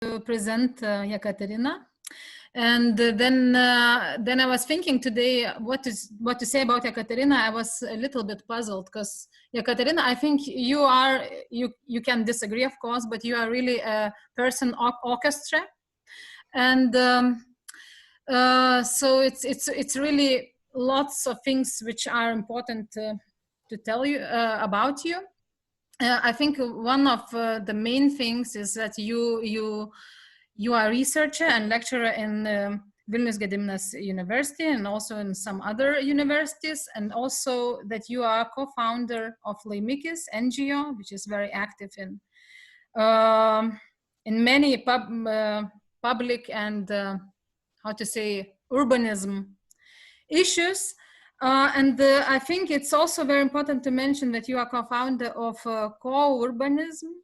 present Jekaterina. And then I was thinking today what to say about Jekaterina. I was a little bit puzzled because Jekaterina, I think you can disagree, of course, but you are really a person orchestra, and so it's really lots of things which are important to tell you about you. I think one of the main things is that you are a researcher and lecturer in Vilnius Gediminas University and also in some other universities, and also that you are co-founder of Laimikis NGO, which is very active in many public and urbanism issues. I think it's also very important to mention that you are co-founder of Co-Urbanism,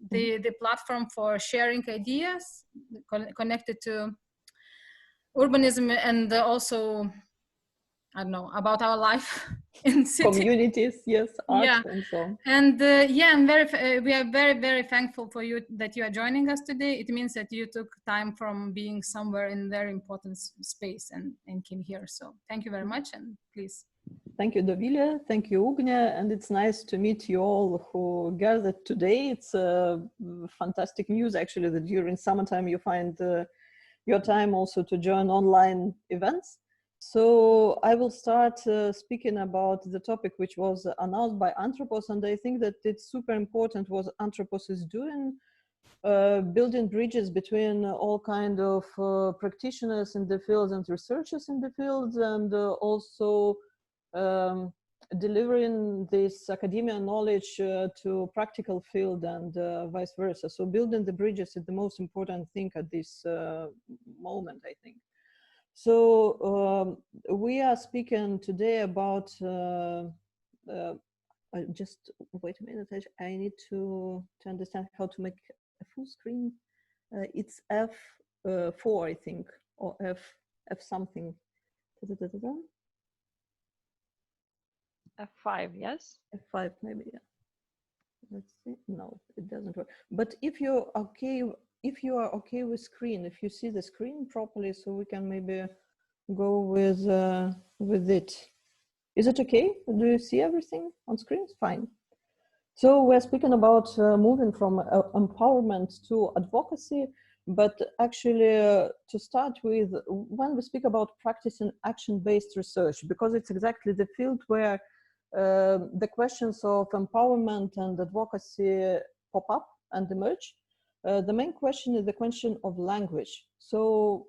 the platform for sharing ideas connected to urbanism and also, I don't know, about our life in city. Communities, yes, art, yeah. and so on. And we are very, very thankful for you that you are joining us today. It means that you took time from being somewhere in very important space and came here. So thank you very much, and please. Thank you, Dovile. Thank you, Ugne. And it's nice to meet you all who gathered today. It's fantastic news, actually, that during summertime you find your time also to join online events. So I will start speaking about the topic which was announced by Anthropos, and I think that it's super important what Anthropos is doing, building bridges between all kind of practitioners in the field and researchers in the field, and also delivering this academia knowledge to practical field and vice versa. So building the bridges is the most important thing at this moment, I think. So we are speaking today about, just wait a minute, I need to understand how to make a full screen. It's F4, I think, or F something. F5, yes? F5 maybe, yeah. Let's see. No, it doesn't work. But if you're okay, if you are okay with screen, if you see the screen properly, so we can maybe go with it. Is it okay? Do you see everything on screen? Fine. So we're speaking about moving from empowerment to advocacy, but actually to start with, when we speak about practicing action-based research, because it's exactly the field where the questions of empowerment and advocacy pop up and emerge. The main question is the question of language. So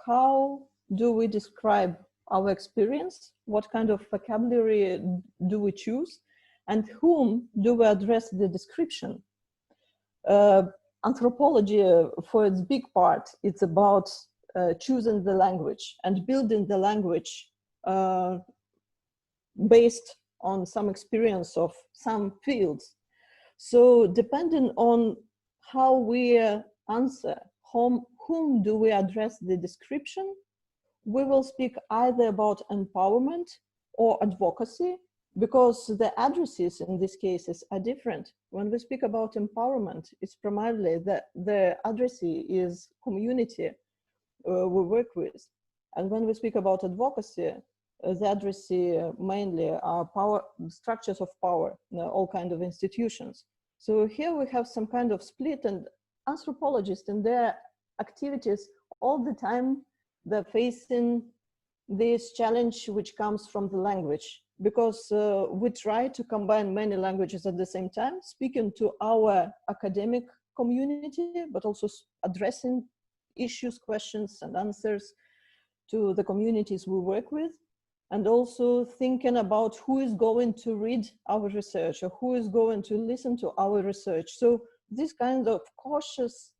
how do we describe our experience? What kind of vocabulary do we choose? And whom do we address the description? Anthropology, for its big part, it's about choosing the language and building the language based on some experience of some fields. So depending on how we answer, whom do we address the description, we will speak either about empowerment or advocacy, because the addresses in these cases are different. When we speak about empowerment, it's primarily that the addressee is community we work with. And when we speak about advocacy, the addressee mainly are power structures of power, all kinds of institutions. So here we have some kind of split, and anthropologists in their activities all the time, they're facing this challenge which comes from the language, because we try to combine many languages at the same time, speaking to our academic community, but also addressing issues, questions, and answers to the communities we work with, and also thinking about who is going to read our research or who is going to listen to our research. So this kind of cautious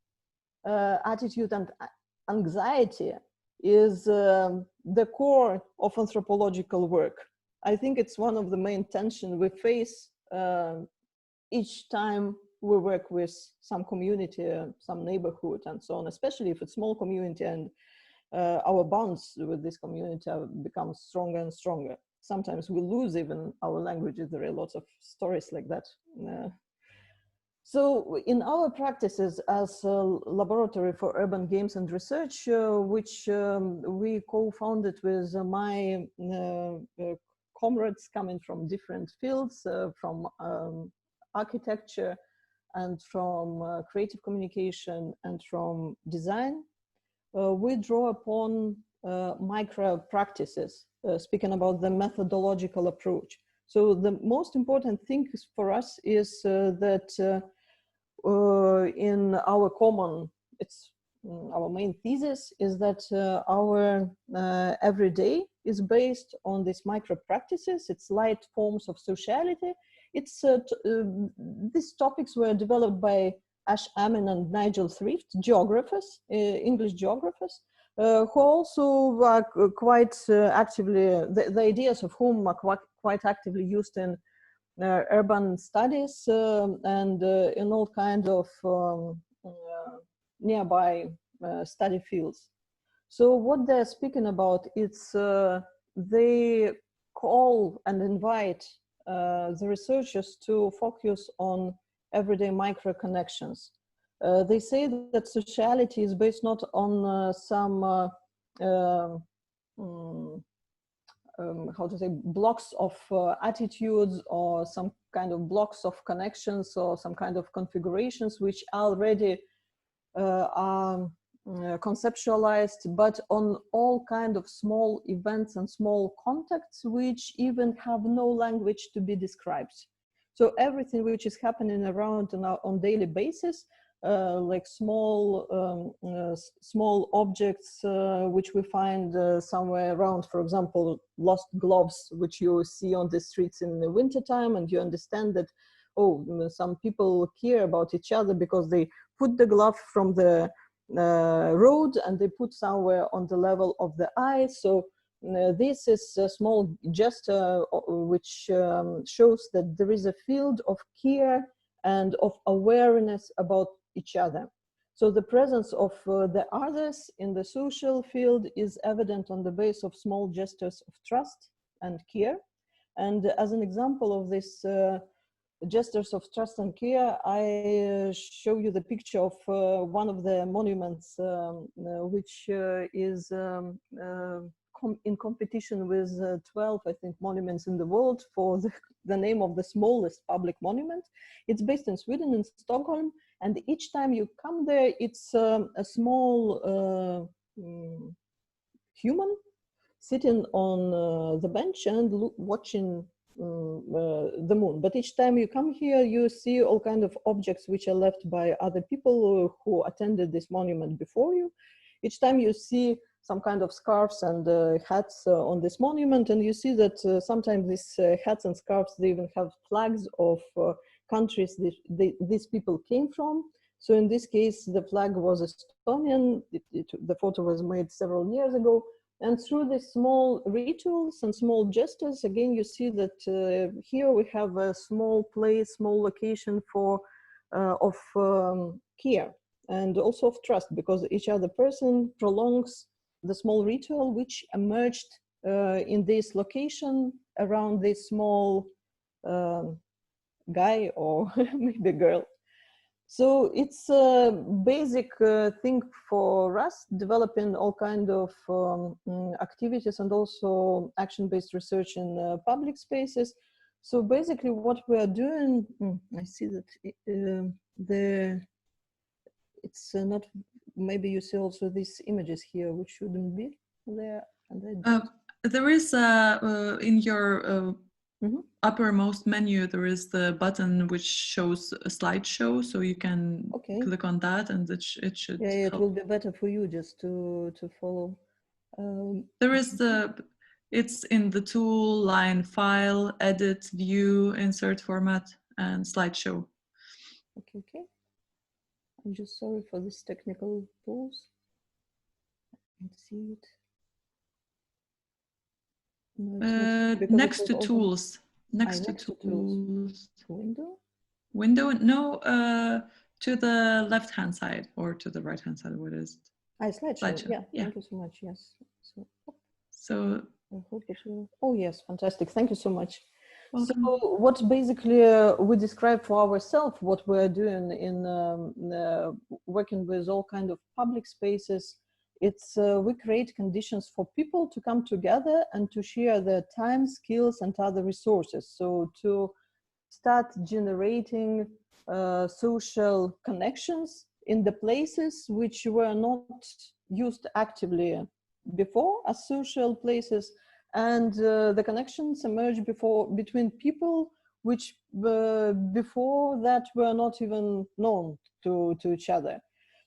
attitude and anxiety is the core of anthropological work. I think it's one of the main tensions we face each time we work with some community, some neighborhood, and so on, especially if it's small community and our bonds with this community become stronger and stronger. Sometimes we lose even our languages. There are lots of stories like that. So in our practices as a laboratory for urban games and research, which we co-founded with my comrades coming from different fields, from architecture and from creative communication and from design, we draw upon micro practices, speaking about the methodological approach. So the most important thing for us is that in our common, our main thesis is that our everyday is based on these micro practices. It's light forms of sociality. It's these topics were developed by Ash Amin and Nigel Thrift, geographers, English geographers, who also are quite actively, the ideas of whom are quite actively used in urban studies and in all kinds of nearby study fields. So what they're speaking about, it's they call and invite the researchers to focus on everyday micro connections. They say that sociality is based not on some how to say, blocks of attitudes or some kind of blocks of connections or some kind of configurations which already are conceptualized, but on all kind of small events and small contacts which even have no language to be described. So everything which is happening around on daily basis, like small small objects which we find somewhere around, for example, lost gloves which you see on the streets in the wintertime, and you understand that, oh, some people care about each other because they put the glove from the road and they put somewhere on the level of the eye. So this is a small gesture which shows that there is a field of care and of awareness about each other. So the presence of the others in the social field is evident on the base of small gestures of trust and care. And as an example of this gestures of trust and care, I show you the picture of one of the monuments which is in competition with 12, I think, monuments in the world for the name of the smallest public monument. It's based in Sweden, in Stockholm, and each time you come there, it's a small human sitting on the bench and watching the moon. But each time you come here, you see all kinds of objects which are left by other people who attended this monument before you. Each time you see some kind of scarves and hats on this monument, and you see that sometimes these hats and scarves, they even have flags of countries these people came from. So in this case, the flag was Estonian. The photo was made several years ago. And through these small rituals and small gestures, again, you see that here we have a small place, small location for of care and also of trust, because each other person prolongs the small ritual which emerged in this location around this small guy or maybe girl. So it's a basic thing for us, developing all kinds of activities and also action-based research in public spaces. So basically what we are doing, I see that it's not, maybe you see also these images here, which shouldn't be there. There is in your uppermost menu, there is the button which shows a slideshow, so you can click on that and it should it will be better for you just to follow. There is it's in the tool line file, edit, view, insert format, and slideshow. Okay. I'm just sorry for this technical pause. I can't see it. No, next to tools. Next to tools. Window? No, to the left-hand side or to the right-hand side. What is it? Slideshow. Yeah. Thank you so much. Yes. So I hope it will. Oh yes, fantastic. Thank you so much. Welcome. So what basically we describe for ourselves, what we're doing in working with all kind of public spaces, it's we create conditions for people to come together and to share their time, skills, and other resources. So to start generating social connections in the places which were not used actively before as social places, and the connections emerge between people which before that were not even known to each other.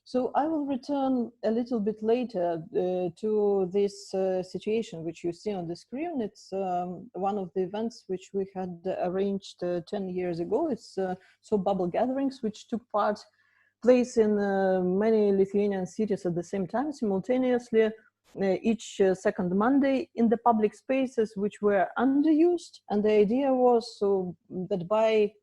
So I will return a little bit later to this situation which you see on the screen. It's one of the events which we had arranged 10 years ago. It's so bubble gatherings which took place in many Lithuanian cities at the same time, simultaneously, each second Monday in the public spaces which were underused. And the idea was so that by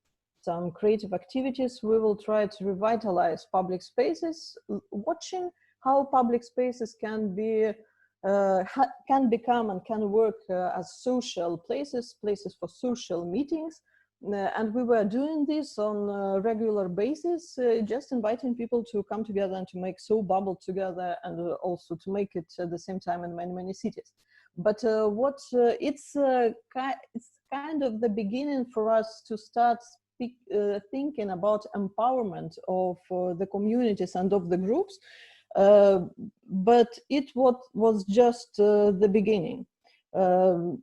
some creative activities, we will try to revitalize public spaces, watching how public spaces can be, can become and can work as social places for social meetings. And we were doing this on a regular basis, just inviting people to come together and to make so bubble together, and also to make it at the same time in many cities. But it's kind of the beginning for us to start thinking about empowerment of the communities and of the groups, but it was just the beginning. One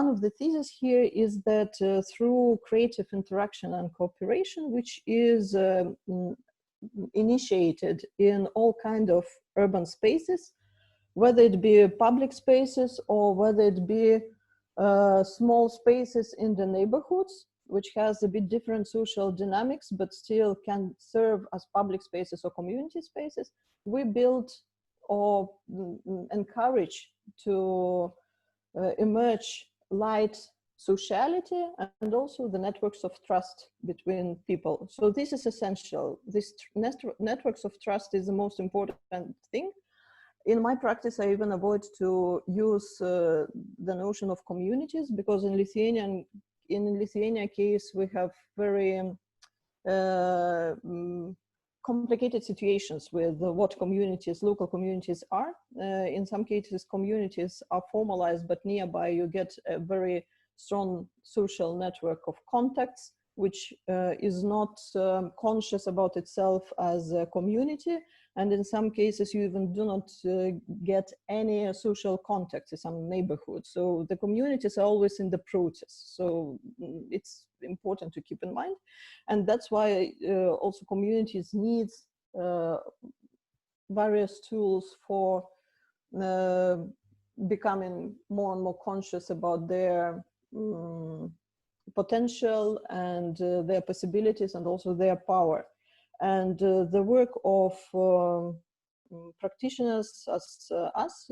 of the theses here is that through creative interaction and cooperation, which is initiated in all kind of urban spaces, whether it be public spaces or whether it be small spaces in the neighborhoods, which has a bit different social dynamics, but still can serve as public spaces or community spaces, we build or encourage to emerge light sociality and also the networks of trust between people. So this is essential. This networks of trust is the most important thing. In my practice, I even avoid to use the notion of communities, because in Lithuania case, we have very complicated situations with what communities, local communities are. In some cases, communities are formalized, but nearby you get a very strong social network of contacts, which is not conscious about itself as a community. And in some cases, you even do not get any social contacts in some neighborhoods. So the communities are always in the process. So it's important to keep in mind. And that's why also communities need various tools for becoming more and more conscious about their potential and their possibilities and also their power. And the work of practitioners as us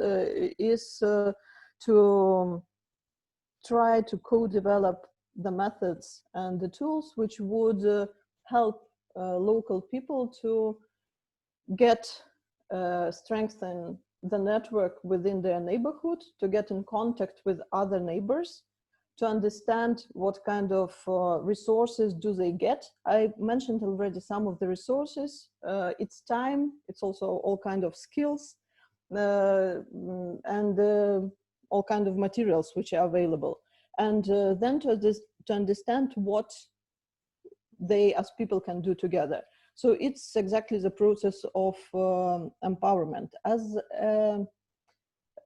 is to try to co-develop the methods and the tools which would help local people to get strengthen the network within their neighborhood, to get in contact with other neighbors, to understand what kind of resources do they get. I mentioned already some of the resources. It's time, it's also all kind of skills, and all kind of materials which are available. And then to understand what they as people can do together. So it's exactly the process of empowerment. As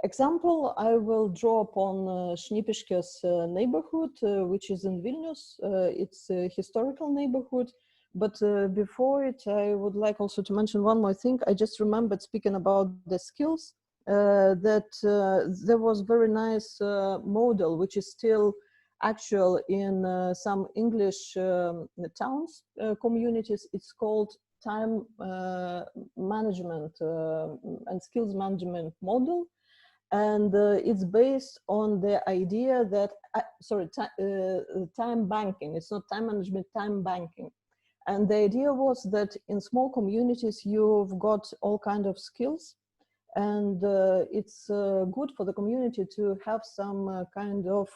example, I will draw upon Šnipiškės neighborhood, which is in Vilnius. It's a historical neighborhood, but before it, I would like also to mention one more thing. I just remembered, speaking about the skills, that there was very nice model, which is still actual in some English towns, communities. It's called time management and skills management model. And it's based on the idea that, time banking. It's not time management, time banking. And the idea was that in small communities, you've got all kinds of skills. And it's good for the community to have some kind of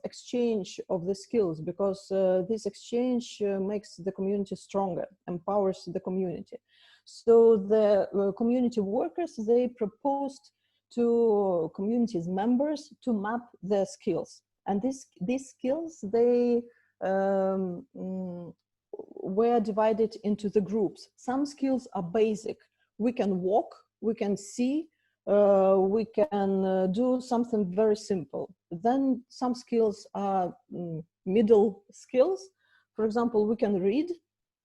exchange of the skills, because this exchange makes the community stronger, empowers the community. So the community workers, they proposed to community's members to map their skills. And these skills, they were divided into the groups. Some skills are basic. We can walk, we can see, we can do something very simple. Then some skills are middle skills. For example, we can read,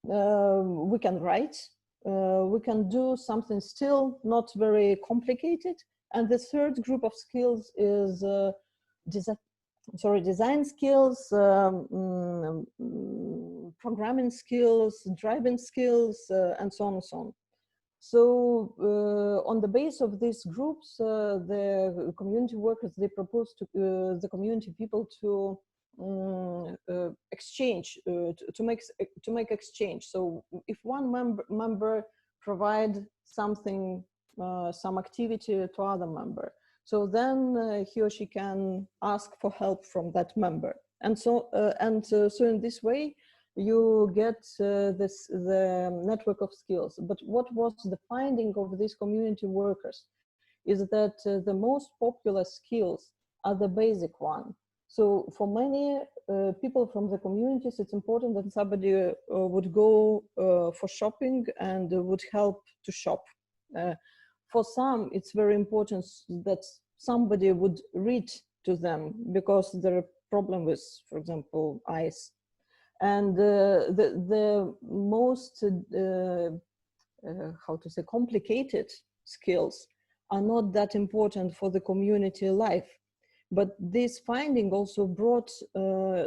we can write, we can do something still not very complicated. And the third group of skills is design skills, programming skills, driving skills, and so on and so on. So on the base of these groups, the community workers, they propose to the community people to exchange, to make exchange. So if one member provide something, some activity to other member, so then he or she can ask for help from that member. And so in this way, you get the network of skills. But what was the finding of these community workers is that the most popular skills are the basic one. So for many people from the communities, it's important that somebody would go for shopping and would help to shop. For some, it's very important that somebody would read to them, because there are problems with, for example, eyes. And the most, how to say, complicated skills are not that important for the community life. But this finding also brought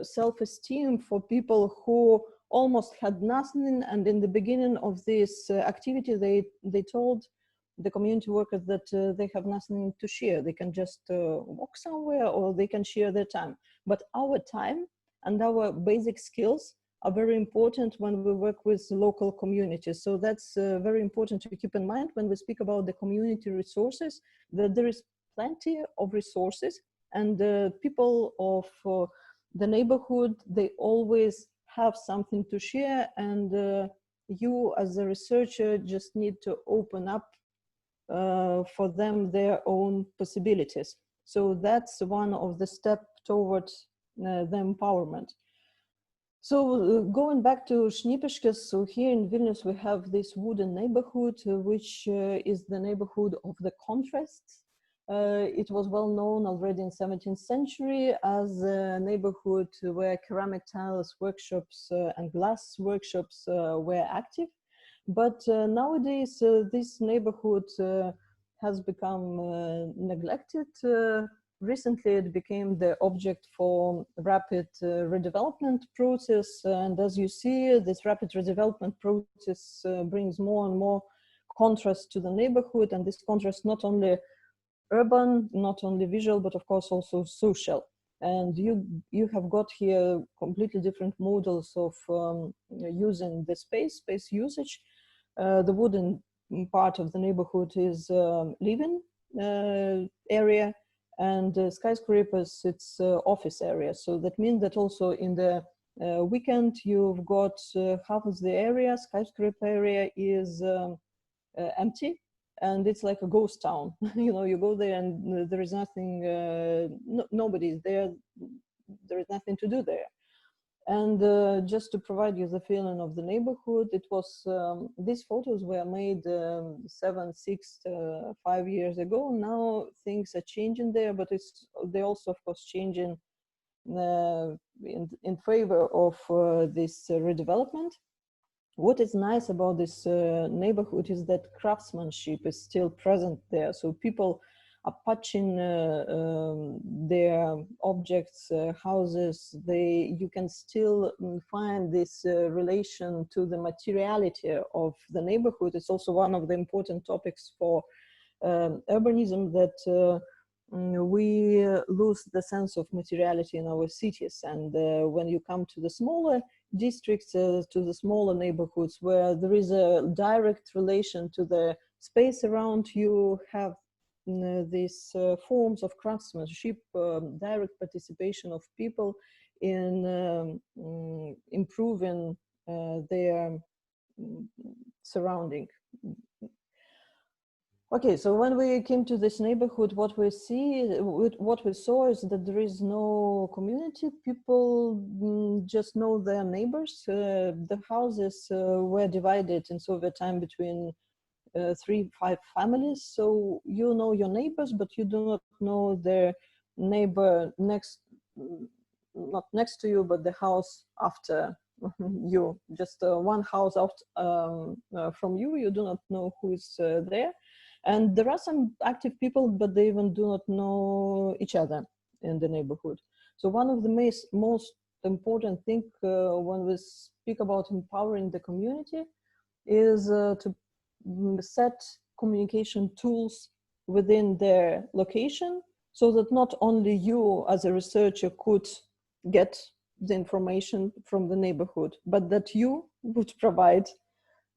self-esteem for people who almost had nothing. And in the beginning of this activity, they told the community workers that they have nothing to share. They can just walk somewhere, or they can share their time. But our time and our basic skills are very important when we work with local communities. So that's very important to keep in mind when we speak about the community resources, that there is plenty of resources, and people of the neighborhood, they always have something to share, and you as a researcher just need to open up for them their own possibilities. So that's one of the steps towards the empowerment. So going back to Šnipiškės, so here in Vilnius we have this wooden neighborhood, which is the neighborhood of the contrasts. It was well known already in 17th century as a neighborhood where ceramic tiles workshops and glass workshops were active. But nowadays this neighborhood has become neglected. Recently, it became the object for rapid redevelopment process. And as you see, this rapid redevelopment process brings more and more contrast to the neighborhood. And this contrast not only urban, not only visual, but of course also social. And you have got here completely different models of using the space usage. The wooden part of the neighborhood is living area, and skyscrapers, it's office area. So that means that also in the weekend, you've got half of the area, skyscraper area is empty, and it's like a ghost town. You know, you go there and there is nothing, nobody is there, there is nothing to do there. And just to provide you the feeling of the neighborhood, it was, these photos were made 5 years ago. Now things are changing there, but they also, of course, changing in favor of this redevelopment. What is nice about this neighborhood is that craftsmanship is still present there. So people are patching their objects, houses. You can still find this relation to the materiality of the neighborhood. It's also one of the important topics for urbanism, that we lose the sense of materiality in our cities. And when you come to the smaller districts, to the smaller neighborhoods, where there is a direct relation to the space around you have these forms of craftsmanship, direct participation of people in improving their surrounding. Okay, so when we came to this neighborhood, what we saw is that there is no community. People just know their neighbors. The houses were divided in Soviet time between 3-5 families. So you know your neighbors, but you do not know their neighbor not next to you, but the house after you. Just one house out from you. You do not know who is there. And there are some active people, but they even do not know each other in the neighborhood. So one of the most important thing when we speak about empowering the community is to set communication tools within their location, so that not only you as a researcher could get the information from the neighborhood, but that you would provide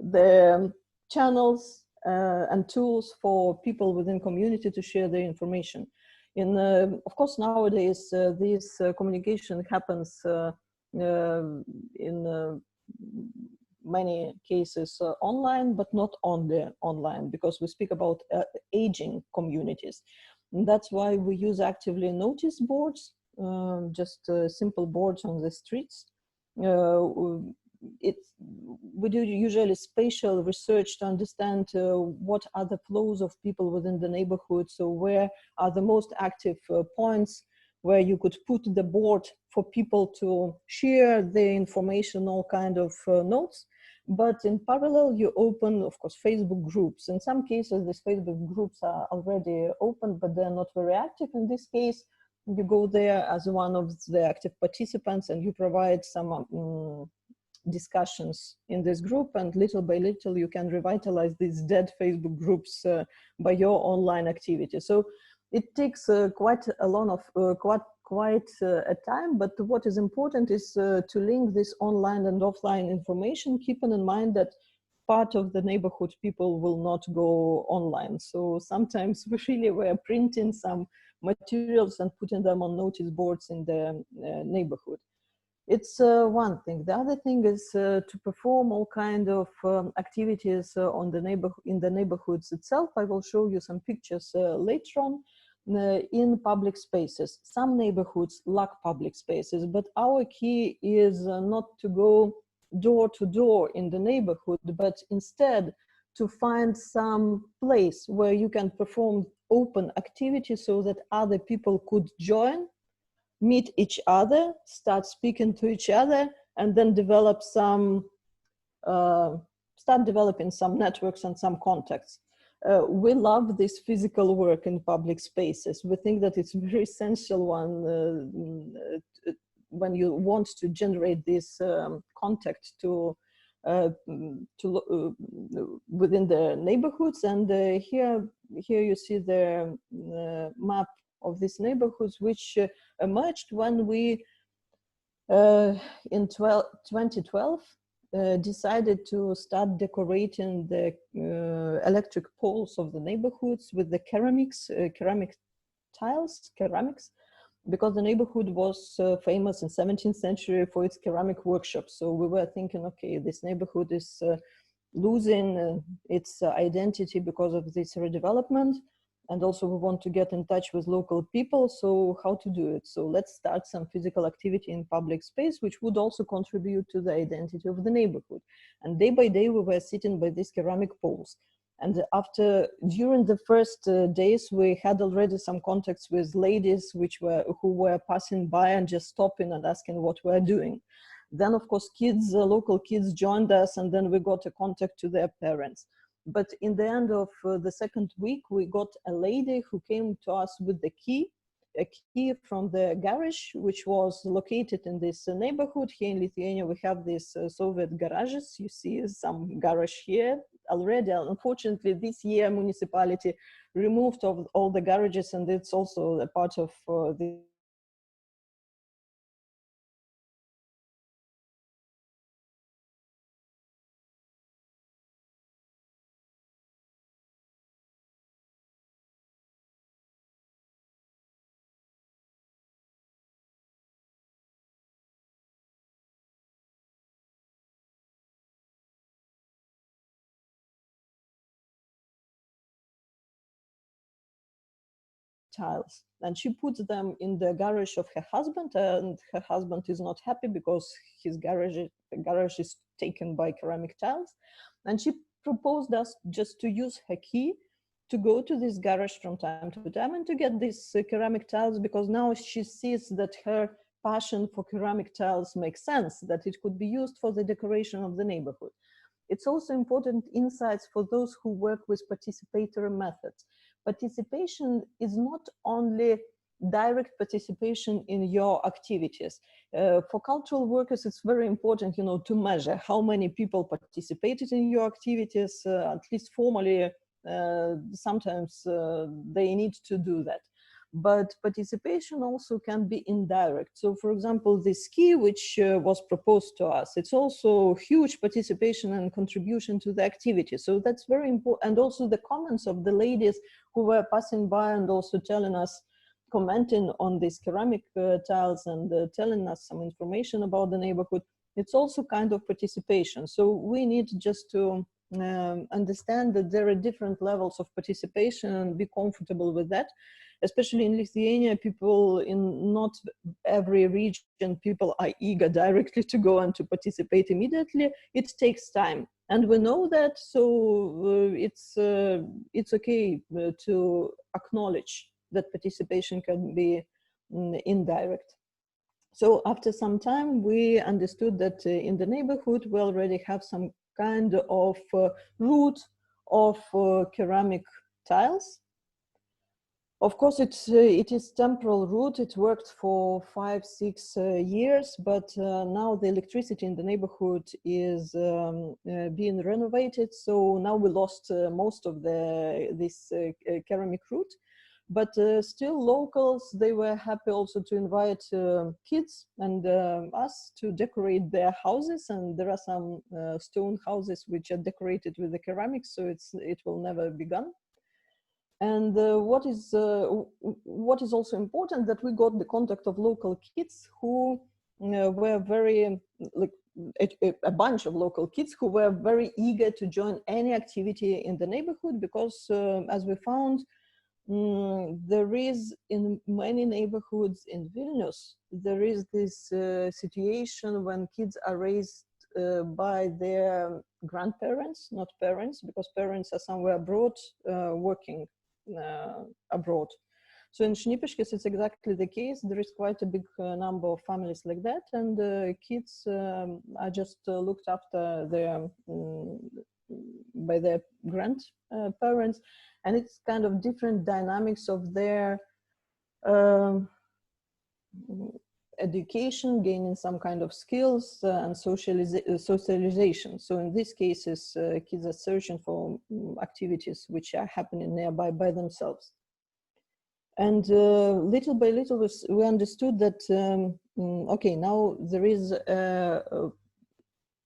the channels and tools for people within community to share their information. Of course, nowadays, this communication happens in many cases online, but not only online, because we speak about aging communities. And that's why we use actively notice boards, just simple boards on the streets. We do usually spatial research to understand what are the flows of people within the neighborhood. So where are the most active points where you could put the board for people to share their information, all kind of notes. But in parallel, you open, of course, Facebook groups. In some cases, these Facebook groups are already open, but they're not very active. In this case, you go there as one of the active participants and you provide some discussions in this group, and little by little you can revitalize these dead Facebook groups by your online activity. So it takes quite a lot of quite a time, but what is important is to link this online and offline information, keeping in mind that part of the neighborhood people will not go online. So sometimes we really were printing some materials and putting them on notice boards in the neighborhood. It's one thing. The other thing is to perform all kind of activities in the neighborhoods itself. I will show you some pictures later on in public spaces. Some neighborhoods lack public spaces, but our key is not to go door to door in the neighborhood, but instead to find some place where you can perform open activities so that other people could join, meet each other, start speaking to each other, and then develop some, start developing some networks and some contacts. We love this physical work in public spaces. We think that it's a very essential one when you want to generate this contact within the neighborhoods. And here you see the map of these neighborhoods, which emerged when we, in 2012, decided to start decorating the electric poles of the neighborhoods with the ceramic tiles, because the neighborhood was famous in 17th century for its ceramic workshops. So we were thinking, okay, this neighborhood is losing its identity because of this redevelopment. And also we want to get in touch with local people. So how to do it? So let's start some physical activity in public space, which would also contribute to the identity of the neighborhood. And day by day, we were sitting by these ceramic poles. And during the first days, we had already some contacts with ladies who were passing by and just stopping and asking what we're doing. Then, of course, local kids joined us, and then we got a contact to their parents. But in the end of the second week, we got a lady who came to us with a key from the garage, which was located in this neighborhood. Here in Lithuania, we have these Soviet garages. You see some garage here already. Unfortunately, this year, municipality removed all the garages, and it's also a part of the tiles, and she puts them in the garage of her husband, and her husband is not happy because his garage is taken by ceramic tiles. And she proposed us just to use her key to go to this garage from time to time and to get these ceramic tiles, because now she sees that her passion for ceramic tiles makes sense, that it could be used for the decoration of the neighborhood. It's also important insights for those who work with participatory methods. Participation is not only direct participation in your activities. For cultural workers, it's very important, you know, to measure how many people participated in your activities, at least formally. Sometimes they need to do that. But participation also can be indirect. So, for example, the ski, which was proposed to us, it's also huge participation and contribution to the activity. So that's very important. And also the comments of the ladies who were passing by and also telling us, commenting on these ceramic tiles and telling us some information about the neighborhood, it's also kind of participation. So we need just to understand that there are different levels of participation and be comfortable with that. Especially in Lithuania, people in not every region, people are eager directly to go and to participate immediately. It takes time, and we know that. So it's okay to acknowledge that participation can be indirect. So after some time, we understood that in the neighborhood we already have some kind of route of ceramic tiles. Of course, it is temporal route. It worked for 5-6 years, but now the electricity in the neighborhood is being renovated. So now we lost most of this ceramic route, but still locals, they were happy also to invite kids and us to decorate their houses. And there are some stone houses which are decorated with the ceramics, so it will never be gone. And what is also important, that we got the contact of local kids who were very, like a bunch of local kids who were very eager to join any activity in the neighborhood, because as we found, there is in many neighborhoods in Vilnius, there is this situation when kids are raised by their grandparents, not parents, because parents are somewhere abroad working abroad. So in Šnipiškės, it's exactly the case. There is quite a big number of families like that, and kids are just looked after by their grandparents, and it's kind of different dynamics of their education, gaining some kind of skills and socialization. So in these cases, kids are searching for activities which are happening nearby by themselves. And little by little, we understood that, okay, now there is a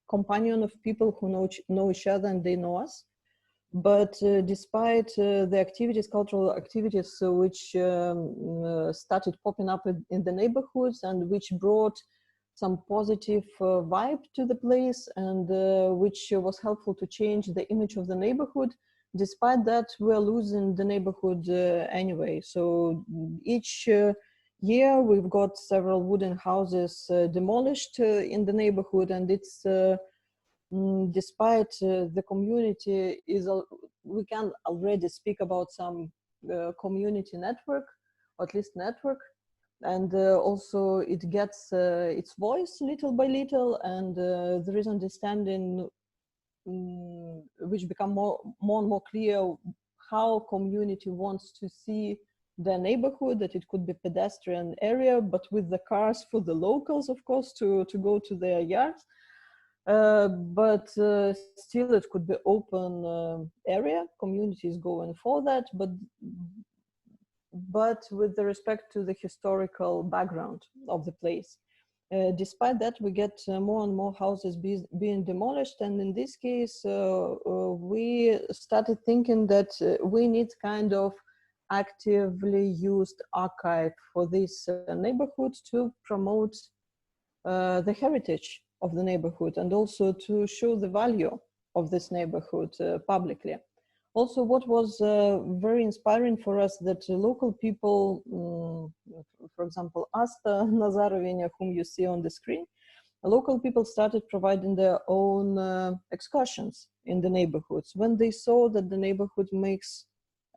companion of people who know each other and they know us. But despite the activities, cultural activities, which started popping up in the neighborhoods and which brought some positive vibe to the place, and which was helpful to change the image of the neighborhood, despite that, we're losing the neighborhood anyway. So each year we've got several wooden houses demolished in the neighborhood, and it's despite the community is, we can already speak about some community network, or at least network, and also it gets its voice little by little, and there is understanding which become more and more clear how community wants to see the neighborhood, that it could be pedestrian area, but with the cars for the locals, of course, to go to their yards. But still it could be open area, community is going for that, but with the respect to the historical background of the place. Despite that, we get more and more houses being demolished, and in this case we started thinking that we need kind of actively used archive for this neighborhood to promote the heritage of the neighborhood, and also to show the value of this neighborhood publicly. Also, what was very inspiring for us that local people, for example, Asta Nazarovina, whom you see on the screen, local people started providing their own excursions in the neighborhoods when they saw that the neighborhood makes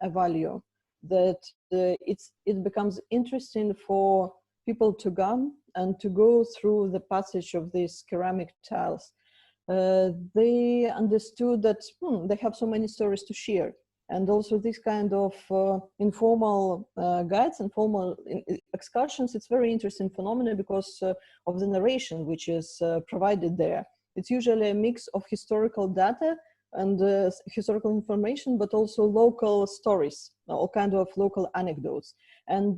a value, that it becomes interesting for people to come and to go through the passage of these ceramic tiles. They understood that they have so many stories to share. And also this kind of informal guides, informal excursions, it's very interesting phenomenon because of the narration which is provided there. It's usually a mix of historical data and historical information, but also local stories, all kind of local anecdotes. And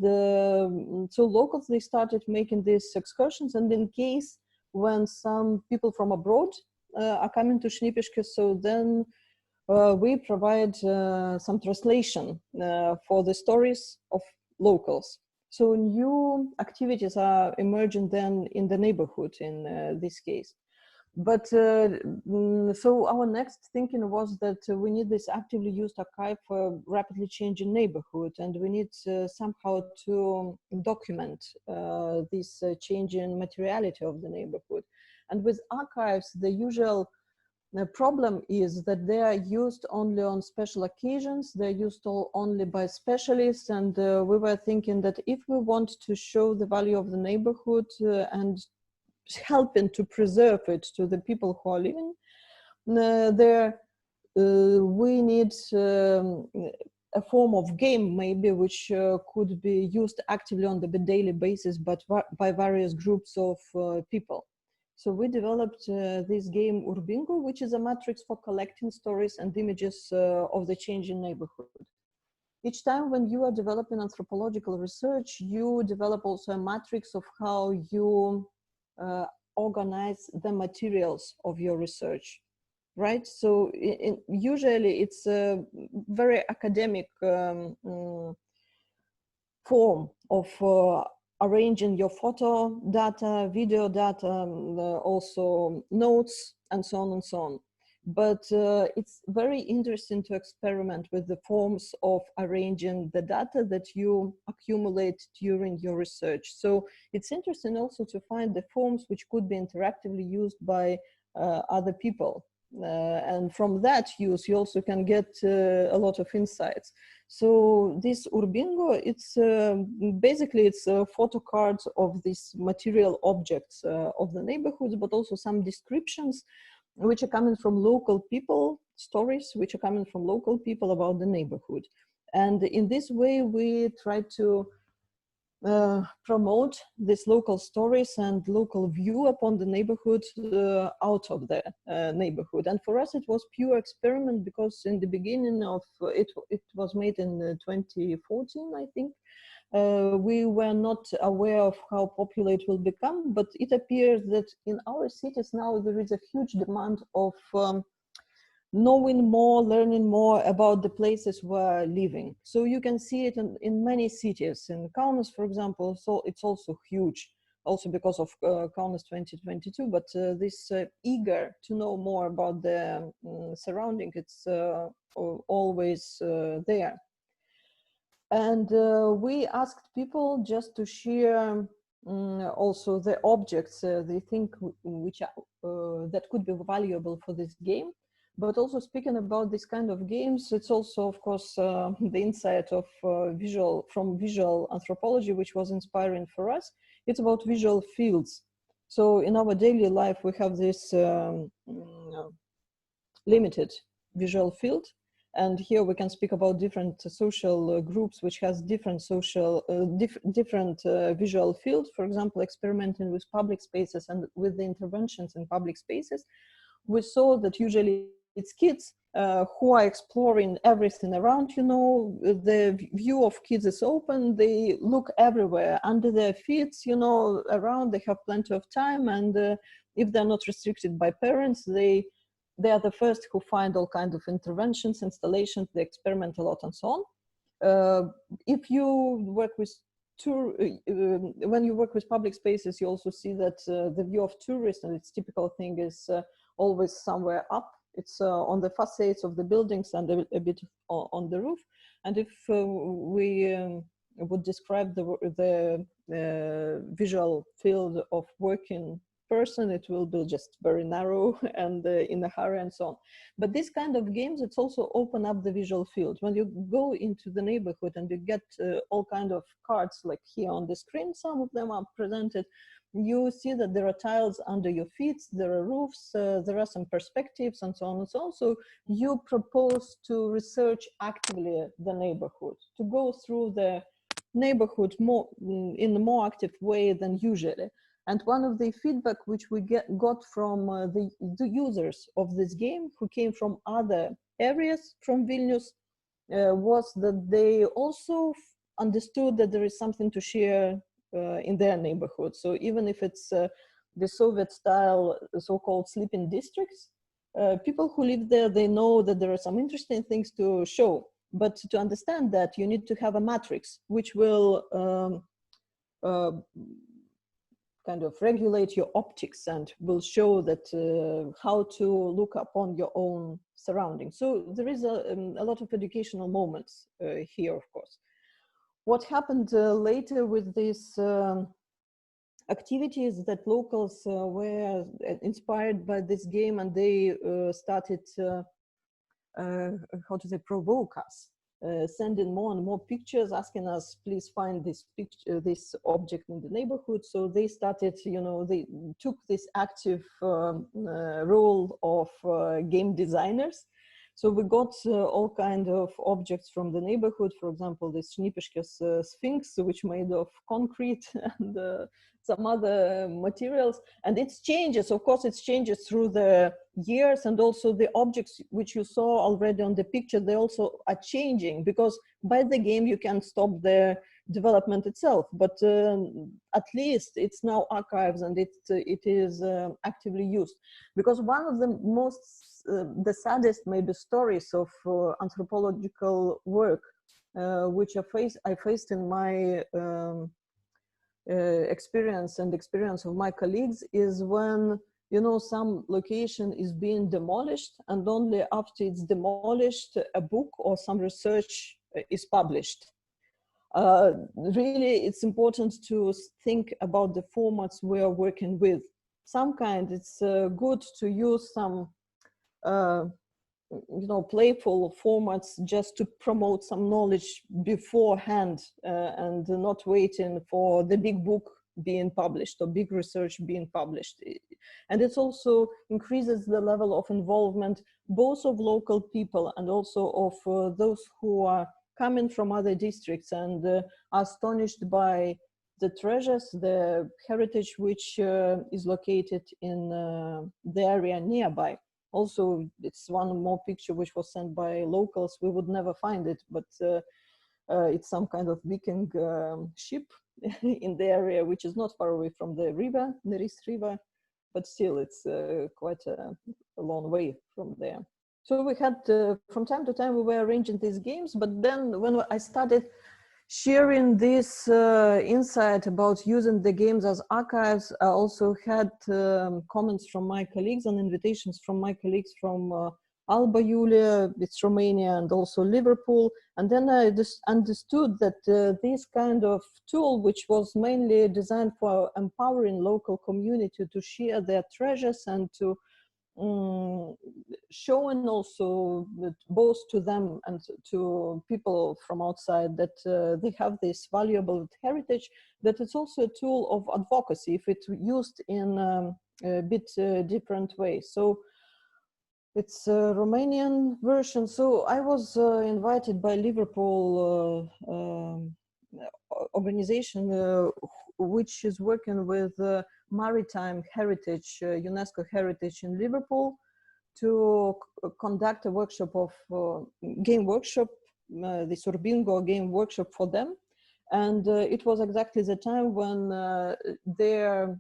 so locals, they started making these excursions, and in case when some people from abroad are coming to Šnipiškės, so then we provide some translation for the stories of locals. So new activities are emerging then in the neighborhood in this case. But so our next thinking was that we need this actively used archive for rapidly changing neighborhood, and we need somehow to document this changing materiality of the neighborhood. And with archives, the usual problem is that they are used only on special occasions, they're used only by specialists, and we were thinking that if we want to show the value of the neighborhood and helping to preserve it to the people who are living there, we need a form of game maybe which could be used actively on the daily basis but by various groups of people. So we developed this game Urbingo, which is a matrix for collecting stories and images of the changing neighborhood. Each time when you are developing anthropological research, you develop also a matrix of how you organize the materials of your research, right? So usually it's a very academic form of arranging your photo data, video data, also notes, and so on and so on. But it's very interesting to experiment with the forms of arranging the data that you accumulate during your research. So it's interesting also to find the forms which could be interactively used by other people. And from that use, you also can get a lot of insights. So this Urbingo, it's basically it's photo cards of these material objects of the neighborhoods, but also some descriptions which are coming from local people, stories which are coming from local people about the neighborhood. And in this way, we try to promote these local stories and local view upon the neighborhood out of the neighborhood. And for us, it was pure experiment because in the beginning of it was made in 2014, I think. We were not aware of how popular it will become, but it appears that in our cities now there is a huge demand of knowing more, learning more about the places we're living. So you can see it in many cities. In Kaunas, for example, so it's also huge, also because of Kaunas 2022, but this eager to know more about the surrounding, it's always there. And we asked people just to share also the objects they think which are, that could be valuable for this game. But also speaking about this kind of games, it's also, of course, the insight of from visual anthropology, which was inspiring for us. It's about visual fields. So in our daily life, we have this limited visual field. And here we can speak about different social groups which has different social, different visual fields. For example, experimenting with public spaces and with the interventions in public spaces, we saw that usually it's kids who are exploring everything around, you know, the view of kids is open, they look everywhere, under their feet, you know, around, they have plenty of time, and if they're not restricted by parents, they are the first who find all kinds of interventions, installations, they experiment a lot and so on. If you work with when you work with public spaces, you also see that the view of tourists, and its typical thing is always somewhere up It's on the facades of the buildings and a bit on the roof. And if we would describe the visual field of working person, it will be just very narrow and in a hurry and so on. But this kind of games, it's also open up the visual field. When you go into the neighborhood and you get all kind of cards, like here on the screen, some of them are presented, you see that there are tiles under your feet, there are roofs, there are some perspectives and so on and so on. So you propose to research actively the neighborhood, to go through the neighborhood more in a more active way than usually. And one of the feedback which we got from the users of this game, who came from other areas from Vilnius, was that they also understood that there is something to share in their neighborhood. So even if it's the Soviet style so-called sleeping districts, people who live there, they know that there are some interesting things to show. But to understand that, you need to have a matrix which will kind of regulate your optics and will show that how to look upon your own surroundings. So there is a lot of educational moments here, of course. What happened later with these activities, that locals were inspired by this game, and they started how to say, provoke us, sending more and more pictures, asking us, please find this picture, this object in the neighborhood. So they started, you know, they took this active role of game designers. So we got all kind of objects from the neighborhood. For example, this Šnipiškės Sphinx, which made of concrete and some other materials. And it changes, of course, it changes through the years, and also the objects which you saw already on the picture, they also are changing, because by the game you can stop the development itself, but at least it's now archives and it is actively used. Because one of the most the saddest maybe stories of anthropological work which I faced in my experience and experience of my colleagues is when, you know, some location is being demolished, and only after it's demolished a book or some research is published. Really, it's important to think about the formats we are working with. Some kind, it's good to use some you know, playful formats just to promote some knowledge beforehand and not waiting for the big book being published or big research being published. And it also increases the level of involvement both of local people and also of those who are coming from other districts and are astonished by the treasures, the heritage which is located in the area nearby. Also, it's one more picture which was sent by locals. We would never find it, but it's some kind of Viking ship in the area, which is not far away from the river, the Ris River, but still it's quite a long way from there. So we had, from time to time, we were arranging these games, but then when I started sharing this insight about using the games as archives, I also had comments from my colleagues and invitations from my colleagues from Alba Iulia, it's Romania, and also Liverpool. And then I just understood that this kind of tool, which was mainly designed for empowering local community to share their treasures and to showing also both to them and to people from outside that they have this valuable heritage, that it's also a tool of advocacy if it's used in a bit different way. So it's a Romanian version. So I was invited by Liverpool organization which is working with maritime heritage, UNESCO heritage in Liverpool, to conduct a workshop of game workshop, the Sorbingo game workshop for them. And it was exactly the time when their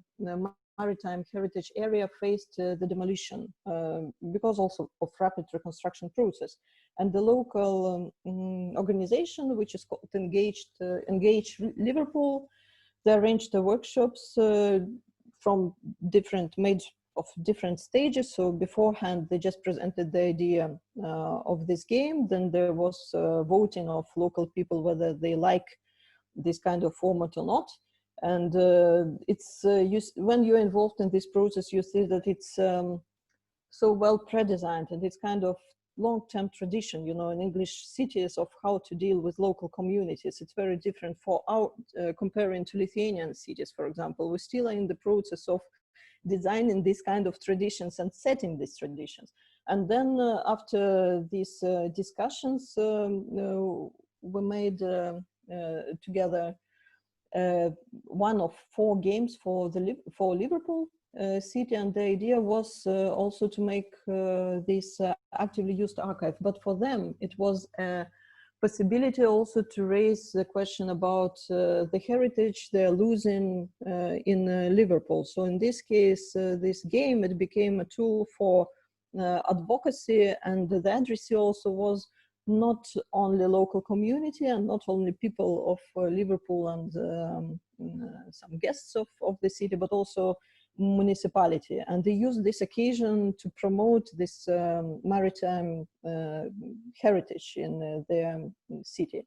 maritime heritage area faced the demolition because also of rapid reconstruction process. And the local organization, which is called Engage Liverpool, they arranged the workshops from different, made different stages. So beforehand, they just presented the idea of this game. Then there was voting of local people whether they like this kind of format or not. And when you're involved in this process, you see that it's so well pre-designed, and it's kind of long-term tradition, you know, in English cities of how to deal with local communities. It's very different for our comparing to Lithuanian cities, for example. We still are in the process of designing these kind of traditions and setting these traditions. And then after these discussions, we made together one of 4 games for Liverpool city, and the idea was also to make this actively used archive. But for them, it was a possibility also to raise the question about the heritage they're losing in Liverpool. So in this case, this game, it became a tool for advocacy, and the addressee also was not only local community and not only people of Liverpool and some guests of the city, but also municipality. And they used this occasion to promote this maritime heritage in their city.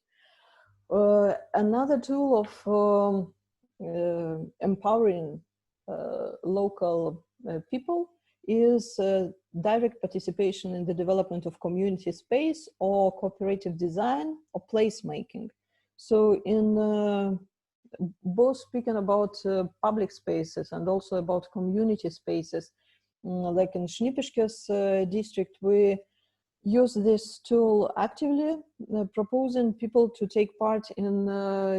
Another tool of empowering local people is direct participation in the development of community space or cooperative design or placemaking. So in both speaking about public spaces and also about community spaces, like in Šnipiškės district, we use this tool actively, proposing people to take part in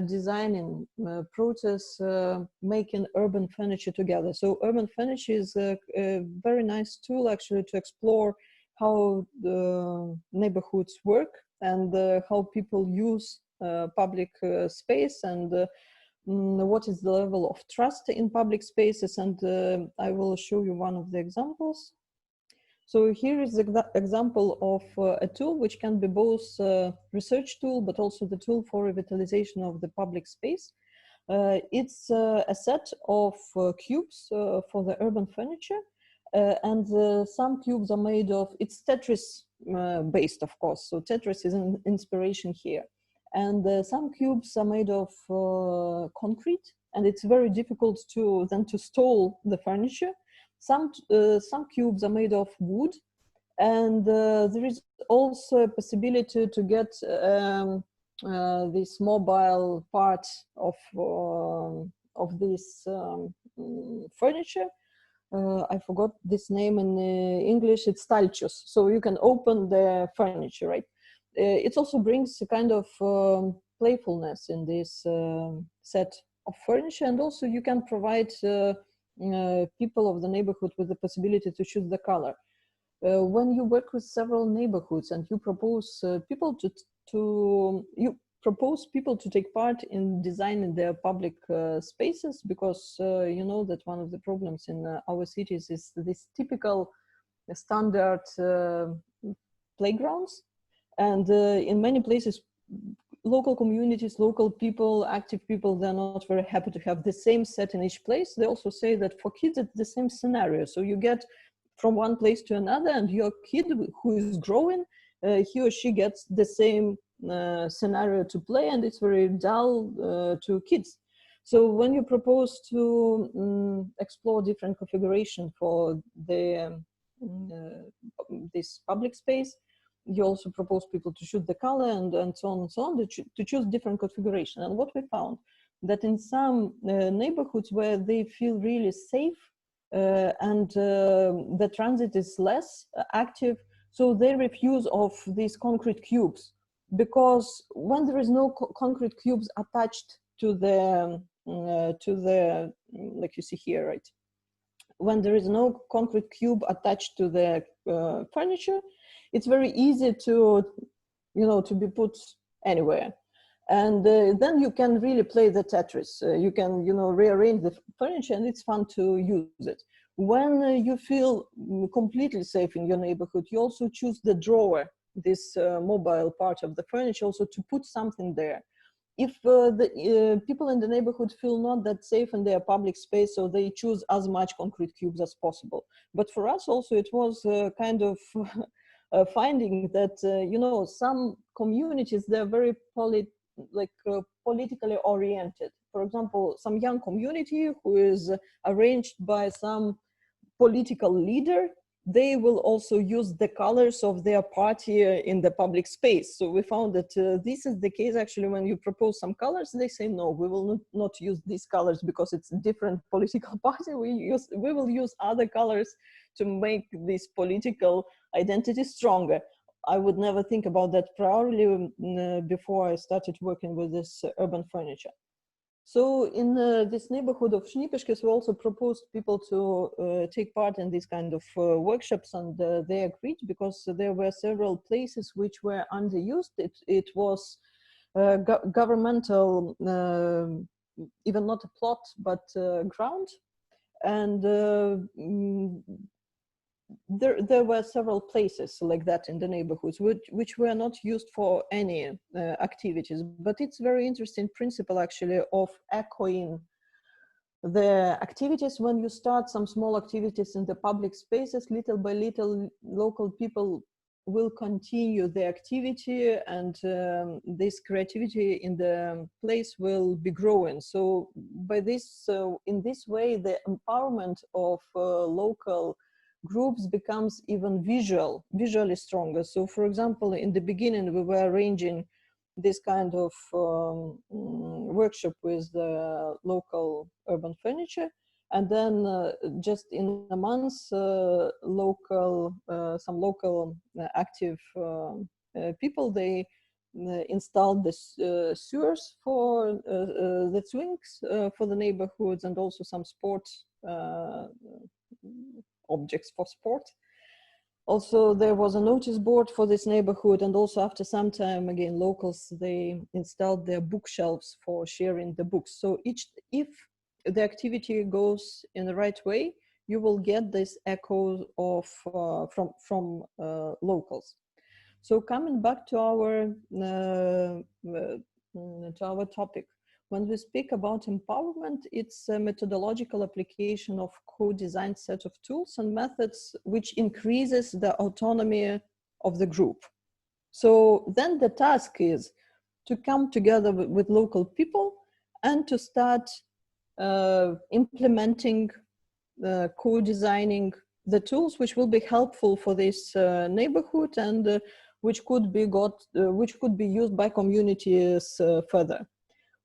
designing process, making urban furniture together. So urban furniture is a very nice tool actually to explore how the neighborhoods work and how people use public space, and what is the level of trust in public spaces. And I will show you one of the examples. So here is the example of a tool which can be both a research tool, but also the tool for revitalization of the public space. It's a set of cubes for the urban furniture, and some cubes are made of, it's Tetris based, of course. So Tetris is an inspiration here. And some cubes are made of concrete, and it's very difficult to then to store the furniture. Some cubes are made of wood, and there is also a possibility to get this mobile part of this furniture. I forgot this name in English. It's stalčius. So you can open the furniture, right? It also brings a kind of playfulness in this set of furniture, and also you can provide people of the neighborhood with the possibility to choose the color. When you work with several neighborhoods and you propose people to take part in designing their public spaces, because you know that one of the problems in our cities is this typical standard playgrounds. And in many places, local communities, local people, active people, they're not very happy to have the same set in each place. They also say that for kids, it's the same scenario. So you get from one place to another, and your kid who is growing, he or she gets the same scenario to play, and it's very dull to kids. So when you propose to explore different configuration for the this public space, you also propose people to choose the color and so on and so on, to choose different configuration. And what we found, that in some neighborhoods where they feel really safe and the transit is less active, so they refuse of these concrete cubes, because when there is no concrete cubes attached to the like you see here, right? When there is no concrete cube attached to the furniture, it's very easy to, you know, to be put anywhere. And then you can really play the Tetris. You can, you know, rearrange the furniture, and it's fun to use it. When you feel completely safe in your neighborhood, you also choose the drawer, this mobile part of the furniture, also to put something there. if the people in the neighborhood feel not that safe in their public space, so they choose as much concrete cubes as possible. But for us also, it was kind of finding that, you know, some communities, they're very politically oriented. For example, some young community who is arranged by some political leader, they will also use the colors of their party in the public space. So we found that this is the case actually when you propose some colors, they say, no, we will not use these colors because it's a different political party. We will use other colors to make this political identity stronger. I would never think about that priorly before I started working with this urban furniture. So in this neighborhood of Šnipiškės, we also proposed people to take part in these kind of workshops, and they agreed because there were several places which were underused. It was governmental, even not a plot, but ground. And there were several places like that in the neighborhoods which were not used for any activities, but it's very interesting principle actually of echoing the activities. When you start some small activities in the public spaces, little by little local people will continue the activity, and this creativity in the place will be growing. So by this, in this way, the empowerment of local groups becomes even visually stronger. So for example, in the beginning, we were arranging this kind of workshop with the local urban furniture. And then just in a month, some local active people, they installed the sewers for the swings for the neighborhoods, and also some sports objects for sport. Also, there was a notice board for this neighborhood, and also after some time, again, locals, they installed their bookshelves for sharing the books. So if the activity goes in the right way, you will get this echo of from locals. So coming back to our topic. When we speak about empowerment, it's a methodological application of co-designed set of tools and methods which increases the autonomy of the group. So then the task is to come together with local people and to start implementing, co-designing the tools which will be helpful for this neighborhood, and which could be used by communities further.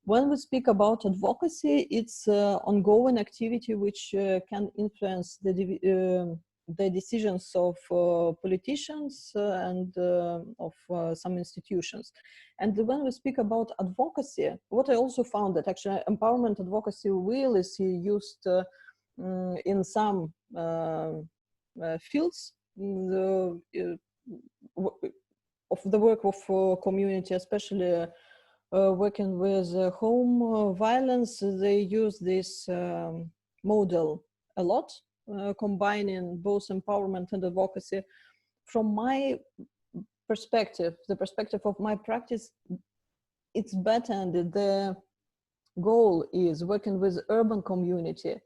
When we speak about advocacy, it's ongoing activity which can influence the decisions of politicians and of some institutions. And when we speak about advocacy, what I also found that actually empowerment advocacy wheel is used in some fields of the work of community, especially working with home violence. They use this model a lot, combining both empowerment and advocacy. From my perspective, the perspective of my practice, it's better, and the goal is working with urban community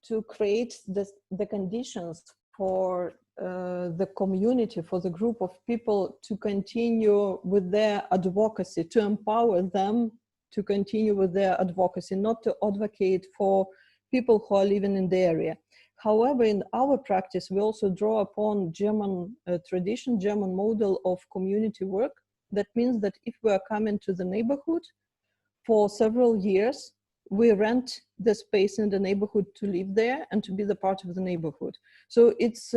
to create the conditions for the community, for the group of people to continue with their advocacy, to empower them to continue with their advocacy, not to advocate for people who are living in the area. However, in our practice, we also draw upon German tradition, German model of community work. That means that if we are coming to the neighborhood for several years, we rent the space in the neighborhood to live there and to be the part of the neighborhood. So it's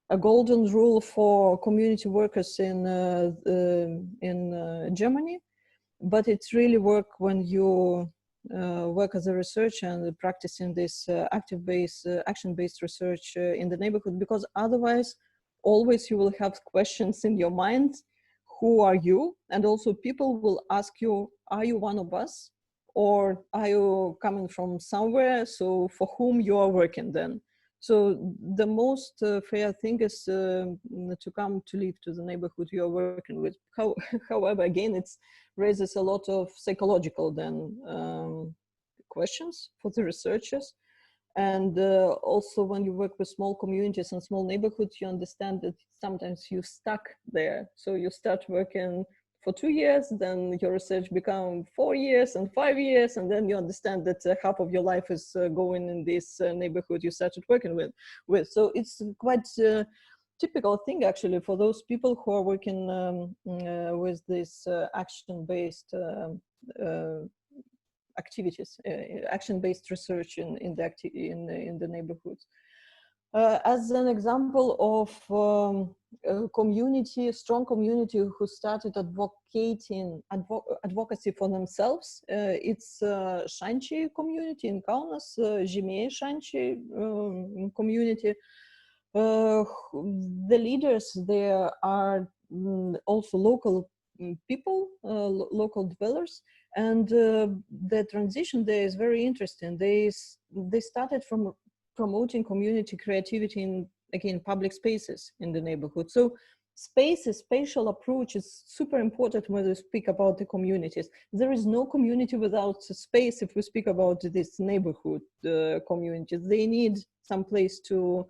a golden rule for community workers in Germany, but it's really work when you work as a researcher and practicing this action-based research in the neighborhood, because otherwise always you will have questions in your mind. Who are you? And also people will ask you, are you one of us? Or are you coming from somewhere? So for whom you are working then? So the most fair thing is to come to live to the neighborhood you're working with. However, again, it raises a lot of psychological then questions for the researchers. And also when you work with small communities and small neighborhoods, you understand that sometimes you're stuck there. So you start working for 2 years, then your research becomes 4 years and 5 years, and then you understand that half of your life is going in this neighborhood you started working with. So it's quite typical thing actually for those people who are working with this action-based activities, action-based research in the neighborhoods. As an example of a community, a strong community who started advocacy for themselves, it's Šančiai community in Kaunas, Žymieji Šančiai community. The leaders there are also local people, local dwellers, and the transition there is very interesting. They started from promoting community creativity in, again, public spaces in the neighborhood. So spatial approach is super important when we speak about the communities. There is no community without space if we speak about this neighborhood communities. They need some place to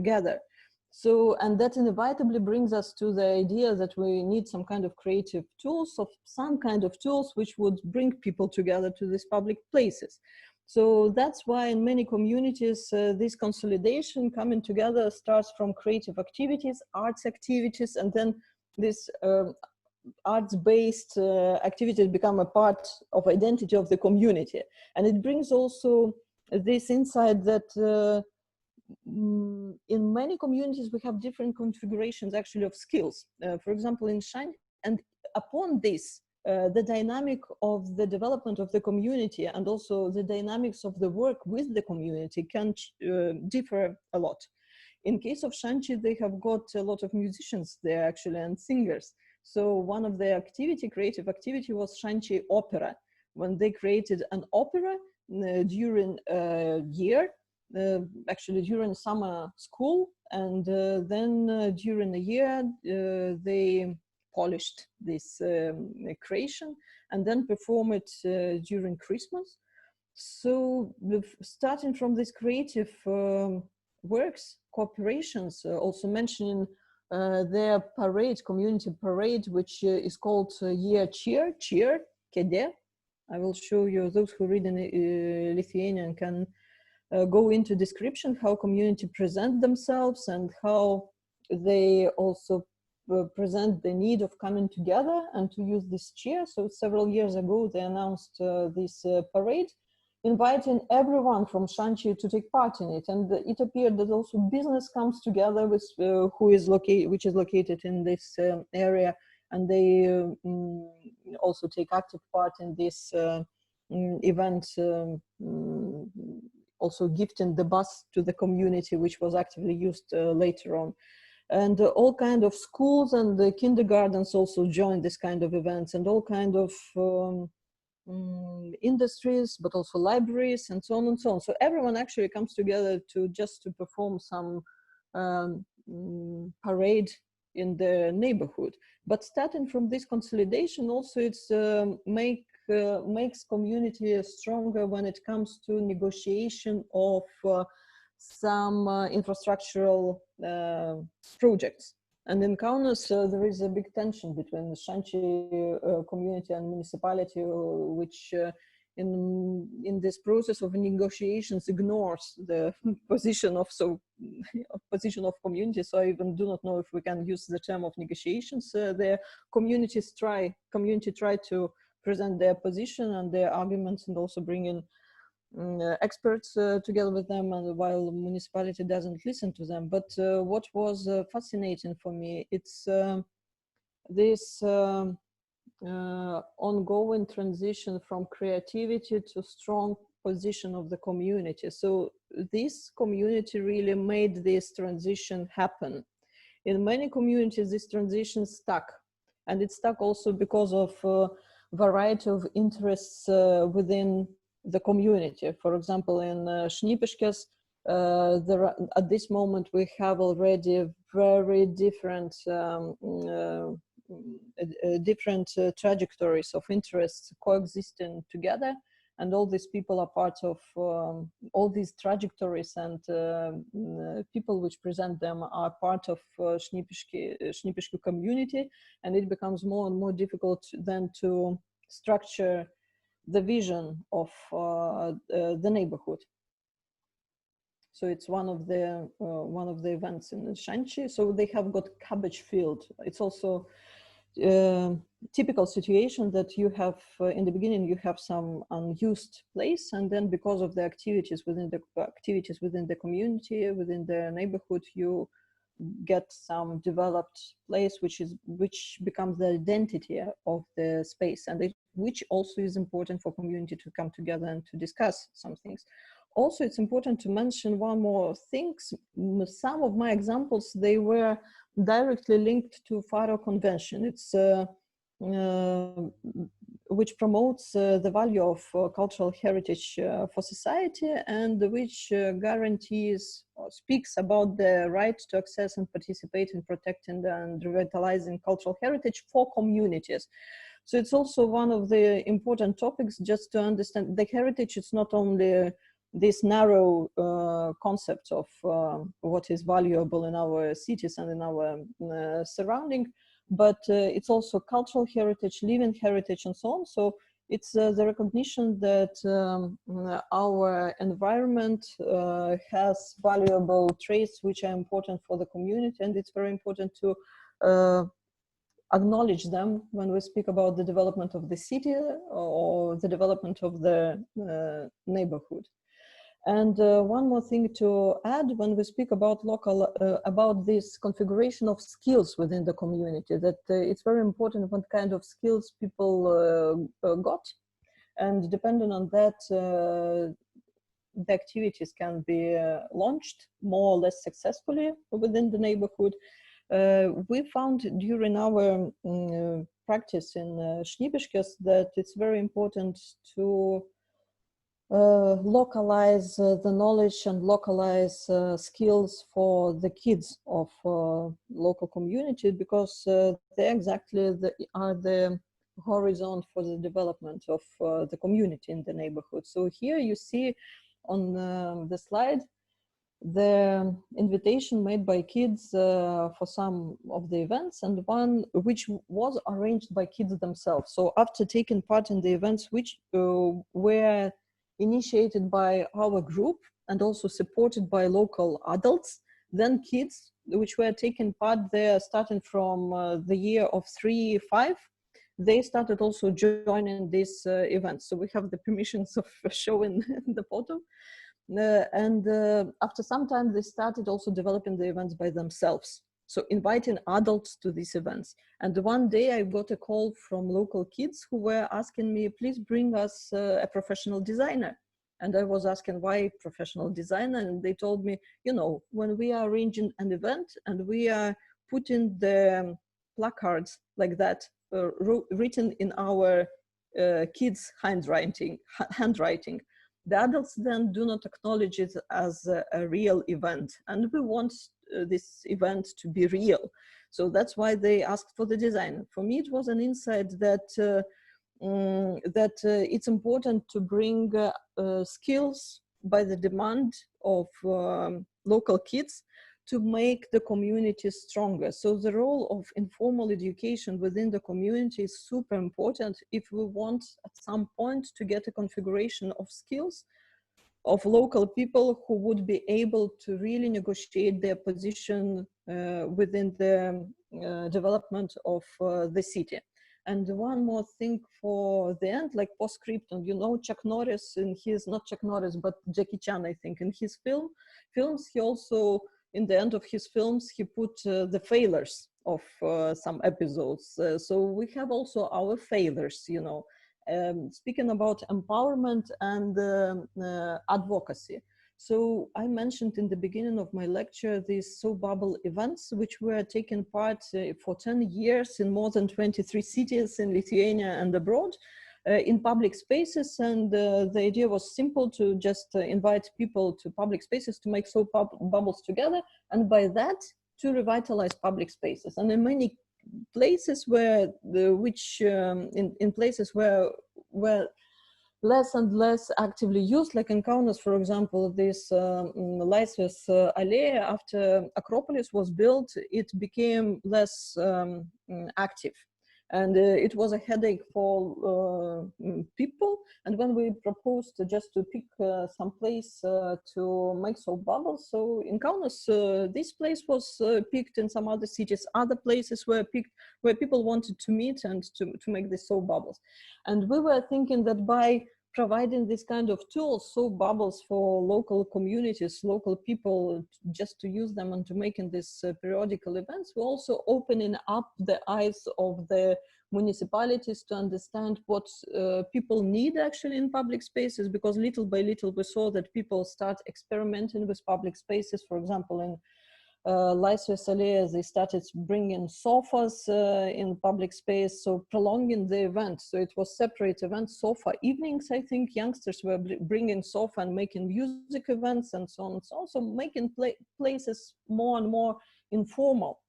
gather. So, and that inevitably brings us to the idea that we need some kind of creative tools, which would bring people together to these public places. So that's why in many communities, this consolidation coming together starts from creative activities, arts activities, and then this arts-based activities become a part of identity of the community. And it brings also this insight that in many communities, we have different configurations actually of skills. For example, in Šančiai, and upon this, the dynamic of the development of the community and also the dynamics of the work with the community can differ a lot. In case of Šančiai, they have got a lot of musicians there actually and singers. So one of their creative activity was Šančiai opera, when they created an opera during a year, actually during summer school, and then during a year they polished this creation and then perform it during Christmas. So starting from this creative works, cooperations, also mentioning their parade, community parade, which is called Year Cheer, Kėdė. I will show you, those who read in Lithuanian can go into description how community present themselves and how they also present the need of coming together and to use this chair. So several years ago, they announced this parade, inviting everyone from Šančiai to take part in it. And it appeared that also business comes together with which is located in this area, and they also take active part in this event, also gifting the bus to the community, which was actively used later on. And all kind of schools and the kindergartens also joined this kind of events, and all kind of industries, but also libraries and so on and so on. So everyone actually comes together to perform some parade in the neighborhood. But starting from this consolidation, also it's makes community stronger when it comes to negotiation of some infrastructural projects. And in Kaunas, there is a big tension between the Šančiai community and municipality, which in this process of negotiations ignores the position of community. So I even do not know if we can use the term of negotiations. The community try to present their position and their arguments, and also bring in experts together with them, and while the municipality doesn't listen to them. But what was fascinating for me, it's this ongoing transition from creativity to strong position of the community. So this community really made this transition happen. In many communities, this transition stuck, and it stuck also because of variety of interests within the community. For example, in Šnipiškės, At this moment, we have already very different trajectories of interests coexisting together, and all these people are part of all these trajectories, and people which present them are part of Šnipiškių community, and it becomes more and more difficult then to structure the vision of the neighborhood. So it's one of the events in Shanxi. So they have got cabbage field. It's also typical situation that you have in the beginning you have some unused place, and then because of the activities within the community, within the neighborhood, you get some developed place which becomes the identity of the space, and which also is important for community to come together and to discuss some things. Also, it's important to mention one more thing. Some of my examples, they were directly linked to Faro Convention. It's which promotes the value of cultural heritage for society, and which guarantees or speaks about the right to access and participate in protecting and revitalizing cultural heritage for communities. So it's also one of the important topics, just to understand the heritage. It's not only this narrow concept of what is valuable in our cities and in our surrounding, but it's also cultural heritage, living heritage, and so on. So it's the recognition that our environment has valuable traits which are important for the community, and it's very important to acknowledge them when we speak about the development of the city or the development of the neighborhood. And one more thing to add when we speak about about this configuration of skills within the community, that it's very important what kind of skills people got, and depending on that, the activities can be launched more or less successfully within the neighborhood. We found during our practice in Šnipiškės that it's very important to localize the knowledge and localize skills for the kids of local community, because they exactly are the horizon for the development of the community in the neighborhood. So here you see on the slide the invitation made by kids for some of the events, and one which was arranged by kids themselves. So after taking part in the events which were initiated by our group and also supported by local adults, then kids which were taking part there starting from the year of 3-5, they started also joining this event. So we have the permissions of showing the photo. And after some time, they started also developing the events by themselves. So inviting adults to these events. And one day I got a call from local kids who were asking me, please bring us a professional designer. And I was asking, why professional designer? And they told me, you know, when we are arranging an event and we are putting the placards like that, written in our kids' handwriting, the adults then do not acknowledge it as a real event. And we want this event to be real. So that's why they asked for the designer. For me, it was an insight that it's important to bring skills by the demand of local kids to make the community stronger. So the role of informal education within the community is super important if we want at some point to get a configuration of skills of local people who would be able to really negotiate their position within the development of the city. And one more thing for the end, like postscriptum, you know, Chuck Norris in his, not Chuck Norris, but Jackie Chan, I think, in his films, he also, in the end of his films, he put the failures of some episodes. So we have also our failures, you know. Speaking about empowerment and advocacy. So I mentioned in the beginning of my lecture these So Bubble events, which were taking part for 10 years in more than 23 cities in Lithuania and abroad. in public spaces, and the idea was simple, to just invite people to public spaces to make soap bubbles together, and by that to revitalize public spaces. And in many places where in places where less and less actively used, like in Kaunas, for example, this Laisvės alėja, after Acropolis was built, it became less active. And it was a headache for people. And when we proposed just to pick some place to make soap bubbles, so in Kaunas, this place was picked. In some other cities, other places were picked where people wanted to meet and to make the soap bubbles. And we were thinking that by providing this kind of tools, soap bubbles for local communities, local people, just to use them and to making these periodical events, we're also opening up the eyes of the municipalities to understand what people need actually in public spaces, because little by little we saw that people start experimenting with public spaces. For example, in Laisvės alėja, they started bringing sofas in public space, so prolonging the event. So it was separate events, sofa evenings. I think youngsters were bringing sofa and making music events and so on and so on. So making places more and more informal.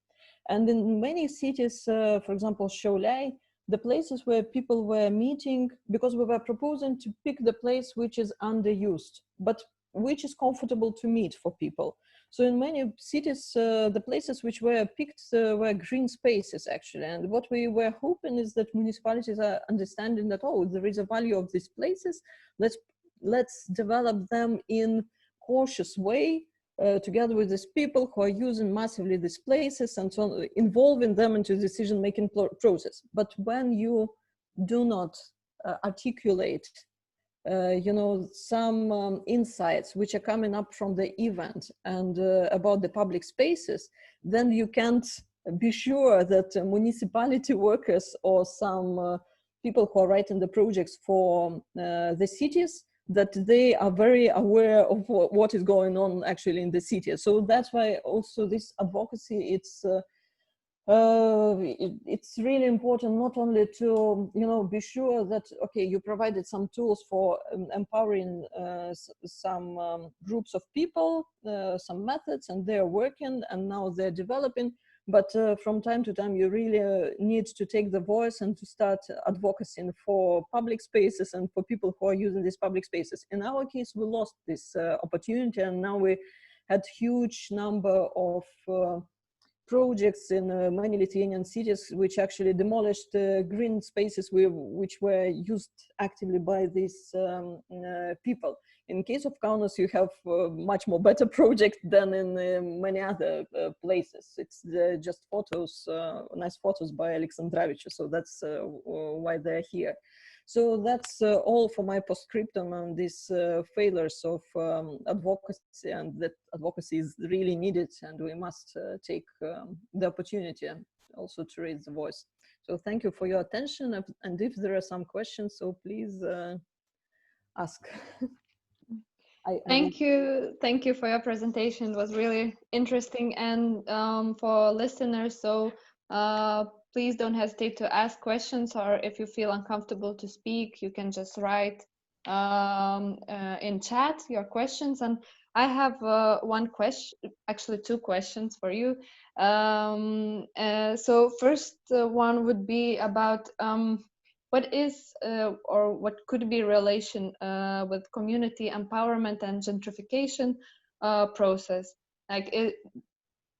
And in many cities, for example, Šiauliai, the places where people were meeting, because we were proposing to pick the place which is underused, but which is comfortable to meet for people. So in many cities, the places which were picked were green spaces actually. And what we were hoping is that municipalities are understanding that, oh, there is a value of these places. Let's develop them in cautious way, together with these people who are using massively these places and so on, involving them into the decision-making process. But when you do not articulate some insights which are coming up from the event and about the public spaces, then you can't be sure that municipality workers or some people who are writing the projects for the cities, that they are very aware of what is going on actually in the city. So that's why also this advocacy, it's really important not only to be sure that, okay, you provided some tools for empowering some groups of people, some methods, and they're working and now they're developing, but from time to time you really need to take the voice and to start advocating for public spaces and for people who are using these public spaces. In our case, we lost this opportunity, and now we had huge number of projects in many Lithuanian cities which actually demolished green spaces which were used actively by these people. In case of Kaunas, you have much more better project than in many other places. It's just photos, nice photos by Alexandravich, so that's why they're here. So that's all for my postscriptum on these failures of advocacy, and that advocacy is really needed, and we must take the opportunity also to raise the voice. So thank you for your attention, and if there are some questions, so please ask. Thank you for your presentation. It was really interesting, and for listeners, so please don't hesitate to ask questions, or if you feel uncomfortable to speak, you can just write in chat your questions. And I have one question, actually two questions for you. So first one would be about what is or what could be relation with community empowerment and gentrification process? Like,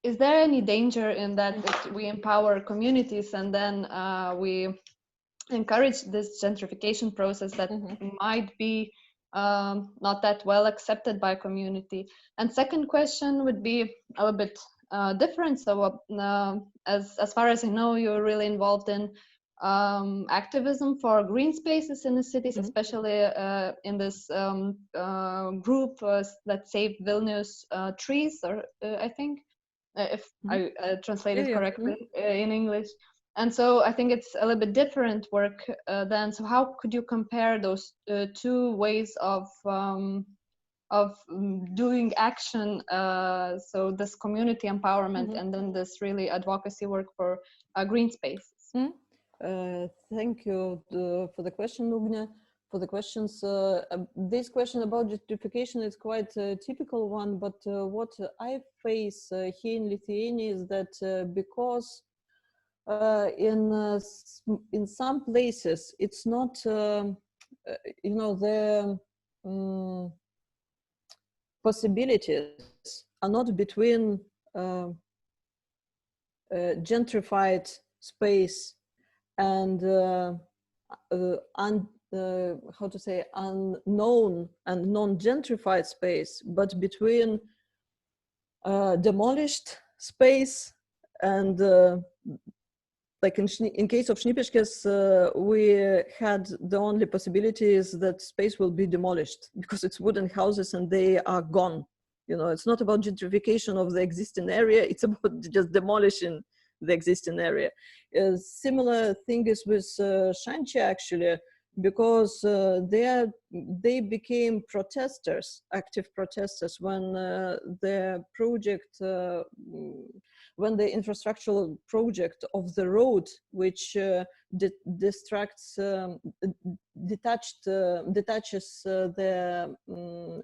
is there any danger in that we empower communities and then we encourage this gentrification process that might be not that well accepted by community? And second question would be a little bit different. So as far as I know, you're really involved in activism for green spaces in the cities, especially in this group that saved Vilnius trees, or I think, if I translated correctly in English. And so I think it's a little bit different work then. So how could you compare those two ways of doing action? So this community empowerment and then this really advocacy work for green spaces. Thank you for the question, Ugne, for the questions. This question about gentrification is quite a typical one, but what I face here in Lithuania is that because in some places it's not, you know, the possibilities are not between gentrified space and how to say, unknown and non-gentrified space, but between demolished space and like in case of Šnipiškės, we had the only possibility is that space will be demolished because it's wooden houses and they are gone. You know, it's not about gentrification of the existing area, it's about just demolishing the existing area. A similar thing is with Shanchi actually, because they became protesters, active protesters when the project, when the infrastructural project of the road, which detaches the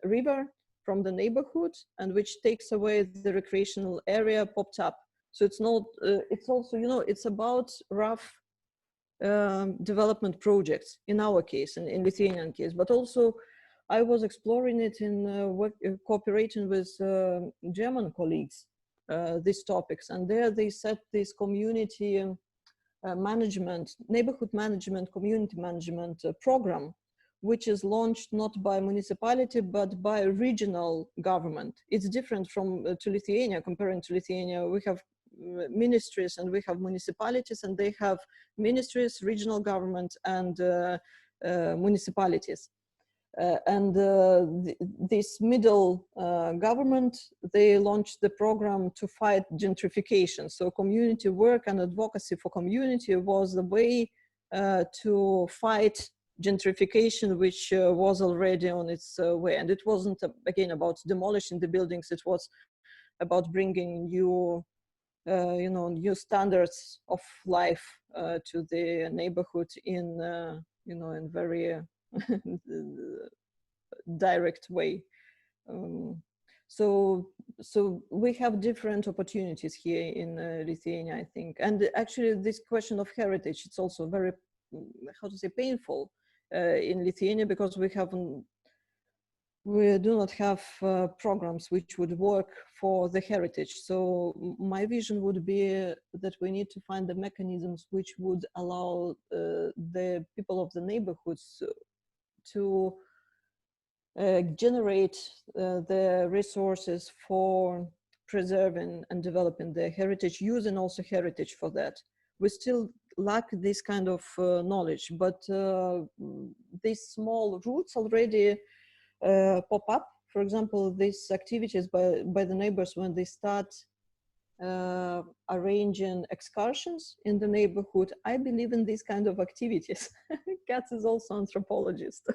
river from the neighborhood and which takes away the recreational area, popped up. So it's not, it's also, you know, it's about rough development projects in our case, in Lithuanian case, but also I was exploring it in cooperating with German colleagues, these topics, and there they set this community management, neighborhood management, community management program, which is launched not by municipality, but by regional government. It's different from to Lithuania, comparing to Lithuania, we have ministries and we have municipalities, and they have ministries, regional government, and municipalities. This middle government, they launched the program to fight gentrification. So community work and advocacy for community was the way to fight gentrification, which was already on its way. And it wasn't, again, about demolishing the buildings, it was about bringing new you know, new standards of life to the neighborhood in, you know, in very direct way. So we have different opportunities here in Lithuania, I think. And actually this question of heritage, it's also very, how to say, painful in Lithuania, because we do not have programs which would work for the heritage. So my vision would be that we need to find the mechanisms which would allow the people of the neighborhoods to generate the resources for preserving and developing their heritage, using also heritage for that. We still lack this kind of knowledge, but these small roots already pop up. For example, these activities by the neighbors when they start arranging excursions in the neighborhood. I believe in these kind of activities. Katz is also anthropologist.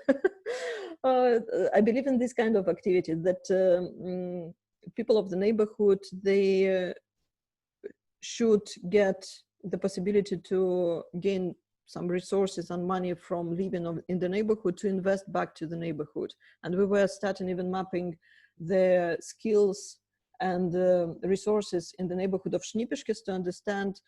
I believe in this kind of activity that people of the neighborhood, they should get the possibility to gain some resources and money from living in the neighborhood to invest back to the neighborhood. And we were starting even mapping the skills and resources in the neighborhood of Šnipiškės to understand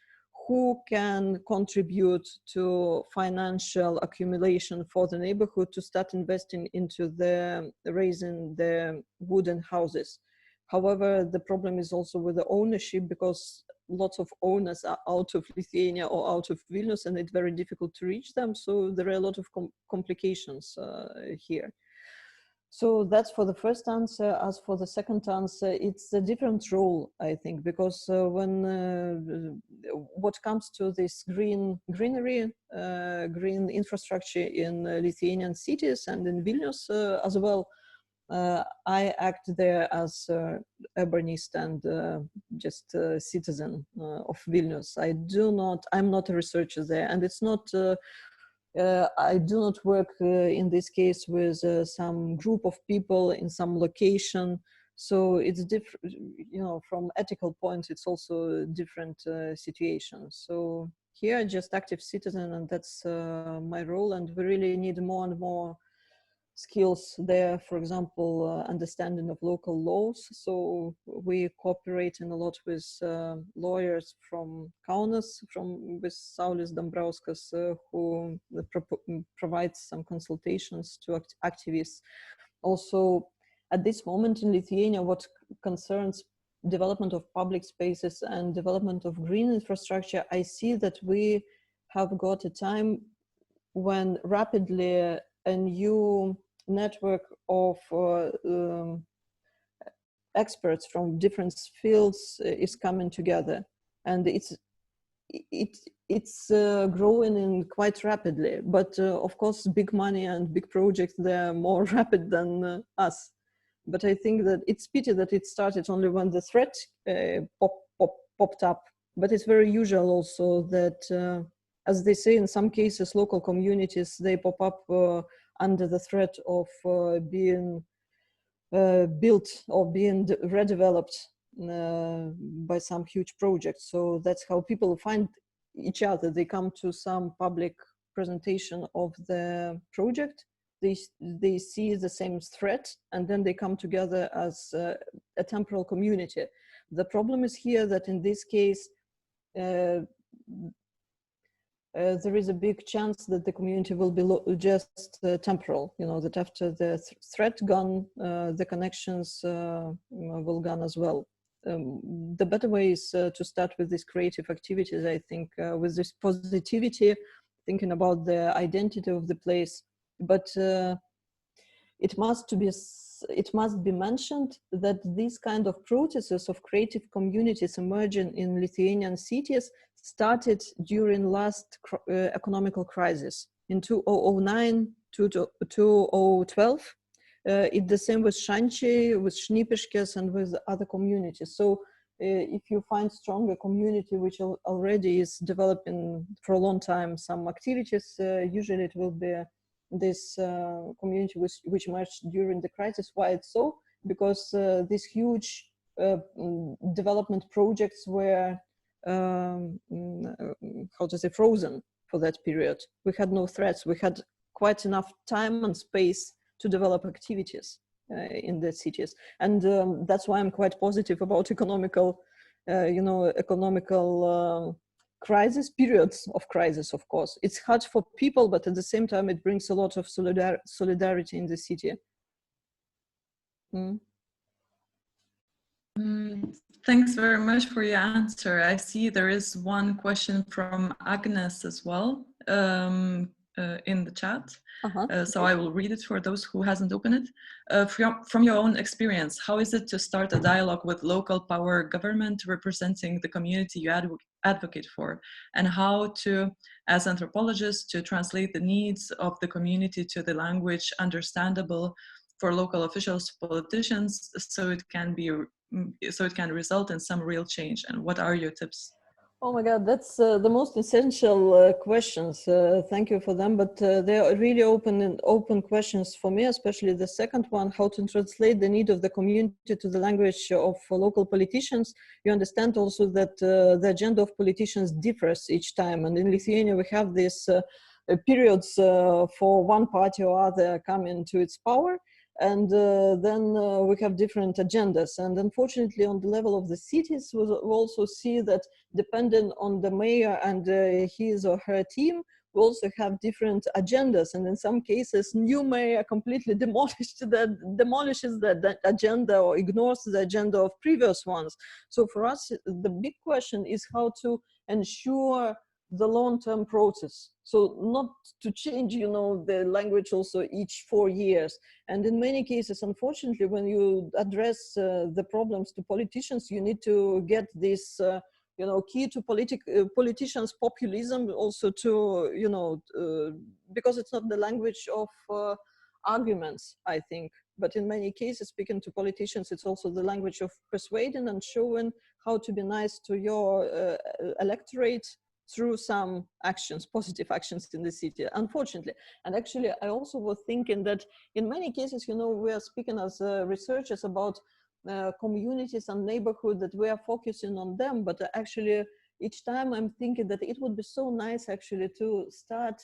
who can contribute to financial accumulation for the neighborhood to start investing into the raising the wooden houses. However, the problem is also with the ownership, because lots of owners are out of Lithuania or out of Vilnius, and it's very difficult to reach them. So there are a lot of complications here. So that's for the first answer. As for the second answer, it's a different role, I think, because when what comes to this greenery, green infrastructure in Lithuanian cities and in Vilnius as well, I act there as urbanist and just a citizen of Vilnius. I'm not a researcher there, and it's not, I do not work in this case with some group of people in some location. So it's different, you know, from ethical point, it's also a different situation. So here, just active citizen, and that's my role. And we really need more and more skills there. For example, understanding of local laws. So we cooperate a lot with lawyers from Kaunas, with Saulis Dambrauskas, who provides some consultations to activists. Also, at this moment in Lithuania, what concerns development of public spaces and development of green infrastructure, I see that we have got a time when rapidly a new network of experts from different fields is coming together, and it's growing in quite rapidly. But of course, big money and big projects, they're more rapid than us. But I think that it's pity that it started only when the threat popped up. But it's very usual also that, as they say, in some cases, local communities, they pop up under the threat of being built or being redeveloped by some huge project. So that's how people find each other. They come to some public presentation of the project. They see the same threat, and then they come together as a temporal community. The problem is here that in this case, there is a big chance that the community will be just temporal, you know, that after the threat gone, the connections will gone as well. The better way is to start with these creative activities, I think, with this positivity, thinking about the identity of the place. But it must be mentioned that these kind of processes of creative communities emerging in Lithuanian cities started during last economical crisis in 2009 to 2012. It's the same with Šančiai, with Šnipiškės, and with other communities. So if you find stronger community which already is developing for a long time some activities, usually it will be this community which emerged during the crisis. Why it's so? Because these huge development projects were how to say, frozen for that period. We had no threats. We had quite enough time and space to develop activities in the cities, and that's why I'm quite positive about economical periods of crisis. Of course, it's hard for people, but at the same time, it brings a lot of solidarity in the city. Thanks very much for your answer. I see there is one question from Agnes as well in the chat. So I will read it for those who hasn't opened it. From your own experience, how is it to start a dialogue with local power government representing the community you advocate for, and how to, as anthropologists, to translate the needs of the community to the language understandable for local officials, politicians, so it can result in some real change? And what are your tips? Oh my God, that's the most essential questions. Thank you for them, but they are really open questions for me, especially the second one, how to translate the need of the community to the language of local politicians. You understand also that the agenda of politicians differs each time, and in Lithuania we have these periods for one party or other coming to its power, and then we have different agendas. And unfortunately, on the level of the cities, we also see that depending on the mayor and his or her team, we also have different agendas. And in some cases, new mayor completely demolishes the agenda or ignores the agenda of previous ones. So for us, the big question is how to ensure the long-term process. So not to change, the language also each 4 years. And in many cases, unfortunately, when you address the problems to politicians, you need to get this, key to politicians' populism also to, because it's not the language of arguments, I think. But in many cases, speaking to politicians, it's also the language of persuading and showing how to be nice to your electorate through some actions, positive actions in the city, unfortunately. And actually, I also was thinking that in many cases, we are speaking as researchers about communities and neighborhood, that we are focusing on them, but actually, each time I'm thinking that it would be so nice actually to start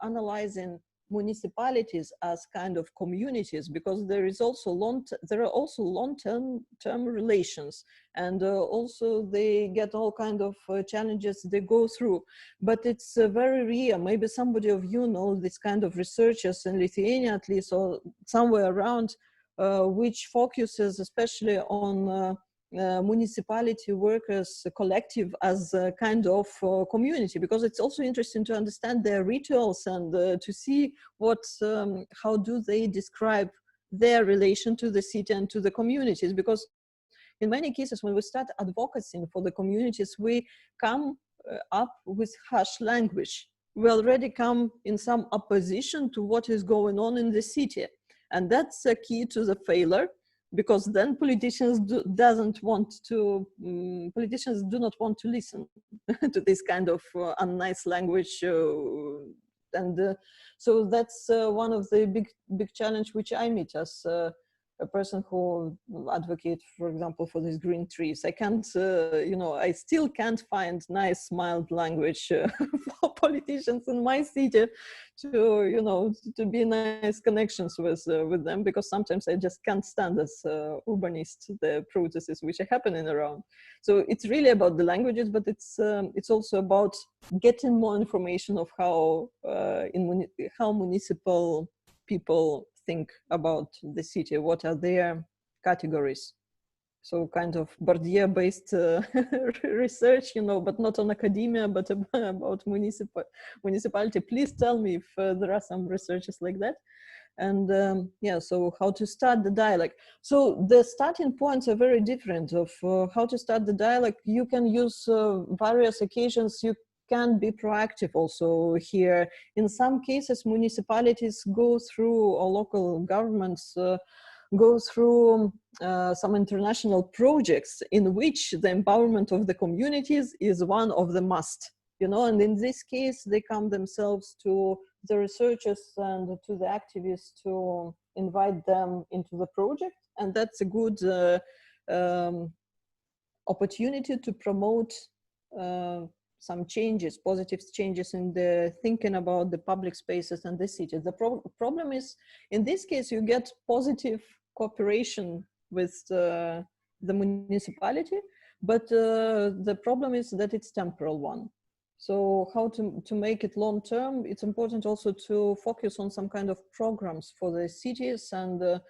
analyzing municipalities as kind of communities, because there are also long-term relations, and also they get all kind of challenges they go through. But it's very rare. Maybe somebody of you know this kind of researchers in Lithuania at least, or somewhere around, which focuses especially on municipality workers collective as a kind of community, because it's also interesting to understand their rituals and to see what how do they describe their relation to the city and to the communities. Because in many cases when we start advocating for the communities, we come up with harsh language. We already come in some opposition to what is going on in the city, and that's a key to the failure. Because then politicians do not want to listen to this kind of unnice language, and so that's one of the big challenge which I meet as a person who advocates, for example, for these green trees. I can't, I still can't find nice, mild language for politicians in my city to be nice connections with them, because sometimes I just can't stand as urbanist the processes which are happening around. So it's really about the languages, but it's also about getting more information of how municipal people think about the city, what are their categories. So kind of Barrios-based research, but not on academia, but about municipality. Please tell me if there are some researches like that. And so how to start the dialogue. So the starting points are very different of how to start the dialogue. You can use various occasions. You can be proactive also here. In some cases, municipalities go through, or local governments go through some international projects in which the empowerment of the communities is one of the must, and in this case, they come themselves to the researchers and to the activists to invite them into the project. And that's a good opportunity to promote some changes, positive changes in the thinking about the public spaces and the city. The problem is, in this case, you get positive cooperation with the municipality, but the problem is that it's temporal one. So how to make it long term? It's important also to focus on some kind of programs for the cities and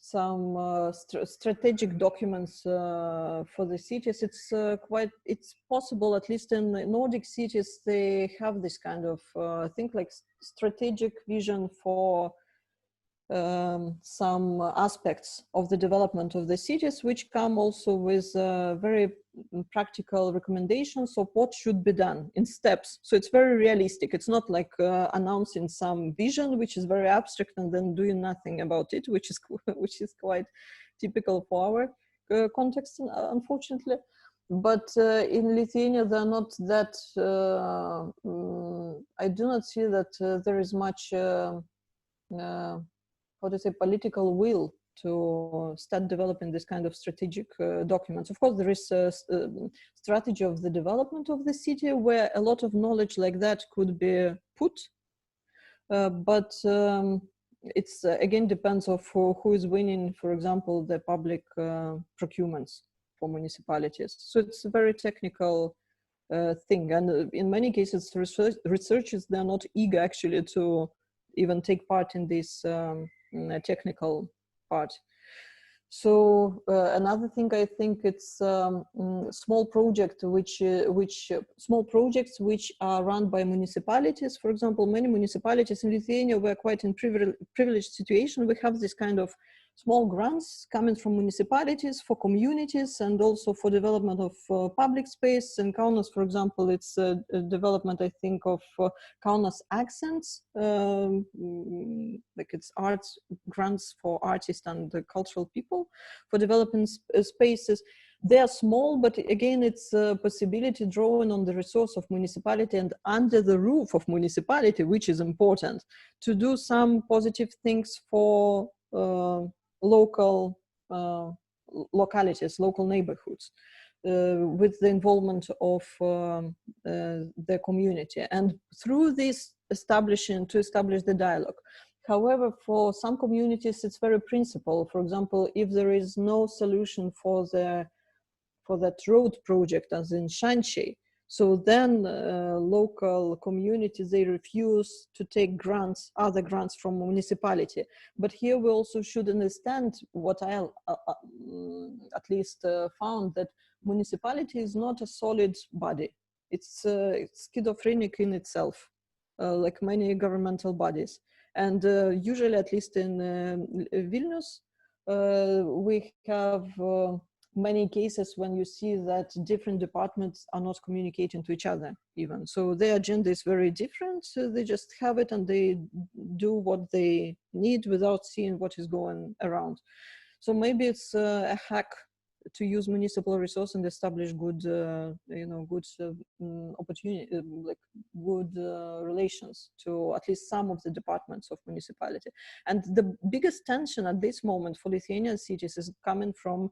some strategic documents for the cities. It's possible, at least in the Nordic cities, they have this kind of thing like strategic vision for some aspects of the development of the cities, which come also with very practical recommendations of what should be done in steps. So it's very realistic. It's not like announcing some vision, which is very abstract, and then doing nothing about it, which is quite typical for our context, unfortunately. But in Lithuania, they're not that, I do not see that there is much political will to start developing this kind of strategic documents. Of course, there is a strategy of the development of the city where a lot of knowledge like that could be put, but it's again depends of who is winning, for example, the public procurements for municipalities. So it's a very technical thing, and in many cases, researchers, they're not eager actually to even take part in this technical part. So another thing, I think it's small projects which are run by municipalities. For example, many municipalities in Lithuania were quite in privileged situation. We have this kind of small grants coming from municipalities for communities and also for development of public space. In Kaunas, for example, it's a development, I think, of Kaunas accents, like it's arts grants for artists and cultural people for developing spaces. They are small, but again, it's a possibility drawing on the resource of municipality and under the roof of municipality, which is important, to do some positive things for local localities, local neighborhoods. with the involvement of the community, and through this establish the dialogue. However, for some communities, it's very principled. For example, if there is no solution for that road project, as in Shanxi, so then local communities, they refuse to take grants, other grants from municipality. But here we also should understand what I at least found, that municipality is not a solid body. It's schizophrenic in itself, like many governmental bodies. And usually, at least in Vilnius, we have many cases when you see that different departments are not communicating to each other even. So their agenda is very different. So they just have it and they do what they need without seeing what is going around. So maybe it's a hack to use municipal resource and establish good, good opportunity, like good relations to at least some of the departments of municipality. And the biggest tension at this moment for Lithuanian cities is coming from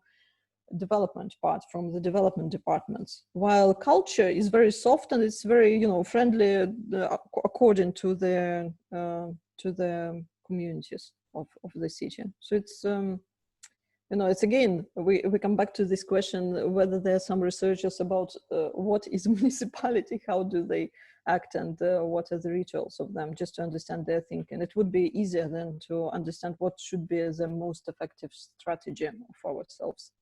development part, from the development departments, while culture is very soft and it's very friendly according to the communities of the city. So it's it's again, we come back to this question whether there are some researchers about what is municipality, how do they act, and what are the rituals of them, just to understand their thinking. It would be easier then to understand what should be the most effective strategy for ourselves.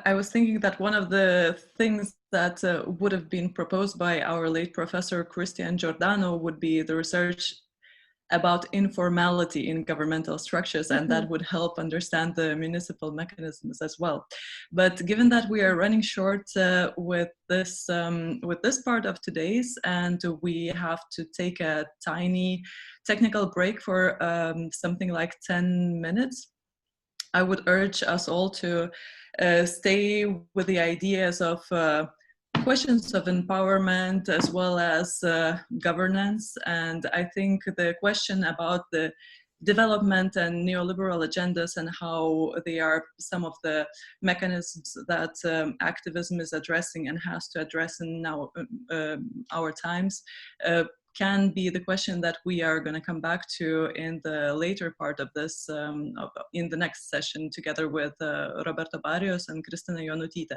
I was thinking that one of the things that would have been proposed by our late professor Cristian Giordano would be the research about informality in governmental structures, and that would help understand the municipal mechanisms as well. But given that we are running short with this part of today's, and we have to take a tiny technical break for something like 10 minutes, I would urge us all to stay with the ideas of questions of empowerment as well as governance. And I think the question about the development and neoliberal agendas and how they are some of the mechanisms that activism is addressing and has to address in now our times can be the question that we are going to come back to in the later part of this, in the next session, together with Roberto Barrios and Kristina Jonutytė.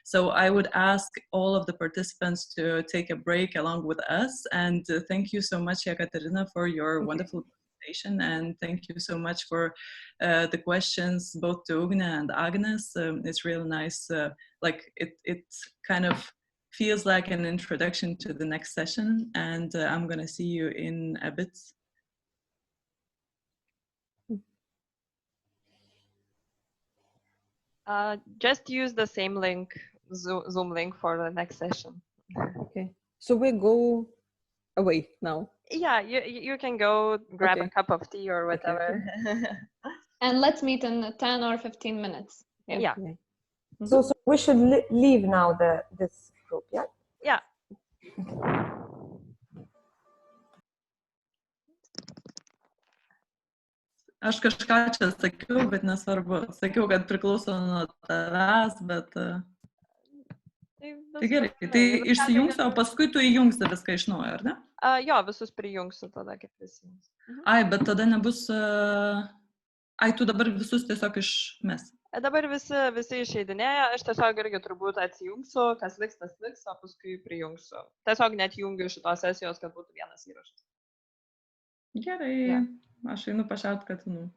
So I would ask all of the participants to take a break along with us, and thank you so much, Jekaterina, for your wonderful presentation, and thank you so much for the questions, both to Ugne and Agnes. It's really nice, like it kind of feels like an introduction to the next session, and I'm going to see you in a bit. Just use the same link, Zoom link, for the next session. Okay, so we go away now. Yeah, you can go grab a cup of tea or whatever. Okay. And let's meet in 10 or 15 minutes. Yeah. Okay. So we should leave now this group, yeah? Yeah. Aš kažką čia sakiau, bet nesvarbu. Sakiau, kad priklauso nuo tavęs, bet... Tai gerai, tai išsijungsiu, o paskui tu įjungsi viską iš naujo, ar ne? Jo, visus prijungsiu tada, kaip prisijungs. Ai, bet tada nebus... Ai, tu dabar visus tiesiog išmesi. Dabar visi išeidinėja, aš tiesiog irgi turbūt atsijungsiu, kas liks, tas liks, o paskui prijungsiu. Tiesiog net jungiu šitos sesijos, kad būtų vienas įrašas. Gerai, aš einu pašiaut katinų.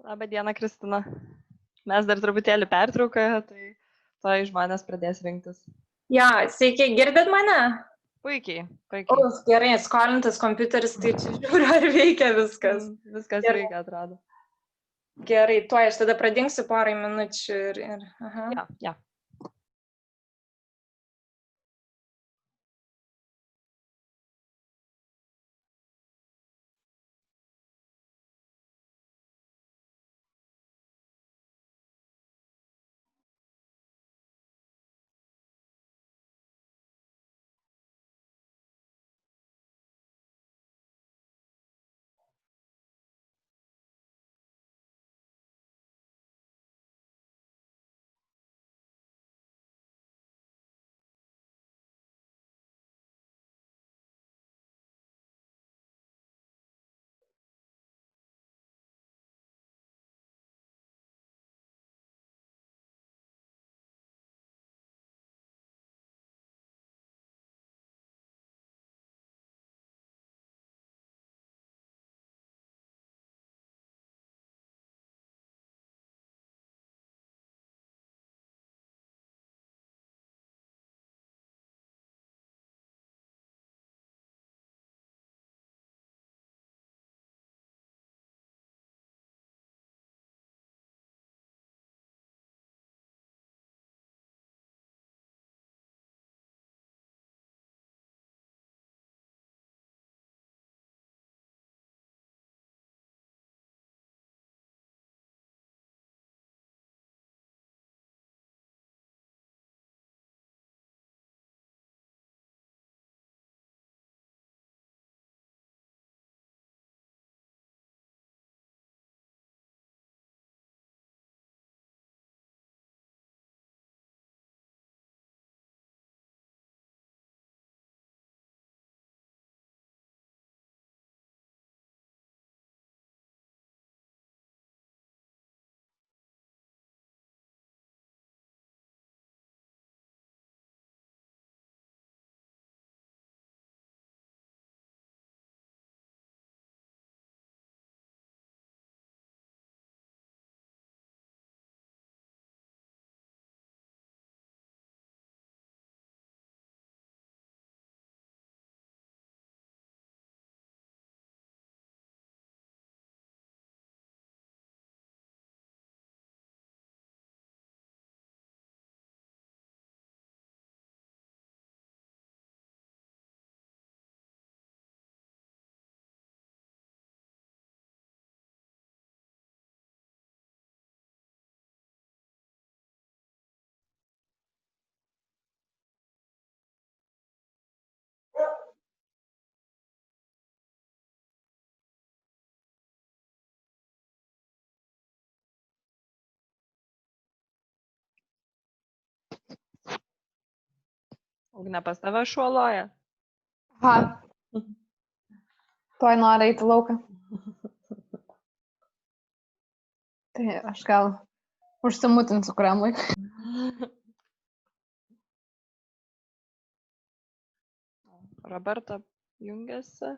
Labą dieną, Kristina. Mes dar truputėlį pertrauką, tai to žmonės pradės rinktis. Ja, sveiki, girdit mane? Puikiai. Gerai, skolintas kompiuteris, tai čia žiūriu, ar veikia viskas. Viskas veikia, atrodo. Gerai, tuoj aš tada pradingsiu porai minučių ir... Aha. Ja. Ugne, pas tave šuo loja? Aha. Tuoj nori eiti lauką. Tai aš gal užsimutinsiu kuriam laikui. Roberto jungiasi.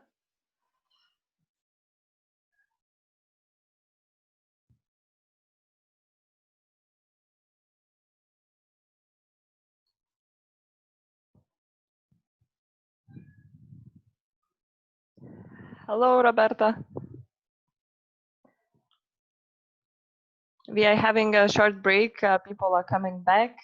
Hello, Roberta. We are having a short break. People are coming back.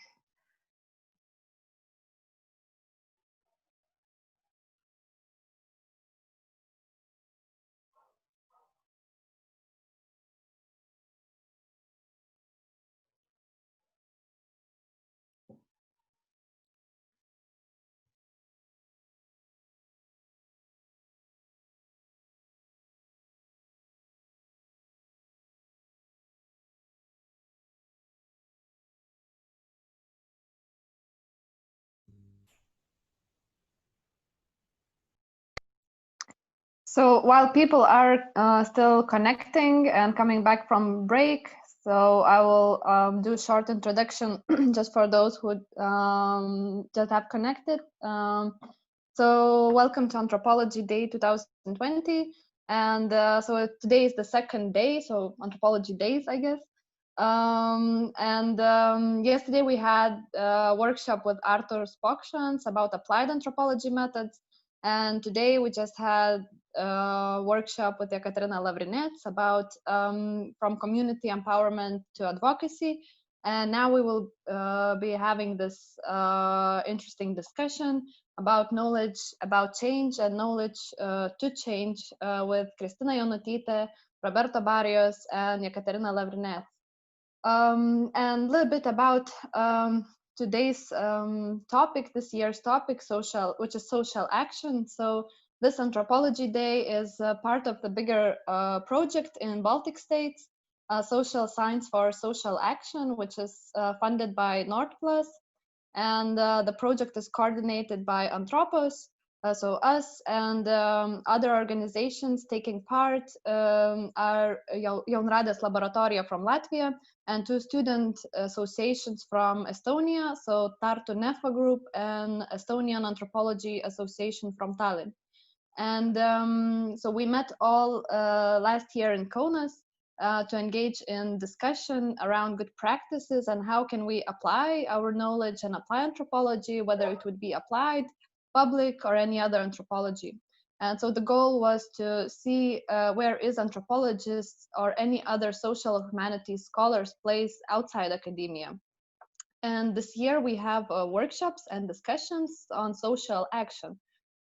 So while people are still connecting and coming back from break, so I will do a short introduction just for those who just have connected. So welcome to Anthropology Day 2020. And so today is the second day, so Anthropology Days, I guess. Yesterday we had a workshop with Artur Spokshans about applied anthropology methods. And today we just had a workshop with Jekaterina Lavrinec about from community empowerment to advocacy. And now we will be having this interesting discussion about knowledge, about change and knowledge to change with Kristina Jonutytė, Roberto Barrios, and Jekaterina Lavrinec. And a little bit about today's topic, this year's topic, which is social action. So this Anthropology Day is part of the bigger project in Baltic states, Social Science for Social Action, which is funded by Nordplus. And the project is coordinated by Anthropos, so us and other organizations taking part are Jaunradės Laboratorija from Latvia and 2 student associations from Estonia, so Tartu Nefa Group and Estonian Anthropology Association from Tallinn. And so we met all last year in Kaunas to engage in discussion around good practices and how can we apply our knowledge and apply anthropology, whether it would be applied, public, or any other anthropology. And so the goal was to see where is anthropologists or any other social humanities scholars place outside academia. And this year we have workshops and discussions on social action.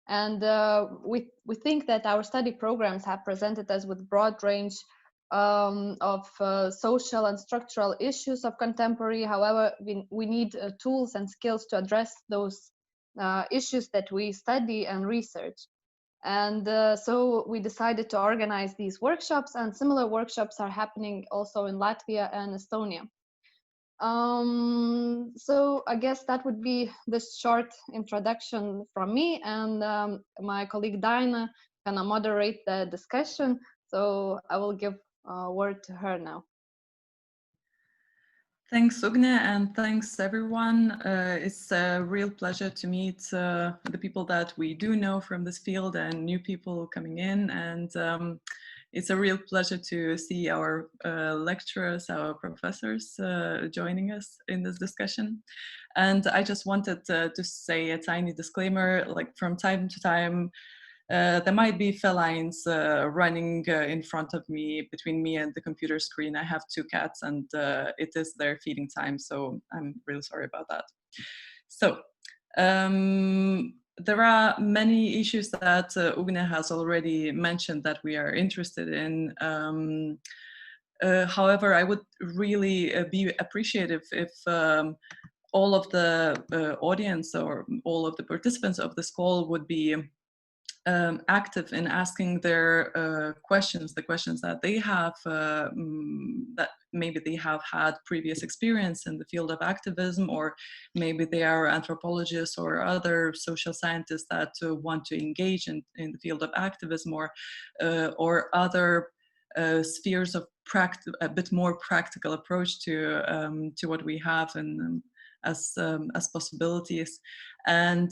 And we think that our study programs have presented us with broad range of social and structural issues of contemporary. However, we need tools and skills to address those issues that we study and research. And so we decided to organize these workshops, and similar workshops are happening also in Latvia and Estonia. So I guess that would be this short introduction from me, and my colleague Daina gonna moderate the discussion. So I will give word to her now. Thanks, Ugne, and thanks everyone. It's a real pleasure to meet the people that we do know from this field and new people coming in. And it's a real pleasure to see our lecturers, our professors joining us in this discussion. And I just wanted to say a tiny disclaimer, like from time to time, there might be felines running in front of me, between me and the computer screen. I have 2 cats and it is their feeding time, so I'm really sorry about that. So there are many issues that Ugne has already mentioned that we are interested in. However, I would really be appreciative if all of the audience or all of the participants of this call would be active in asking their questions, the questions that they have, that maybe they have had previous experience in the field of activism, or maybe they are anthropologists or other social scientists that want to engage in the field of activism, or other spheres of a bit more practical approach to what we have and as possibilities. And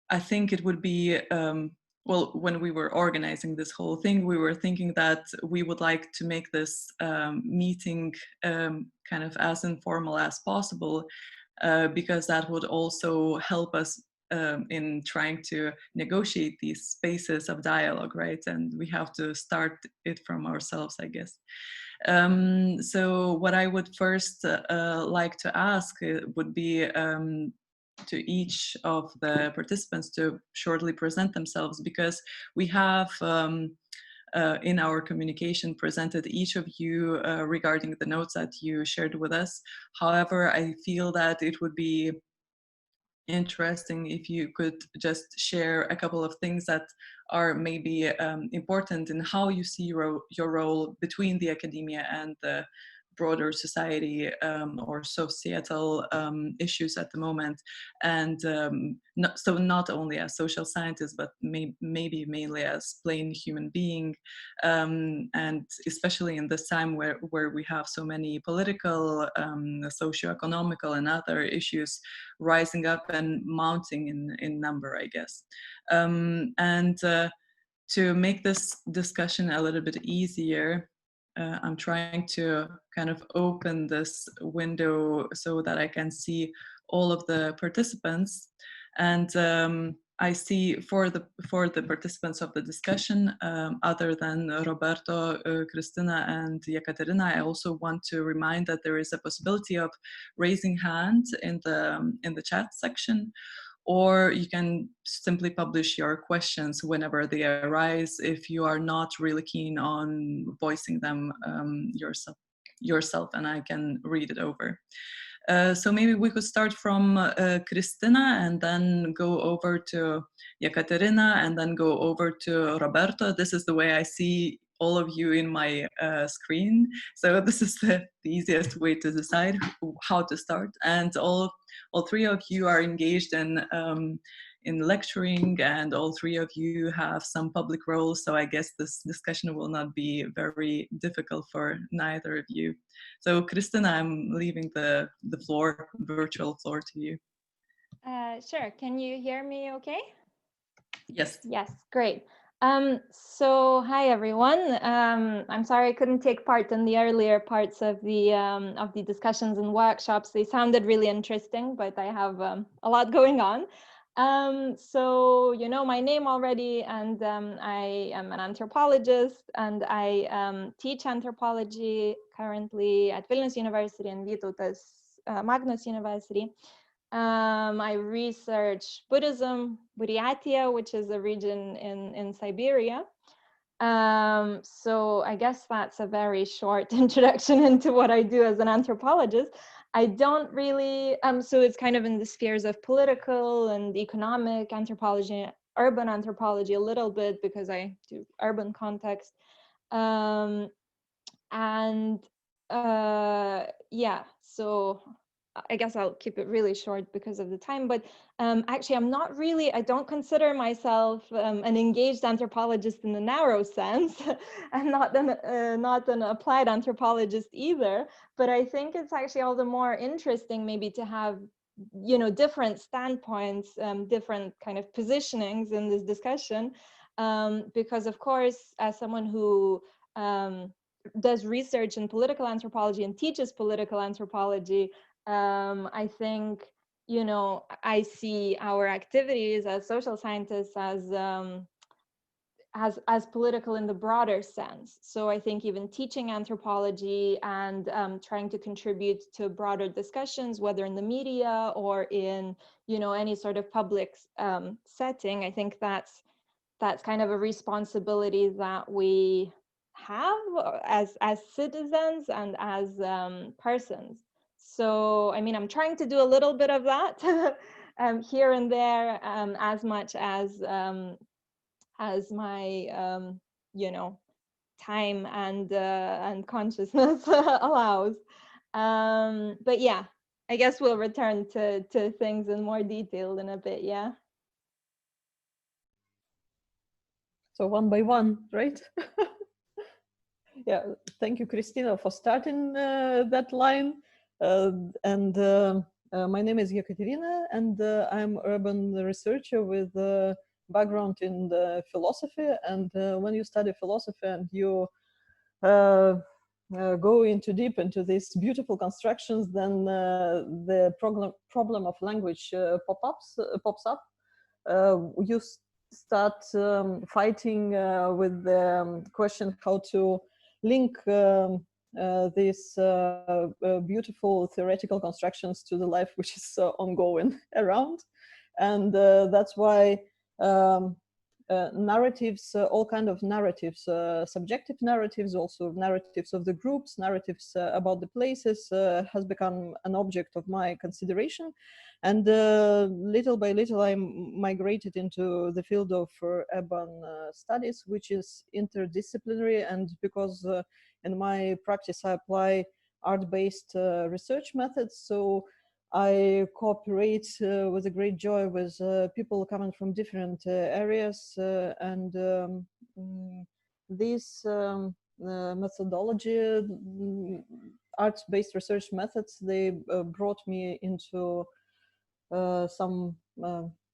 I think it would be, well, when we were organizing this whole thing, we were thinking that we would like to make this meeting kind of as informal as possible, because that would also help us in trying to negotiate these spaces of dialogue, right? And we have to start it from ourselves, I guess. So what I would first like to ask would be to each of the participants to shortly present themselves, because we have in our communication presented each of you regarding the notes that you shared with us. However, I feel that it would be interesting if you could just share a couple of things that are maybe important in how you see your role between the academia and the broader society or societal issues at the moment, and not only as social scientists, but maybe mainly as plain human being, and especially in this time where we have so many political, socio-economical and other issues rising up and mounting in number, I guess. to make this discussion a little bit easier, I'm trying to kind of open this window so that I can see all of the participants. And I see for the participants of the discussion, other than Roberto, Kristina, and Jekaterina, I also want to remind that there is a possibility of raising hands in the chat section, or you can simply publish your questions whenever they arise if you are not really keen on voicing them yourself, and I can read it over. So maybe we could start from Kristina and then go over to Jekaterina and then go over to Roberto. This is the way I see all of you in my screen. So this is the easiest way to decide how to start. And all three of you are engaged in lecturing, and all three of you have some public roles. So I guess this discussion will not be very difficult for neither of you. So Kristina, I'm leaving the virtual floor to you. Sure. Can you hear me okay? Yes. Yes, great. So hi everyone. I'm sorry I couldn't take part in the earlier parts of the discussions and workshops. They sounded really interesting, but I have a lot going on. So you know my name already, and I am an anthropologist, and I teach anthropology currently at Vilnius University and Vytautas Magnus University. I research Buddhism, Buryatia, which is a region in Siberia. So I guess that's a very short introduction into what I do as an anthropologist. I don't really, so it's kind of in the spheres of political and economic anthropology, urban anthropology a little bit, because I do urban context. Yeah, so I guess I'll keep it really short because of the time, but actually I don't consider myself an engaged anthropologist in the narrow sense. I'm not an applied anthropologist either, but I think it's actually all the more interesting maybe to have, you know, different standpoints, different kind of positionings in this discussion, because of course, as someone who does research in political anthropology and teaches political anthropology, I think, you know, I see our activities as social scientists as political in the broader sense. So I think even teaching anthropology and trying to contribute to broader discussions, whether in the media or in, you know, any sort of public setting, I think that's kind of a responsibility that we have as citizens and as persons. So, I mean, I'm trying to do a little bit of that here and there, as much as my, you know, time and consciousness allows. But yeah, I guess we'll return to things in more detail in a bit, yeah? So one by one, right? Yeah, thank you, Kristina, for starting that line. My name is Jekaterina, and I'm urban researcher with background in the philosophy. And when you study philosophy and you go deep into these beautiful constructions, then the problem of language pops up. You start fighting with the question how to link these beautiful theoretical constructions to the life which is ongoing around. And that's why narratives, all kind of narratives, subjective narratives, also narratives of the groups, narratives about the places has become an object of my consideration. And little by little, I migrated into the field of urban studies, which is interdisciplinary. And because in my practice, I apply art-based research methods, so I cooperate with a great joy with people coming from different areas, and this methodology, arts-based research methods, they brought me into some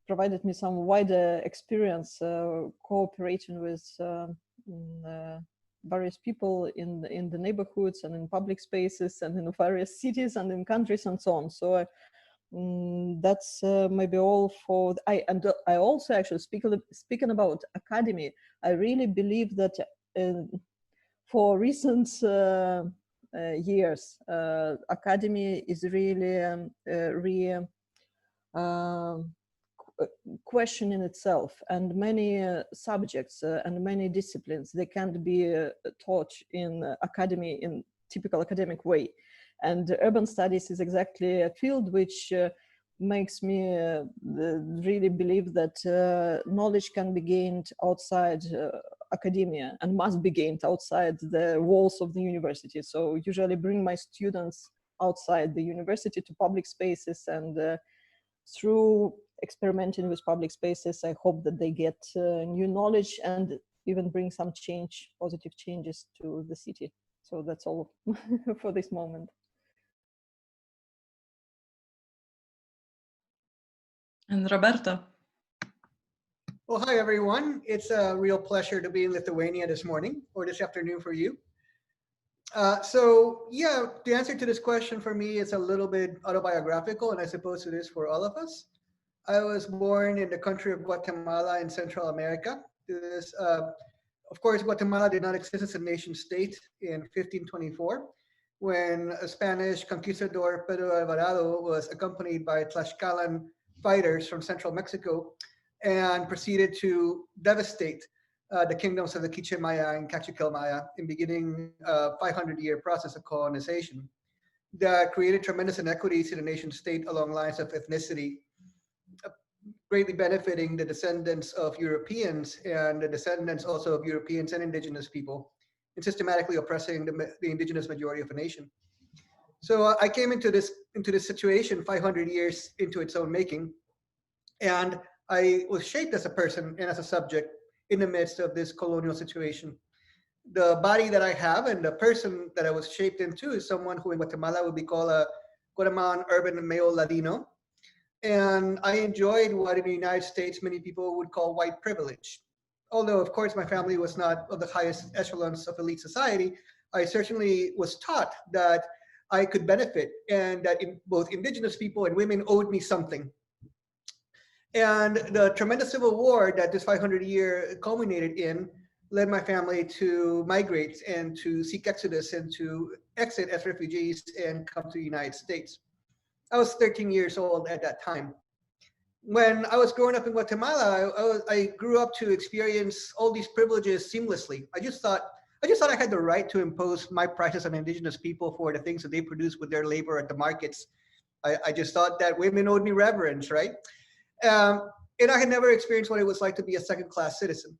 provided me some wider experience cooperating with various people in the neighborhoods and in public spaces and in various cities and in countries and so on. So that's maybe all for I also actually speaking about academy. I really believe that for recent years, academy is really question in itself, and many subjects and many disciplines, they can't be taught in academy in typical academic way. And urban studies is exactly a field which makes me really believe that knowledge can be gained outside academia and must be gained outside the walls of the university. So usually bring my students outside the university to public spaces, and through experimenting with public spaces, I hope that they get new knowledge and even bring some change, positive changes to the city. So that's all for this moment. And Roberto. Well, hi, everyone. It's a real pleasure to be in Lithuania this morning, or this afternoon for you. So yeah, the answer to this question for me is a little bit autobiographical, and I suppose it is for all of us. I was born in the country of Guatemala in Central America. Of course, Guatemala did not exist as a nation state in 1524, when a Spanish conquistador, Pedro Alvarado, was accompanied by Tlaxcalan fighters from central Mexico and proceeded to devastate the kingdoms of the Quiche Maya and Cachiquel Maya in beginning a 500-year process of colonization that created tremendous inequities in the nation state along lines of ethnicity, greatly benefiting the descendants of Europeans and the descendants also of Europeans and indigenous people, and systematically oppressing the indigenous majority of a nation. So I came into this situation 500 years into its own making, and I was shaped as a person and as a subject in the midst of this colonial situation. The body that I have and the person that I was shaped into is someone who in Guatemala would be called a Guatemalan urban male Ladino. And I enjoyed what in the United States many people would call white privilege. Although, of course, my family was not of the highest echelons of elite society, I certainly was taught that I could benefit and that both indigenous people and women owed me something. And the tremendous civil war that this 500-year culminated in led my family to migrate and to seek exodus and to exit as refugees and come to the United States. I was 13 years old at that time. When I was growing up in Guatemala, I grew up to experience all these privileges seamlessly. I just thought I had the right to impose my prices on indigenous people for the things that they produce with their labor at the markets. I just thought that women owed me reverence, right? And I had never experienced what it was like to be a second-class citizen.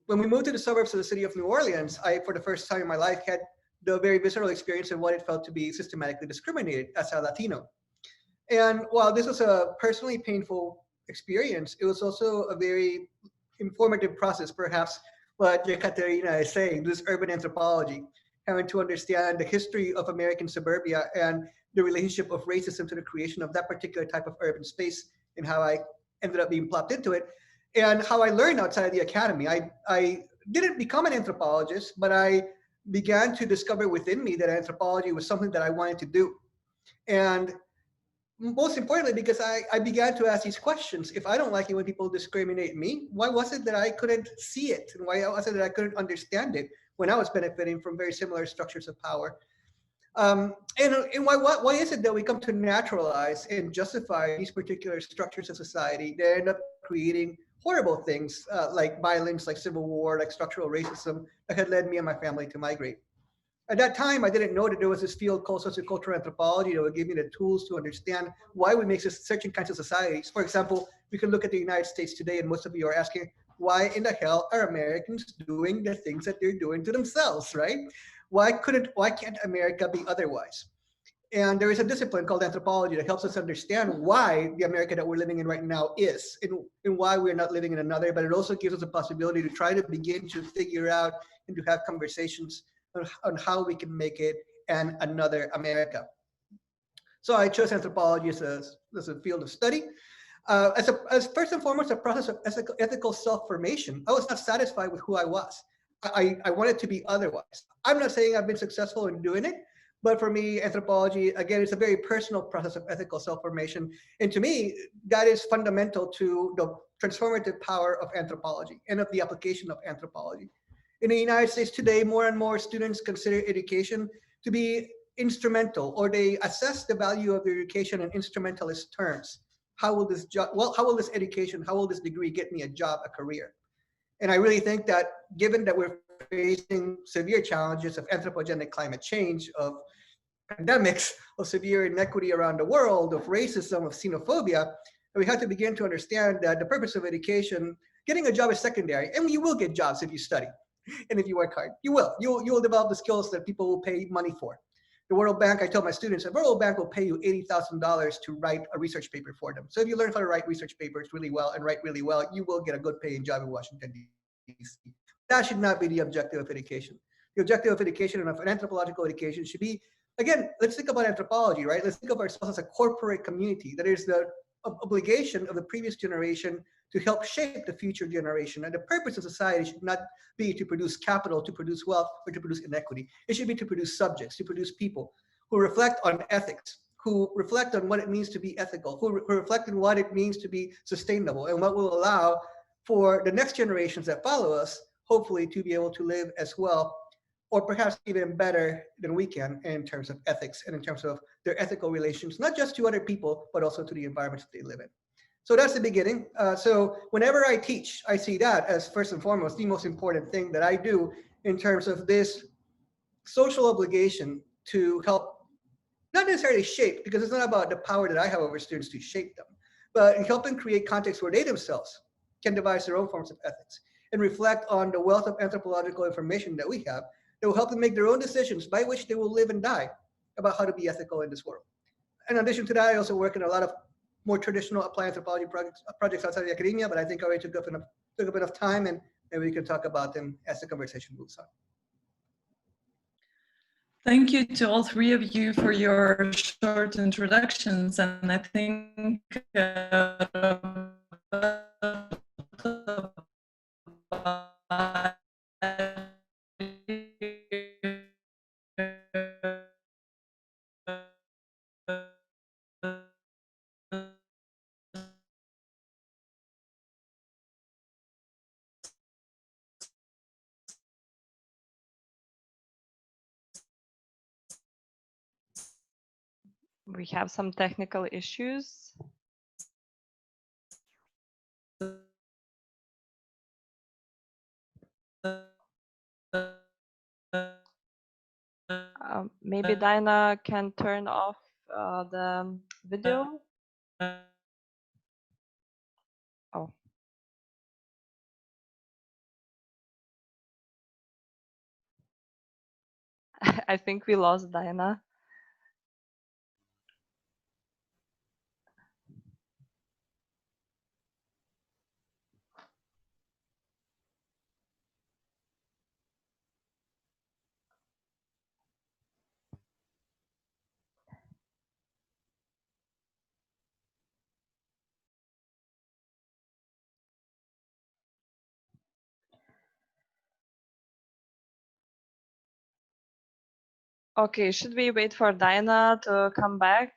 When we moved to the suburbs of the city of New Orleans, I, for the first time in my life, had the very visceral experience of what it felt to be systematically discriminated as a Latino. And while this was a personally painful experience, it was also a very informative process, perhaps what Jekaterina is saying, this urban anthropology, having to understand the history of American suburbia and the relationship of racism to the creation of that particular type of urban space and how I ended up being plopped into it, and how I learned outside of the academy. I didn't become an anthropologist, but I began to discover within me that anthropology was something that I wanted to do. And most importantly, because I began to ask these questions. If I don't like it when people discriminate me, why was it that I couldn't see it? And why was it that I couldn't understand it when I was benefiting from very similar structures of power? And why is it that we come to naturalize and justify these particular structures of society that end up creating horrible things like violence, like civil war, like structural racism that had led me and my family to migrate? At that time, I didn't know that there was this field called sociocultural anthropology that would give me the tools to understand why we make certain kinds of societies. For example, we can look at the United States today, and most of you are asking, why in the hell are Americans doing the things that they're doing to themselves, right? Why can't America be otherwise? And there is a discipline called anthropology that helps us understand why the America that we're living in right now is, and why we're not living in another, but it also gives us a possibility to try to begin to figure out and to have conversations on how we can make it another America. So I chose anthropology as a field of study. as first and foremost, a process of ethical self-formation. I was not satisfied with who I was. I wanted to be otherwise. I'm not saying I've been successful in doing it, but for me, anthropology, again, it's a very personal process of ethical self-formation. And to me, that is fundamental to the transformative power of anthropology and of the application of anthropology. In the United States today, more and more students consider education to be instrumental, or they assess the value of their education in instrumentalist terms. How will this job, well, how will this education, how will this degree get me a job, a career? And I really think that given that we're facing severe challenges of anthropogenic climate change, of pandemics, of severe inequity around the world, of racism, of xenophobia, we have to begin to understand that the purpose of education, getting a job is secondary, and you will get jobs if you study and if you work hard. You will develop the skills that people will pay money for. The World Bank, I tell my students, the World Bank will pay you $80,000 to write a research paper for them. So if you learn how to write research papers really well and write really well, you will get a good paying job in Washington, D.C. That should not be the objective of education. The objective of education and of an anthropological education should be, again, let's think about anthropology, right? Let's think of ourselves as a corporate community. That is the obligation of the previous generation to help shape the future generation. And the purpose of society should not be to produce capital, to produce wealth, or to produce inequity. It should be to produce subjects, to produce people who reflect on ethics, who reflect on what it means to be ethical, who reflect on what it means to be sustainable, and what will allow for the next generations that follow us, hopefully, to be able to live as well, or perhaps even better than we can in terms of ethics and in terms of their ethical relations, not just to other people, but also to the environments that they live in. So that's the beginning. So whenever I teach, I see that as first and foremost the most important thing that I do in terms of this social obligation to help, not necessarily shape, because it's not about the power that I have over students to shape them, but help them create contexts where they themselves can devise their own forms of ethics and reflect on the wealth of anthropological information that we have that will help them make their own decisions by which they will live and die about how to be ethical in this world. In addition to that, I also work in a lot of more traditional applied anthropology projects outside of the academia, but I think I already took up enough time, and maybe we can talk about them as the conversation moves on. Thank you to all three of you for your short introductions, and I think we have some technical issues. Maybe Dinah can turn off the video. Oh. I think we lost Dinah. Okay, should we wait for Dinah to come back?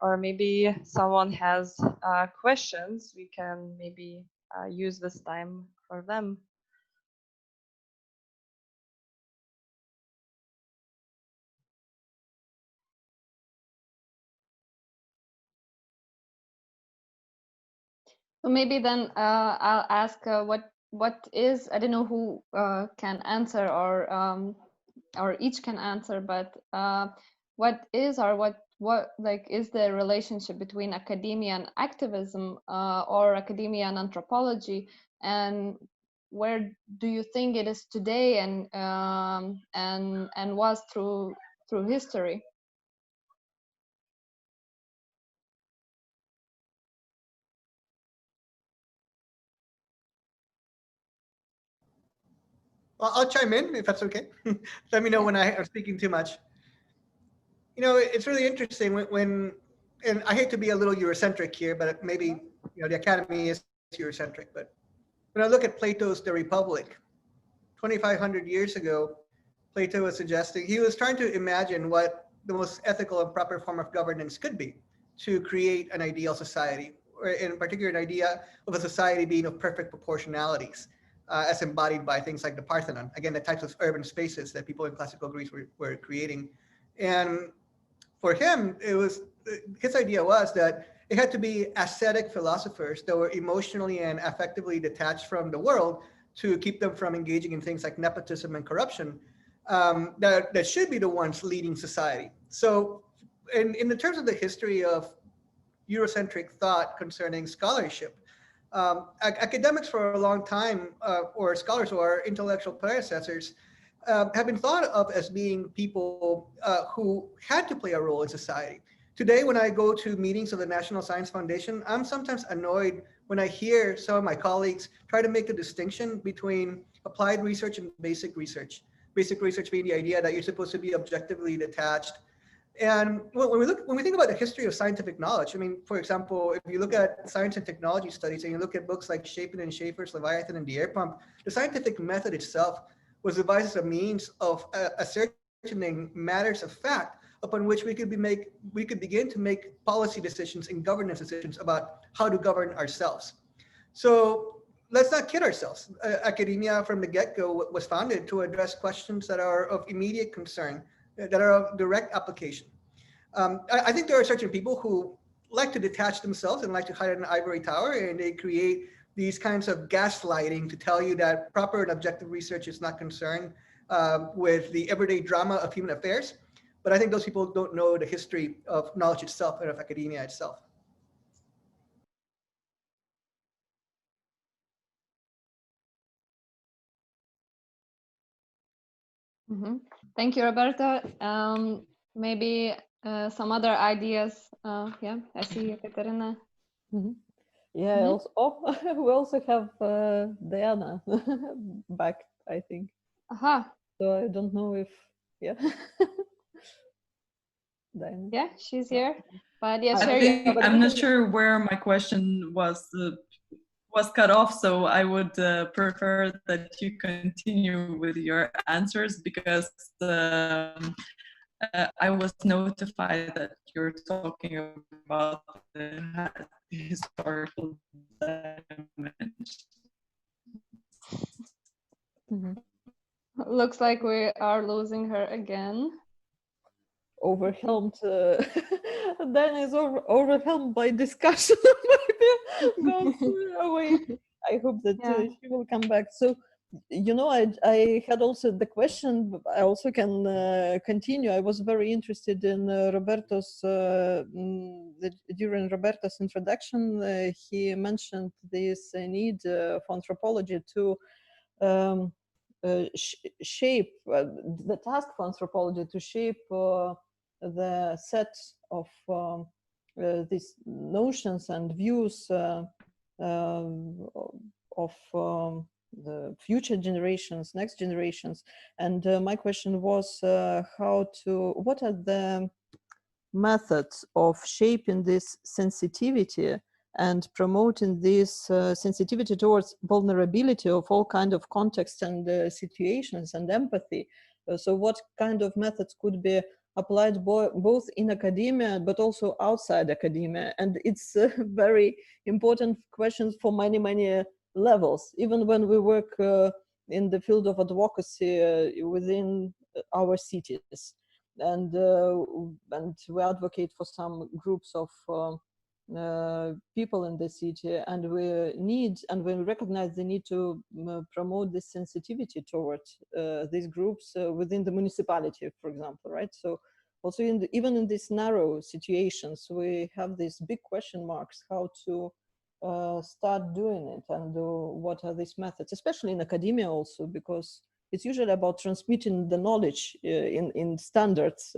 Or maybe someone has questions, we can maybe use this time for them. So maybe then I'll ask what is, I don't know who can answer, or each can answer, but what is, or what like is the relationship between academia and activism, or academia and anthropology, and where do you think it is today, and was through history? Well, I'll chime in if that's okay. Let me know when I'm speaking too much. You know, it's really interesting when and I hate to be a little Eurocentric here, but maybe the academy is Eurocentric, but when I look at Plato's The Republic, 2,500 years ago, Plato was suggesting, he was trying to imagine what the most ethical and proper form of governance could be to create an ideal society, or in particular an idea of a society being of perfect proportionalities, as embodied by things like the Parthenon, again, the types of urban spaces that people in classical Greece were creating. And for him, his idea was that it had to be ascetic philosophers that were emotionally and affectively detached from the world to keep them from engaging in things like nepotism and corruption, that should be the ones leading society. So in the terms of the history of Eurocentric thought concerning scholarship, academics for a long time, or scholars or intellectual predecessors, have been thought of as being people who had to play a role in society. Today, when I go to meetings of the National Science Foundation, I'm sometimes annoyed when I hear some of my colleagues try to make a distinction between applied research and basic research. Basic research being the idea that you're supposed to be objectively detached. And when we think about the history of scientific knowledge, I mean, for example, if you look at science and technology studies and you look at books like Chapin and Schaefer's Leviathan and the Air Pump, the scientific method itself was devised as a means of ascertaining matters of fact upon which we could begin to make policy decisions and governance decisions about how to govern ourselves. So let's not kid ourselves. Academia from the get-go was founded to address questions that are of immediate concern, that are of direct application. I think there are certain people who like to detach themselves and like to hide in an ivory tower, and they create these kinds of gaslighting to tell you that proper and objective research is not concerned with the everyday drama of human affairs. But I think those people don't know the history of knowledge itself and of academia itself. Mm-hmm. Thank you, Roberto. Maybe some other ideas. Yeah, I see Jekaterina. Mm-hmm. Yeah, mm-hmm. We also have Diana back, I think. Aha. So I don't know if, yeah. Diana. Yeah, she's here. But yeah, I'm not sure where my question was cut off, so I would prefer that you continue with your answers, because I was notified that you're talking about the historical dimension. Mm-hmm. Looks like we are losing her again. Overwhelmed. Dan is overwhelmed by discussion. Maybe goes away. I hope that she will come back. So, you know, I had also the question, but I also can continue. I was very interested in Roberto's, during Roberto's introduction, he mentioned this need for anthropology to shape, the task for anthropology to shape the set of these notions and views of the future generations, next generations. And my question was what are the methods of shaping this sensitivity and promoting this sensitivity towards vulnerability of all kind of contexts and situations and empathy. So what kind of methods could be applied both in academia but also outside academia? And it's very important questions for many, many levels, even when we work in the field of advocacy within our cities. And we advocate for some groups of people in the city, and we recognize the need to promote this sensitivity towards these groups within the municipality, for example, right? So also even in these narrow situations, we have these big question marks how to start doing it, and what are these methods, especially in academia also, because it's usually about transmitting the knowledge in standards,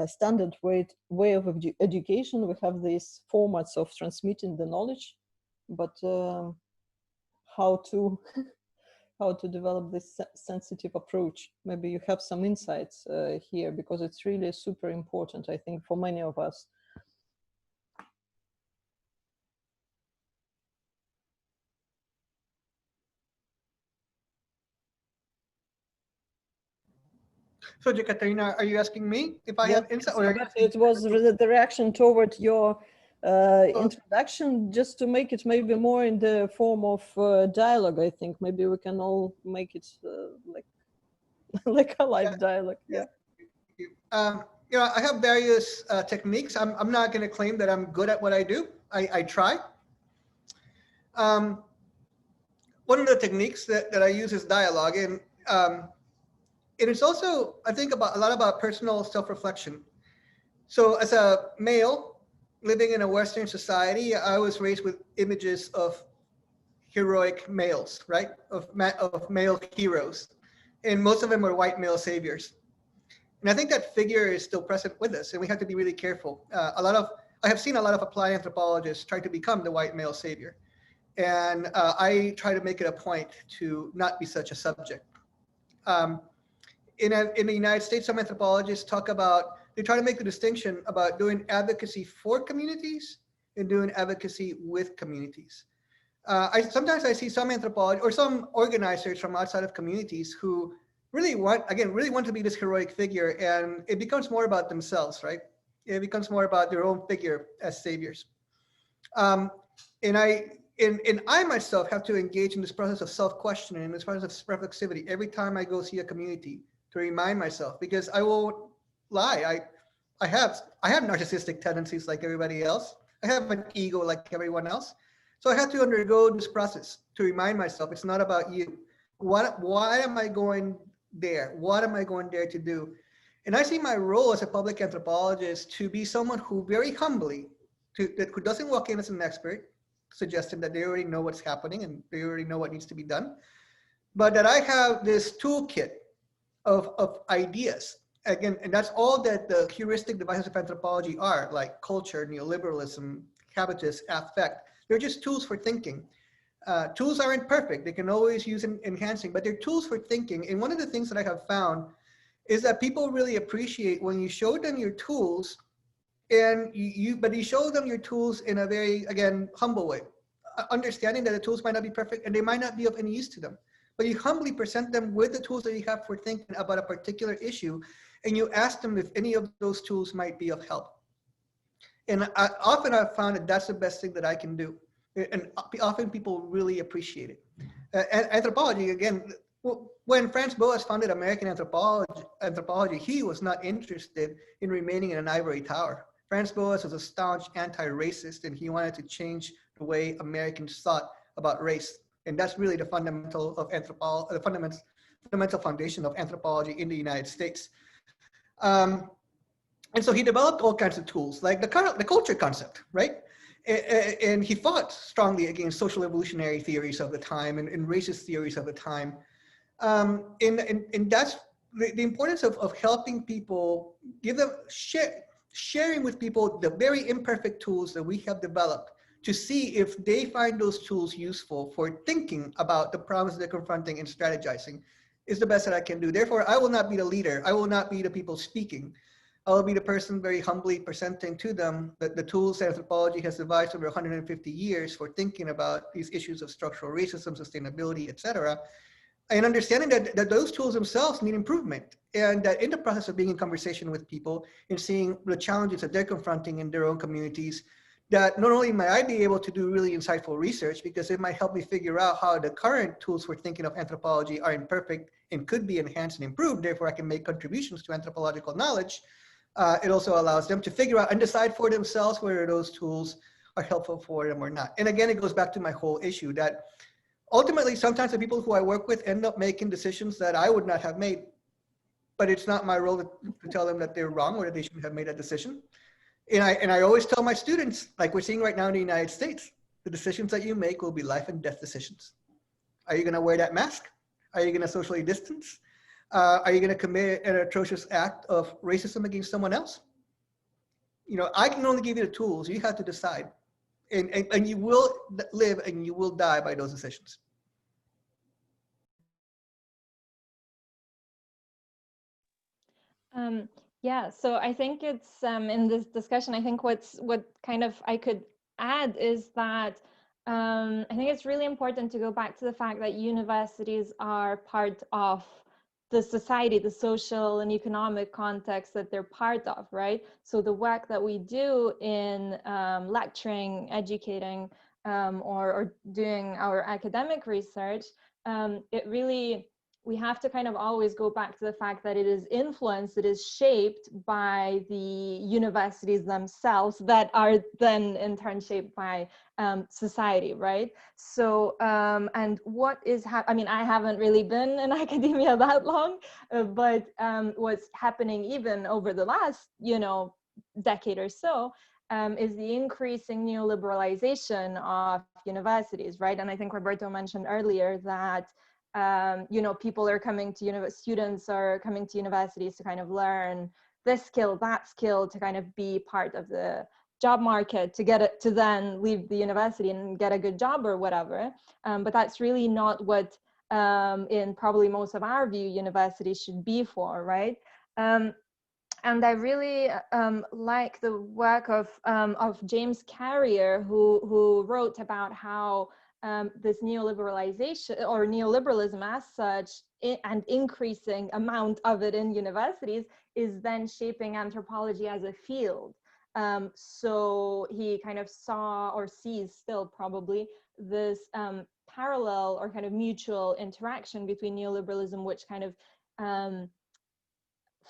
standard way of education. We have these formats of transmitting the knowledge, but how to develop this sensitive approach? Maybe you have some insights here, because it's really super important, I think, for many of us. So Jekaterina, are you asking me if I have insight? Or it was the reaction toward your introduction, just to make it maybe more in the form of dialogue. I think maybe we can all make it like a live dialogue. Yeah. You know, I have various techniques. I'm not going to claim that I'm good at what I do. I try. One of the techniques that I use is dialogue, and it's also, I think, a lot about personal self-reflection. So as a male living in a Western society, I was raised with images of heroic males, right? Of male heroes. And most of them were white male saviors. And I think that figure is still present with us, and we have to be really careful. I have seen a lot of applied anthropologists try to become the white male savior. And I try to make it a point to not be such a subject. In the United States, some anthropologists they try to make the distinction about doing advocacy for communities and doing advocacy with communities. Sometimes I see some anthropologists or some organizers from outside of communities who really want to be this heroic figure, and it becomes more about themselves, right? It becomes more about their own figure as saviors. And I myself have to engage in this process of self-questioning, in this process of reflexivity every time I go see a community, to remind myself, because I won't lie. I have narcissistic tendencies like everybody else. I have an ego like everyone else. So I have to undergo this process to remind myself it's not about you. Why am I going there? What am I going there to do? And I see my role as a public anthropologist to be someone who very humbly, who doesn't walk in as an expert, suggesting that they already know what's happening and they already know what needs to be done, but that I have this toolkit of ideas. Again, and that's all that the heuristic devices of anthropology are, like culture, neoliberalism, habitus, affect. They're just tools for thinking. Tools aren't perfect. They can always use enhancing, but they're tools for thinking. And one of the things that I have found is that people really appreciate when you show them your tools, and but you show them your tools in a very, again, humble way, understanding that the tools might not be perfect and they might not be of any use to them. But you humbly present them with the tools that you have for thinking about a particular issue, and you ask them if any of those tools might be of help. And often I've found that that's the best thing that I can do. And often people really appreciate it. Anthropology, again, when Franz Boas founded American anthropology, he was not interested in remaining in an ivory tower. Franz Boas was a staunch anti-racist, and he wanted to change the way Americans thought about race. And that's really the fundamental of the fundamental foundation of anthropology in the United States. And so he developed all kinds of tools, like the culture concept, right? And he fought strongly against social evolutionary theories of the time and racist theories of the time. And that's the importance of helping people, sharing with people the very imperfect tools that we have developed, to see if they find those tools useful for thinking about the problems they're confronting and strategizing, is the best that I can do. Therefore, I will not be the leader. I will not be the people speaking. I will be the person very humbly presenting to them the tools that anthropology has devised over 150 years for thinking about these issues of structural racism, sustainability, etc. And understanding that those tools themselves need improvement, and that in the process of being in conversation with people and seeing the challenges that they're confronting in their own communities, that not only might I be able to do really insightful research, because it might help me figure out how the current tools for thinking of anthropology are imperfect and could be enhanced and improved, therefore I can make contributions to anthropological knowledge. It also allows them to figure out and decide for themselves whether those tools are helpful for them or not. And again, it goes back to my whole issue that ultimately, sometimes the people who I work with end up making decisions that I would not have made, but it's not my role to tell them that they're wrong or that they shouldn't have made that decision. And I always tell my students, like we're seeing right now in the United States, the decisions that you make will be life and death decisions. Are you gonna wear that mask? Are you gonna socially distance? Are you gonna commit an atrocious act of racism against someone else? You know, I can only give you the tools. You have to decide. And you will live and you will die by those decisions. Yeah, so I think it's in this discussion, I think what kind of I could add is that I think it's really important to go back to the fact that universities are part of the society, the social and economic context that they're part of, right? So the work that we do in lecturing, educating, or doing our academic research, it really, we have to kind of always go back to the fact that it is influenced, it is shaped by the universities themselves that are then in turn shaped by society, right? So, and what is, I mean, I haven't really been in academia that long, but what's happening even over the last, you know, decade or so, is the increasing neoliberalization of universities, right? And I think Roberto mentioned earlier that you know, people are coming to students are coming to universities to kind of learn this skill, that skill, to kind of be part of the job market, to get it, to then leave the university and get a good job or whatever. But that's really not what, in probably most of our view, universities should be for, right? And I really like the work of James Carrier, who wrote about how this neoliberalization or neoliberalism as such, and increasing amount of it in universities, is then shaping anthropology as a field. So he kind of saw, or sees still probably, this parallel or kind of mutual interaction between neoliberalism, which kind of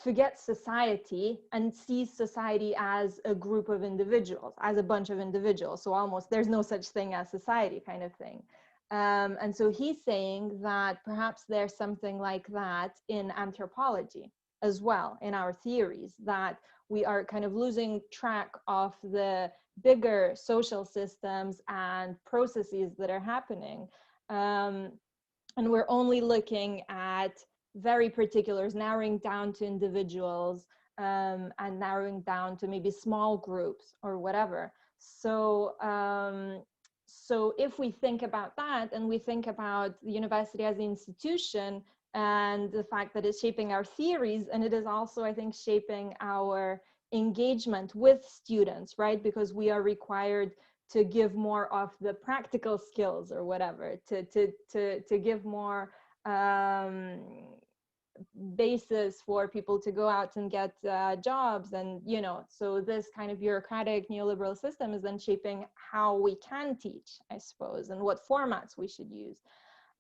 forgets society and sees society as a group of individuals, as a bunch of individuals. So almost there's no such thing as society kind of thing. And so he's saying that perhaps there's something like that in anthropology as well, in our theories, that we are kind of losing track of the bigger social systems and processes that are happening. And we're only looking at very particulars, narrowing down to individuals, and narrowing down to maybe small groups or whatever. So, so if we think about that, and we think about the university as an institution and the fact that it's shaping our theories, and it is also, I think, shaping our engagement with students, right? Because we are required to give more of the practical skills or whatever, to give more basis for people to go out and get jobs. And, you know, so this kind of bureaucratic neoliberal system is then shaping how we can teach, I suppose, and what formats we should use.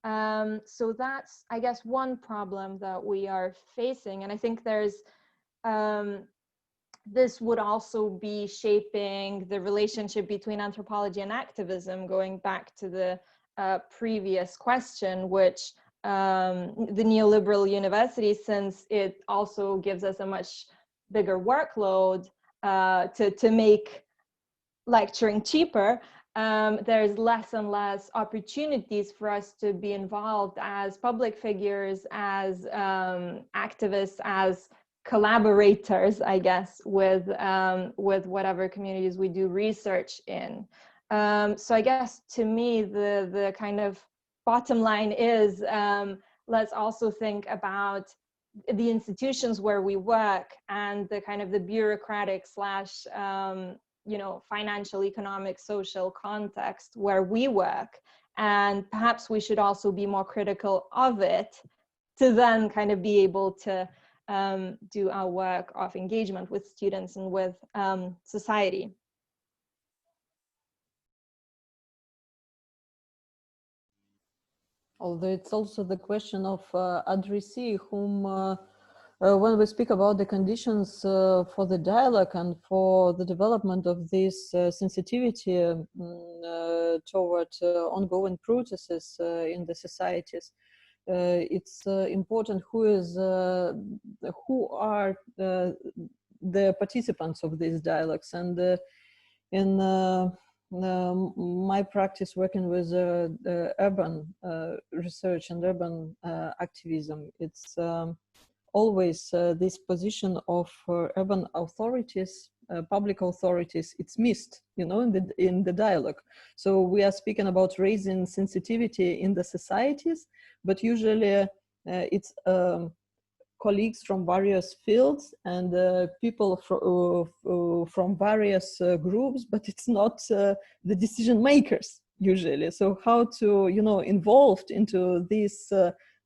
So that's, I guess, one problem that we are facing. And I think there's, this would also be shaping the relationship between anthropology and activism, going back to the previous question, which the neoliberal university, since it also gives us a much bigger workload to make lecturing cheaper, there's less and less opportunities for us to be involved as public figures, as activists, as collaborators, I guess, with whatever communities we do research in. So I guess to me, the kind of bottom line is, let's also think about the institutions where we work and the kind of the bureaucratic slash, you know, financial, economic, social context where we work. And perhaps we should also be more critical of it to then kind of be able to do our work of engagement with students and with society. Although it's also the question of addressee, whom, when we speak about the conditions for the dialogue and for the development of this sensitivity toward ongoing processes in the societies, it's important who are the participants of these dialogues. And in my practice working with urban research and urban activism, it's always this position of urban authorities, public authorities, it's missed, you know, in the dialogue. So we are speaking about raising sensitivity in the societies, but usually it's colleagues from various fields and people from various groups, but it's not the decision makers usually. So how to, you know, involved into this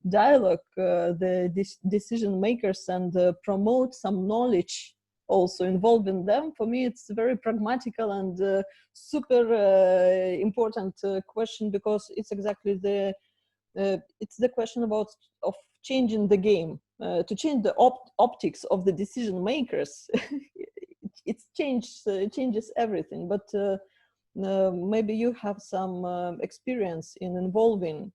dialogue the decision makers and promote some knowledge also involving them. For me, it's a very pragmatical and super important question, because it's exactly it's the question of changing the game, to change the optics of the decision makers. It changes everything. But maybe you have some experience in involving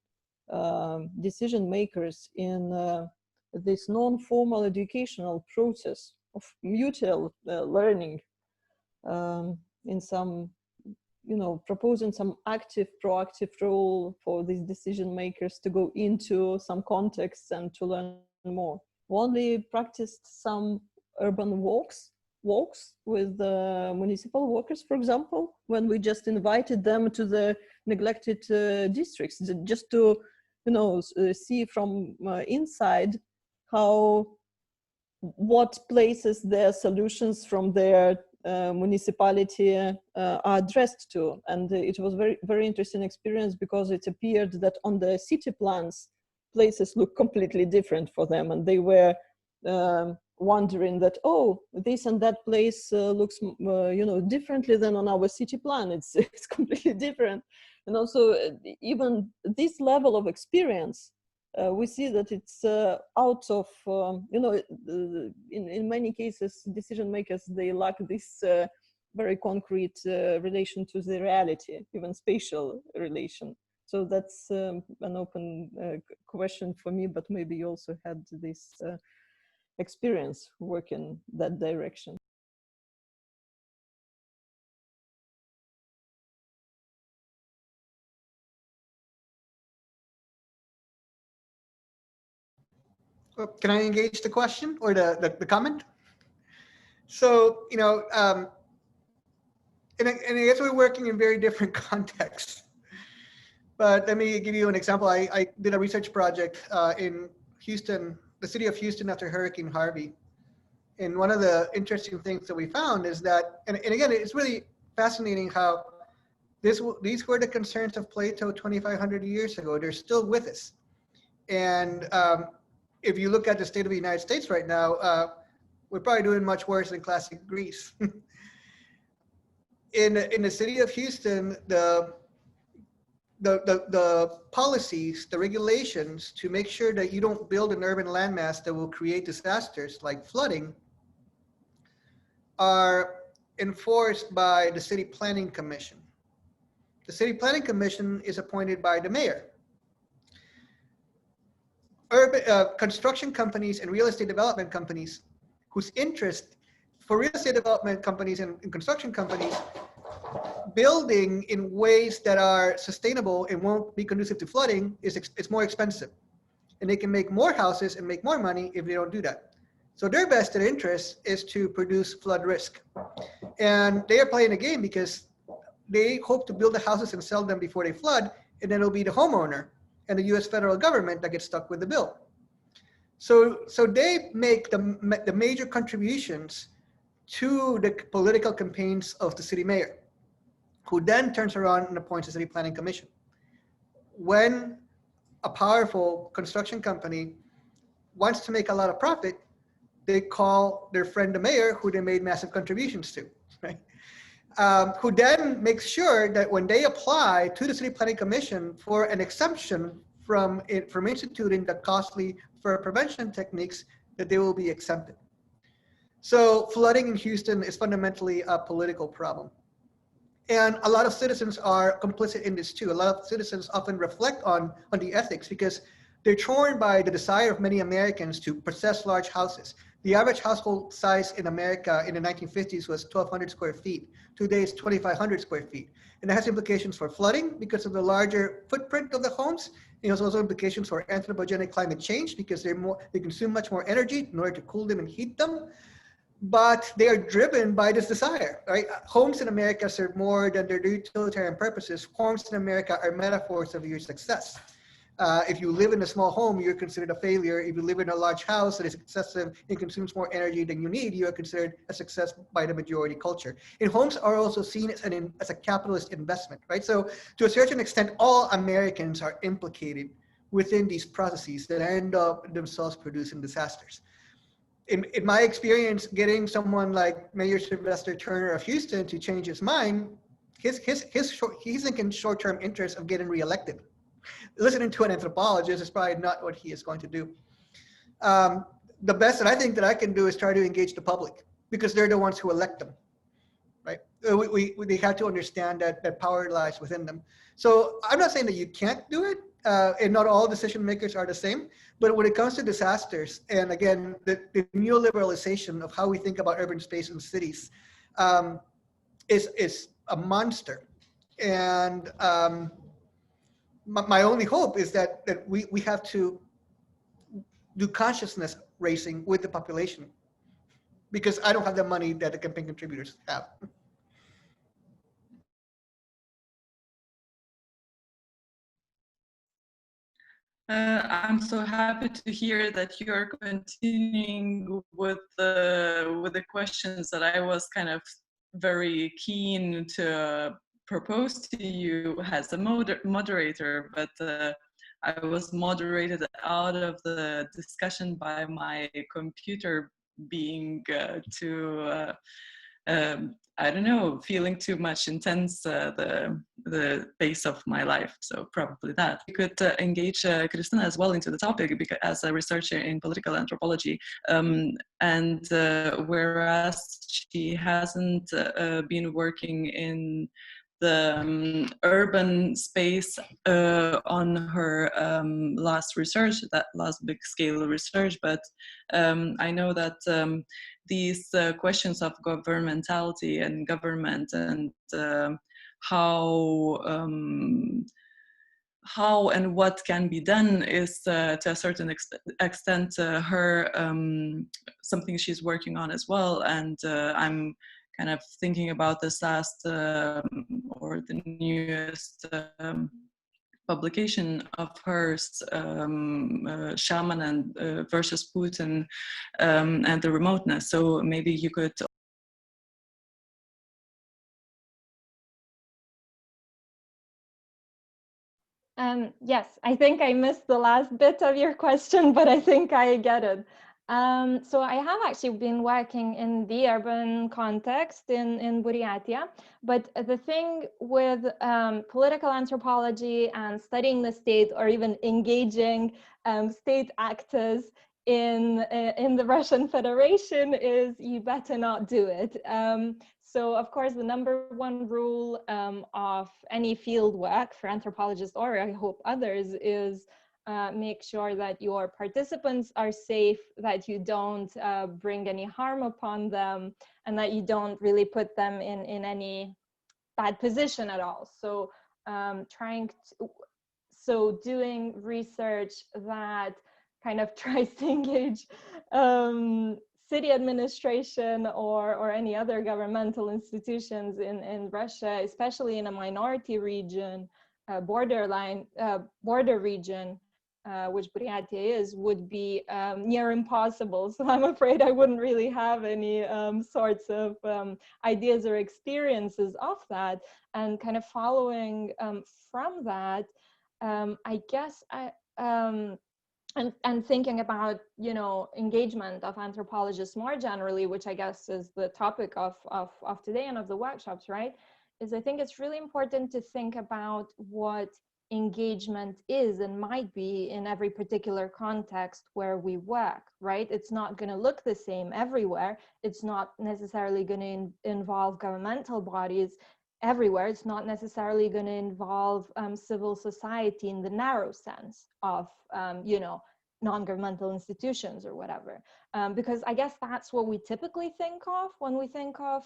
decision makers in this non-formal educational process of mutual learning, in some, proposing some active, proactive role for these decision makers to go into some contexts and to learn more. We only practiced some urban walks with the municipal workers, for example, when we just invited them to the neglected districts, just to, see from inside what places their solutions from their municipality are addressed to. And it was very, very interesting experience, because it appeared that on the city plans, places look completely different for them, and they were wondering that, oh, this and that place looks differently than on our city plan. It's completely different. And also, even this level of experience, we see that it's out of, in many cases, decision makers, they lack this very concrete relation to the reality, even spatial relation. So that's an open question for me, but maybe you also had this experience working that direction. Can I engage the question or the comment? So, and I guess we're working in very different contexts. But let me give you an example. I did a research project in Houston, the city of Houston, after Hurricane Harvey. And one of the interesting things that we found is that, and again, it's really fascinating how these were the concerns of Plato 2,500 years ago. They're still with us. And if you look at the state of the United States right now, we're probably doing much worse than classic Greece. In the city of Houston, the policies, the regulations to make sure that you don't build an urban landmass that will create disasters like flooding are enforced by the City Planning Commission. The City Planning Commission is appointed by the mayor. Construction companies and real estate development companies whose interest for real estate development companies and construction companies, building in ways that are sustainable and won't be conducive to flooding it's more expensive. And they can make more houses and make more money if they don't do that. So their vested interest is to produce flood risk. And they are playing a game because they hope to build the houses and sell them before they flood, and then it'll be the homeowner and the US federal government that gets stuck with the bill. So they make the major contributions to the political campaigns of the city mayor, who then turns around and appoints a city planning commission. When a powerful construction company wants to make a lot of profit, they call their friend the mayor, who they made massive contributions to, right? Who then makes sure that when they apply to the city planning commission for an exemption from instituting the costly flood prevention techniques, that they will be exempted. So flooding in Houston is fundamentally a political problem. And a lot of citizens are complicit in this too. A lot of citizens often reflect on the ethics because they're torn by the desire of many Americans to possess large houses. The average household size in America in the 1950s was 1,200 square feet. Today it's 2,500 square feet. And that has implications for flooding because of the larger footprint of the homes. It has also implications for anthropogenic climate change because they consume much more energy in order to cool them and heat them. But they are driven by this desire, right? Homes in America serve more than their utilitarian purposes. Homes in America are metaphors of your success. If you live in a small home, you're considered a failure. If you live in a large house that is excessive and consumes more energy than you need, you are considered a success by the majority culture. And homes are also seen as a capitalist investment, right? So to a certain extent, all Americans are implicated within these processes that end up themselves producing disasters. In my experience, getting someone like Mayor Sylvester Turner of Houston to change his mind, he's thinking short-term interest of getting reelected. Listening to an anthropologist is probably not what he is going to do. The best that I think that I can do is try to engage the public, because they're the ones who elect them, right? They have to understand that power lies within them. So I'm not saying that you can't do it, and not all decision makers are the same, but when it comes to disasters, and again, the neoliberalization of how we think about urban space and cities is a monster. And my only hope is that we have to do consciousness raising with the population, because I don't have the money that the campaign contributors have. I'm so happy to hear that you're continuing with the questions that I was kind of very keen to propose to you as a moderator, but I was moderated out of the discussion by my computer being I don't know, feeling too much intense the pace of my life. So probably that. We could engage Kristina as well into the topic, because as a researcher in political anthropology, and whereas she hasn't been working in the urban space on her last research, that last big scale research, but I know that these questions of governmentality and government and how and what can be done is to a certain extent her something she's working on as well. And I'm kind of thinking about this last or the newest publication of hers, Shaman and versus Putin and the remoteness. So maybe you could. Yes, I think I missed the last bit of your question, but I think I get it. So I have actually been working in the urban context in Buryatia, but the thing with political anthropology and studying the state, or even engaging state actors in the Russian Federation, is you better not do it. So of course, the #1 rule of any field work for anthropologists, or I hope others, is make sure that your participants are safe, that you don't bring any harm upon them, and that you don't really put them in any bad position at all. So doing research that kind of tries to engage city administration or any other governmental institutions in Russia, especially in a minority region, border region, which Buryatia is, would be near impossible. So I'm afraid I wouldn't really have any sorts of ideas or experiences of that. And kind of following from that, I guess and thinking about, you know, engagement of anthropologists more generally, which I guess is the topic of today and of the workshops, right? Is I think it's really important to think about what engagement is and might be in every particular context where we work, right? It's not going to look the same everywhere. It's not necessarily going to involve governmental bodies everywhere. It's not necessarily going to involve civil society in the narrow sense of, you know, non-governmental institutions or whatever. Because I guess that's what we typically think of when we think of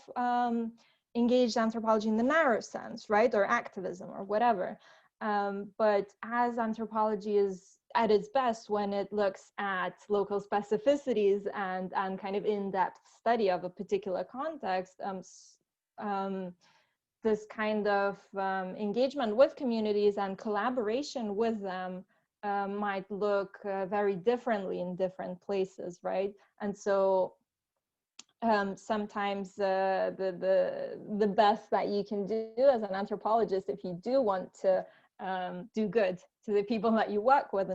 engaged anthropology in the narrow sense, right? Or activism or whatever. But as anthropology is at its best when it looks at local specificities and kind of in-depth study of a particular context, this kind of engagement with communities and collaboration with them might look very differently in different places, right? And so sometimes the best that you can do as an anthropologist, if you do want to do good to the people that you work with,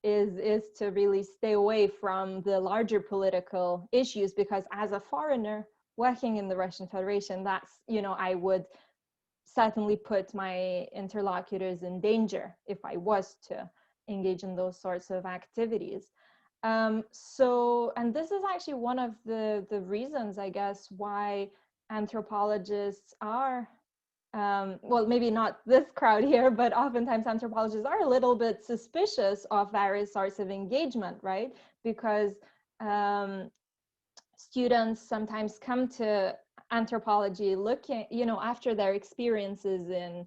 is to really stay away from the larger political issues, because as a foreigner working in the Russian Federation, that's, I would certainly put my interlocutors in danger if I was to engage in those sorts of activities. And this is actually one of the reasons, I guess, why anthropologists are, well, maybe not this crowd here, but oftentimes anthropologists are a little bit suspicious of various sorts of engagement, right? Because students sometimes come to anthropology looking, after their experiences in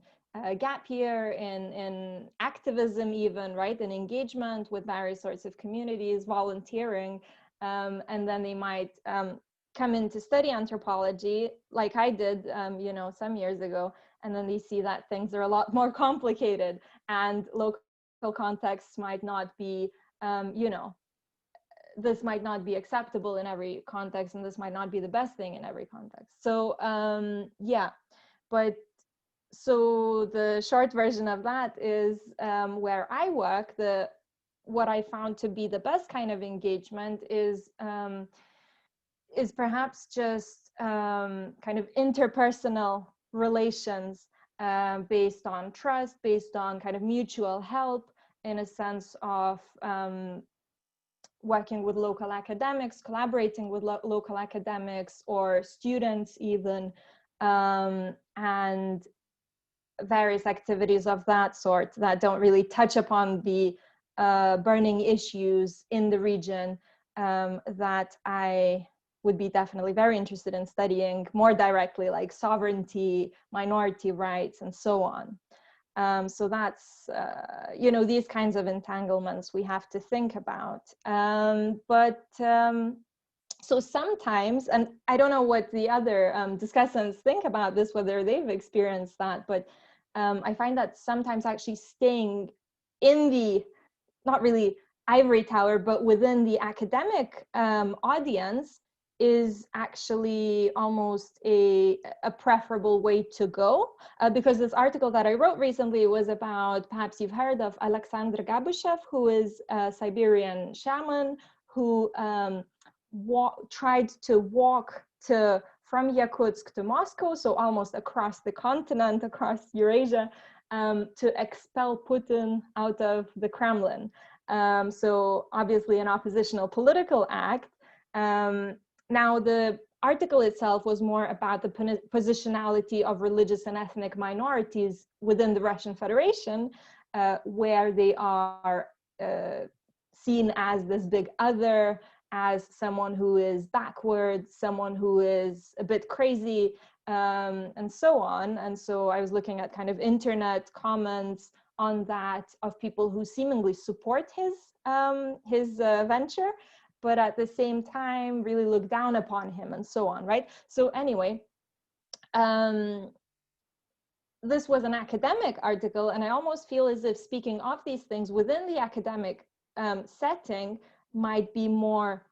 gap year, in activism even, right? In engagement with various sorts of communities, volunteering, and then they might come in to study anthropology like I did, some years ago, and then they see that things are a lot more complicated and local contexts might not be, this might not be acceptable in every context, and this might not be the best thing in every context. So yeah, but so the short version of that is where I work, what I found to be the best kind of engagement is perhaps just kind of interpersonal relations based on trust, based on kind of mutual help, in a sense of working with local academics, collaborating with local academics or students even, and various activities of that sort that don't really touch upon the burning issues in the region that I would be definitely very interested in studying more directly, like sovereignty, minority rights, and so on. So that's, these kinds of entanglements we have to think about. So sometimes, and I don't know what the other discussants think about this, whether they've experienced that, but I find that sometimes actually staying in the, not really ivory tower, but within the academic audience is actually almost a preferable way to go, because this article that I wrote recently was about, perhaps you've heard of Alexander Gabushev, who is a Siberian shaman who tried to walk from Yakutsk to Moscow, so almost across the continent, across Eurasia, to expel Putin out of the Kremlin. So obviously an oppositional political act. Now the article itself was more about the positionality of religious and ethnic minorities within the Russian Federation, where they are seen as this big other, as someone who is backward, someone who is a bit crazy, and so on. And so I was looking at kind of internet comments on that of people who seemingly support his venture, but at the same time really look down upon him, and so on, right? So anyway, this was an academic article, and I almost feel as if speaking of these things within the academic setting might be more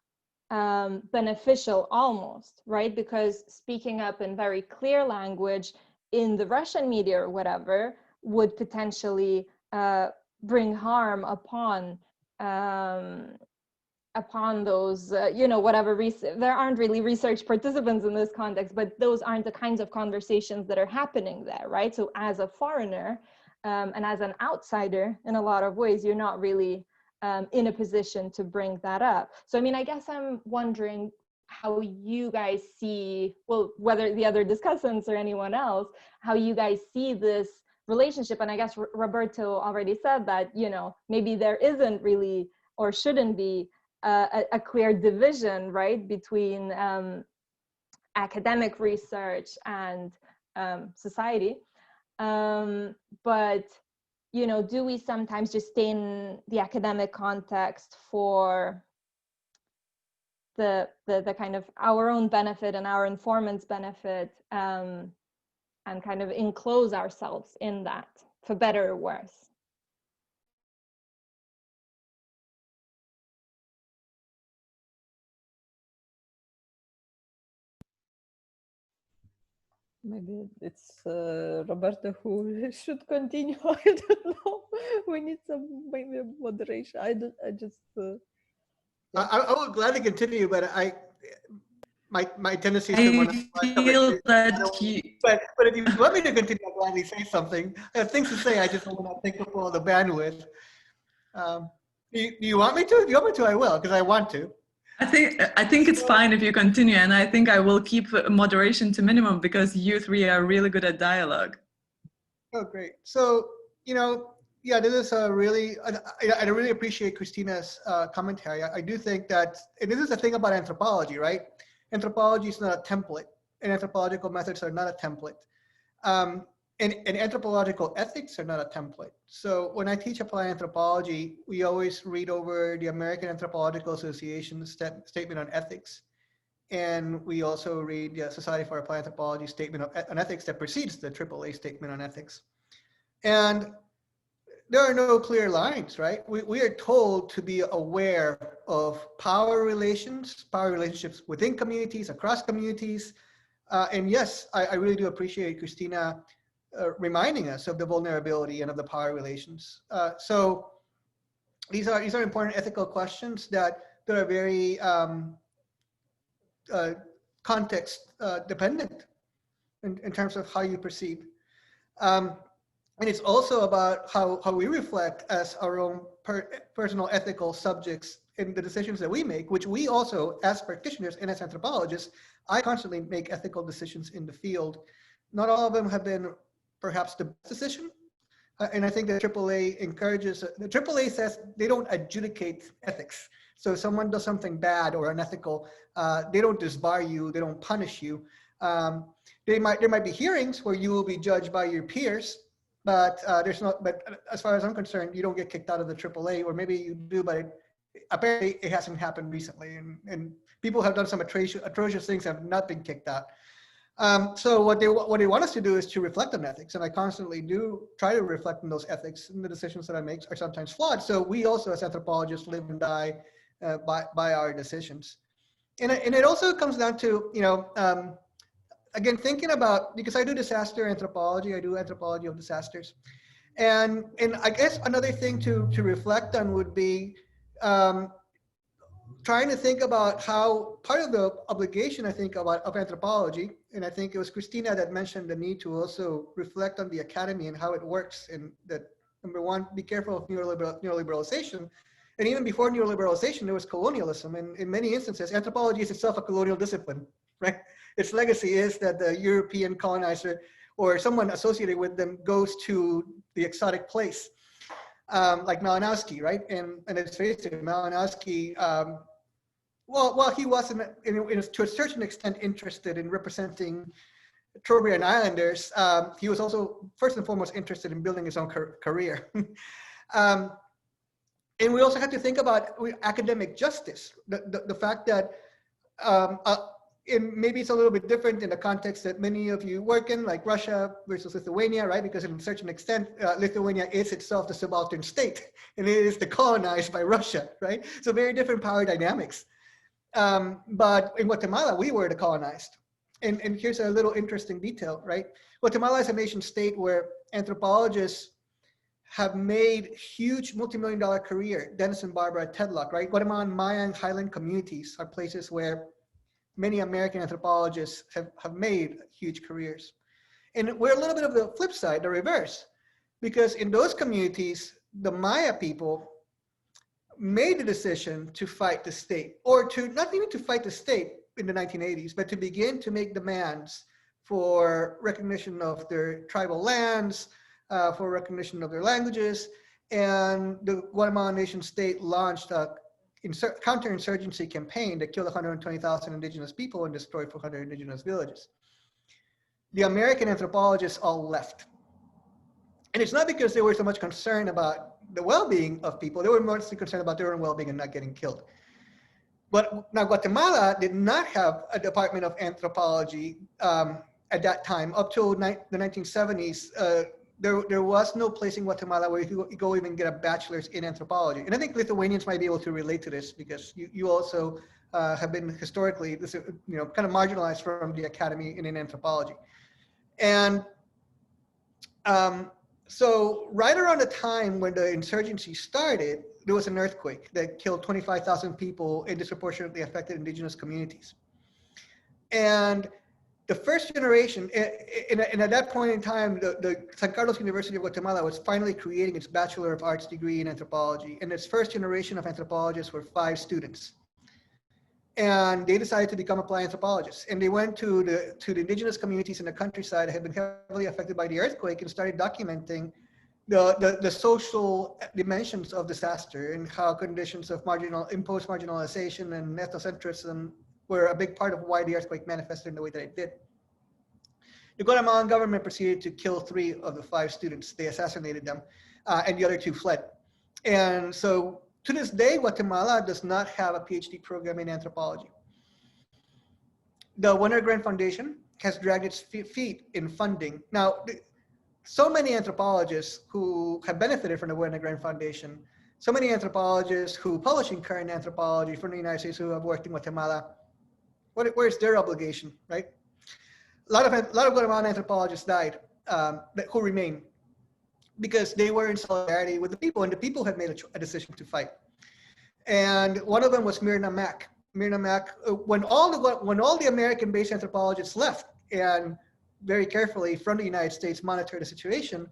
beneficial almost, right? Because speaking up in very clear language in the Russian media or whatever would potentially bring harm upon those, whatever, there aren't really research participants in this context, but those aren't the kinds of conversations that are happening there, right? So as a foreigner and as an outsider, in a lot of ways, you're not really in a position to bring that up. So, I mean, I guess I'm wondering how you guys see, well, whether the other discussants or anyone else, how you guys see this relationship. And I guess Roberto already said that, maybe there isn't really, or shouldn't be, a clear division, right, between academic research and society. But, do we sometimes just stay in the academic context for the kind of our own benefit and our informants' benefit, and kind of enclose ourselves in that, for better or worse? Maybe it's Roberto who should continue. I don't know. We need some maybe moderation. I just. Yeah. I would gladly continue, but my tendency is to want to feel that but if you want me to continue, I'll gladly say something. I have things to say. I just will not take up all the bandwidth. Do you want me to? If you want me to, I will, because I want to. I think it's fine if you continue, and I think I will keep moderation to minimum because you three are really good at dialogue. Oh, great. So, yeah, this is I really appreciate Kristina's commentary. I do think that, and this is the thing about anthropology, right? Anthropology is not a template, and anthropological methods are not a template. And anthropological ethics are not a template. So when I teach applied anthropology, we always read over the American Anthropological Association's statement on ethics. And we also read the Society for Applied Anthropology statement on ethics that precedes the AAA statement on ethics. And there are no clear lines, right? We are told to be aware of power relationships within communities, across communities. And yes, I really do appreciate Kristina reminding us of the vulnerability and of the power relations. So these are important ethical questions that are very context dependent in terms of how you perceive. And it's also about how we reflect as our own personal ethical subjects in the decisions that we make, which we also, as practitioners and as anthropologists, I constantly make ethical decisions in the field. Not all of them have been perhaps the best decision. And I think that AAA encourages, the AAA says they don't adjudicate ethics. So if someone does something bad or unethical, they don't disbar you, they don't punish you. There might be hearings where you will be judged by your peers, but but as far as I'm concerned, you don't get kicked out of the AAA, or maybe you do, but apparently it hasn't happened recently. And people have done some atrocious things and have not been kicked out. So what they want us to do is to reflect on ethics, and I constantly do try to reflect on those ethics, and the decisions that I make are sometimes flawed. So we also, as anthropologists, live and die by our decisions. And it also comes down to, again, thinking about, because I do disaster anthropology, I do anthropology of disasters, and I guess another thing to reflect on would be trying to think about how part of the obligation, I think, of anthropology, and I think it was Kristina that mentioned the need to also reflect on the academy and how it works, and that, number one, be careful of neoliberalization. And even before neoliberalization, there was colonialism. And in many instances, anthropology is itself a colonial discipline, right? Its legacy is that the European colonizer or someone associated with them goes to the exotic place, like Malinowski, right? And let's face it, Malinowski, well, he was to a certain extent interested in representing Trobriand Islanders. He was also first and foremost interested in building his own career. And we also have to think about academic justice, the fact that, and maybe it's a little bit different in the context that many of you work in, like Russia versus Lithuania, right? Because in a certain extent, Lithuania is itself the subaltern state, and it is decolonized by Russia, right? So very different power dynamics. But in Guatemala, we were decolonized. And here's a little interesting detail, right? Guatemala is a nation state where anthropologists have made huge multi-million-dollar career. Dennis and Barbara Tedlock, right? Guatemalan Maya and Highland communities are places where many American anthropologists have made huge careers. And we're a little bit of the flip side, the reverse, because in those communities, the Maya people made the decision to fight the state, or to not even to fight the state in the 1980s, but to begin to make demands for recognition of their tribal lands, for recognition of their languages. And the Guatemalan nation state launched a counterinsurgency campaign that killed 120,000 indigenous people and destroyed 400 indigenous villages. The American anthropologists all left. And it's not because they were so much concerned about the well-being of people, they were mostly concerned about their own well-being and not getting killed. But now Guatemala did not have a department of anthropology at that time. Up till the 1970s, there was no place in Guatemala where you could go even get a bachelor's in anthropology. And I think Lithuanians might be able to relate to this, because you also have been historically, kind of marginalized from the academy in anthropology. And so right around the time when the insurgency started, there was an earthquake that killed 25,000 people in disproportionately affected indigenous communities. And the first generation, and at that point in time, the San Carlos University of Guatemala was finally creating its Bachelor of Arts degree in anthropology. And its first generation of anthropologists were 5 students. And they decided to become applied anthropologists. And they went to the indigenous communities in the countryside that had been heavily affected by the earthquake and started documenting the social dimensions of disaster and how conditions of imposed marginalization and ethnocentrism were a big part of why the earthquake manifested in the way that it did. The Guatemalan government proceeded to kill 3 of the 5 students. They assassinated them, and the other 2 fled. And so to this day, Guatemala does not have a PhD program in anthropology. The Winter Grant Foundation has dragged its feet in funding. Now, so many anthropologists who have benefited from the Winter Grant Foundation, so many anthropologists who publish in current anthropology from the United States who have worked in Guatemala, where's their obligation, right? A lot of Guatemalan anthropologists died who remain because they were in solidarity with the people, and the people had made a decision to fight. And one of them was Myrna Mack. Myrna Mack, when all the American-based anthropologists left and very carefully from the United States monitored the situation,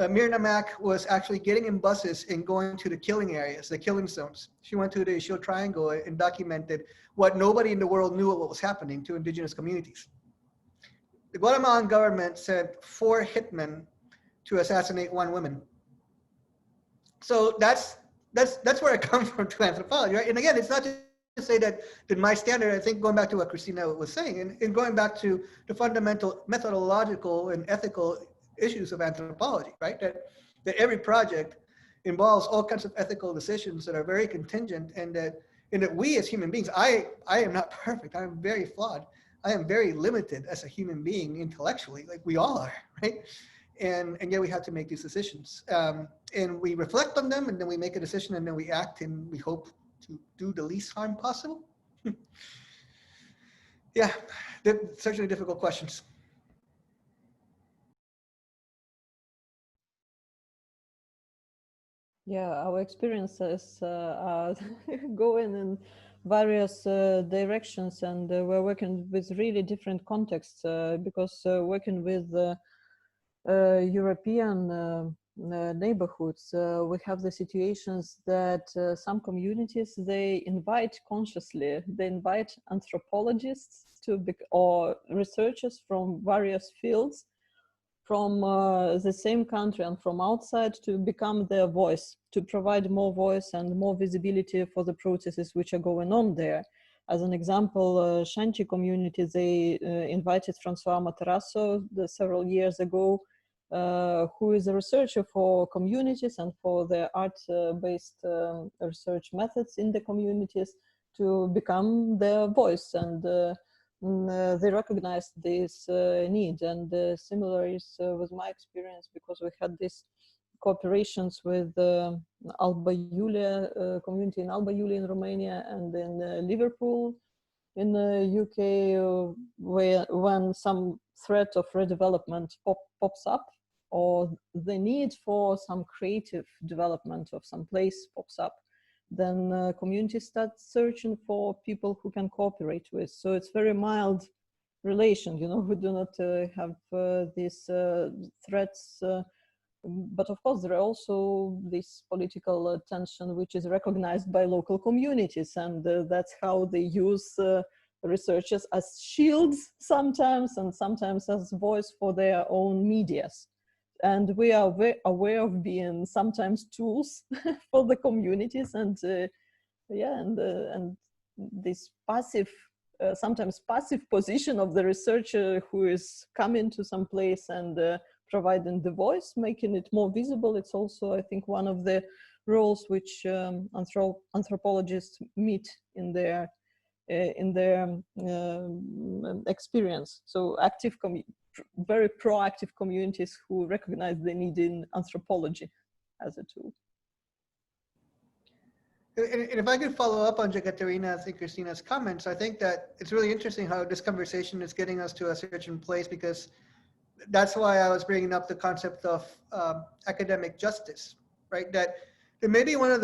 Myrna Mack was actually getting in buses and going to the killing areas, the killing zones. She went to the Ishio Triangle and documented what nobody in the world knew what was happening to indigenous communities. The Guatemalan government sent 4 hitmen to assassinate 1 woman. So that's where I come from to anthropology, right? And again, it's not to say that my standard, I think going back to what Kristina was saying, and going back to the fundamental methodological and ethical issues of anthropology, right? That every project involves all kinds of ethical decisions that are very contingent, and that we as human beings, I am not perfect, I am very flawed. I am very limited as a human being intellectually, like we all are, right? And yet we have to make these decisions. And we reflect on them, and then we make a decision, and then we act, and we hope to do the least harm possible. Yeah, certainly difficult questions. Yeah, our experiences are going in various directions, and we're working with really different contexts because working with European neighborhoods, we have the situations that some communities, they invite consciously, they invite anthropologists or researchers from various fields from the same country and from outside to become their voice, to provide more voice and more visibility for the processes which are going on there. As an example, Shanti community, they invited Francois Matarasso several years ago, who is a researcher for communities and for the art-based research methods in the communities, to become their voice, and they recognized this need. And similar is with my experience, because we had these cooperations with Alba Iulia community in Alba Iulia in Romania, and in Liverpool in the UK, when some threat of redevelopment pops up, or the need for some creative development of some place pops up, then communities start searching for people who can cooperate with. So it's very mild relation, you know, we do not have these threats, but of course there are also this political tension which is recognized by local communities, and that's how they use researchers as shields sometimes, and sometimes as voice for their own medias. And we are aware of being sometimes tools for the communities, and and this passive, sometimes passive position of the researcher who is coming to some place and providing the voice, making it more visible. It's also, I think, one of the roles which anthropologists meet in their experience. So active very proactive communities who recognize the need in anthropology as a tool. And if I could follow up on Jekaterina's and Kristina's comments, I think that it's really interesting how this conversation is getting us to a certain place, because that's why I was bringing up the concept of academic justice, right? That maybe one of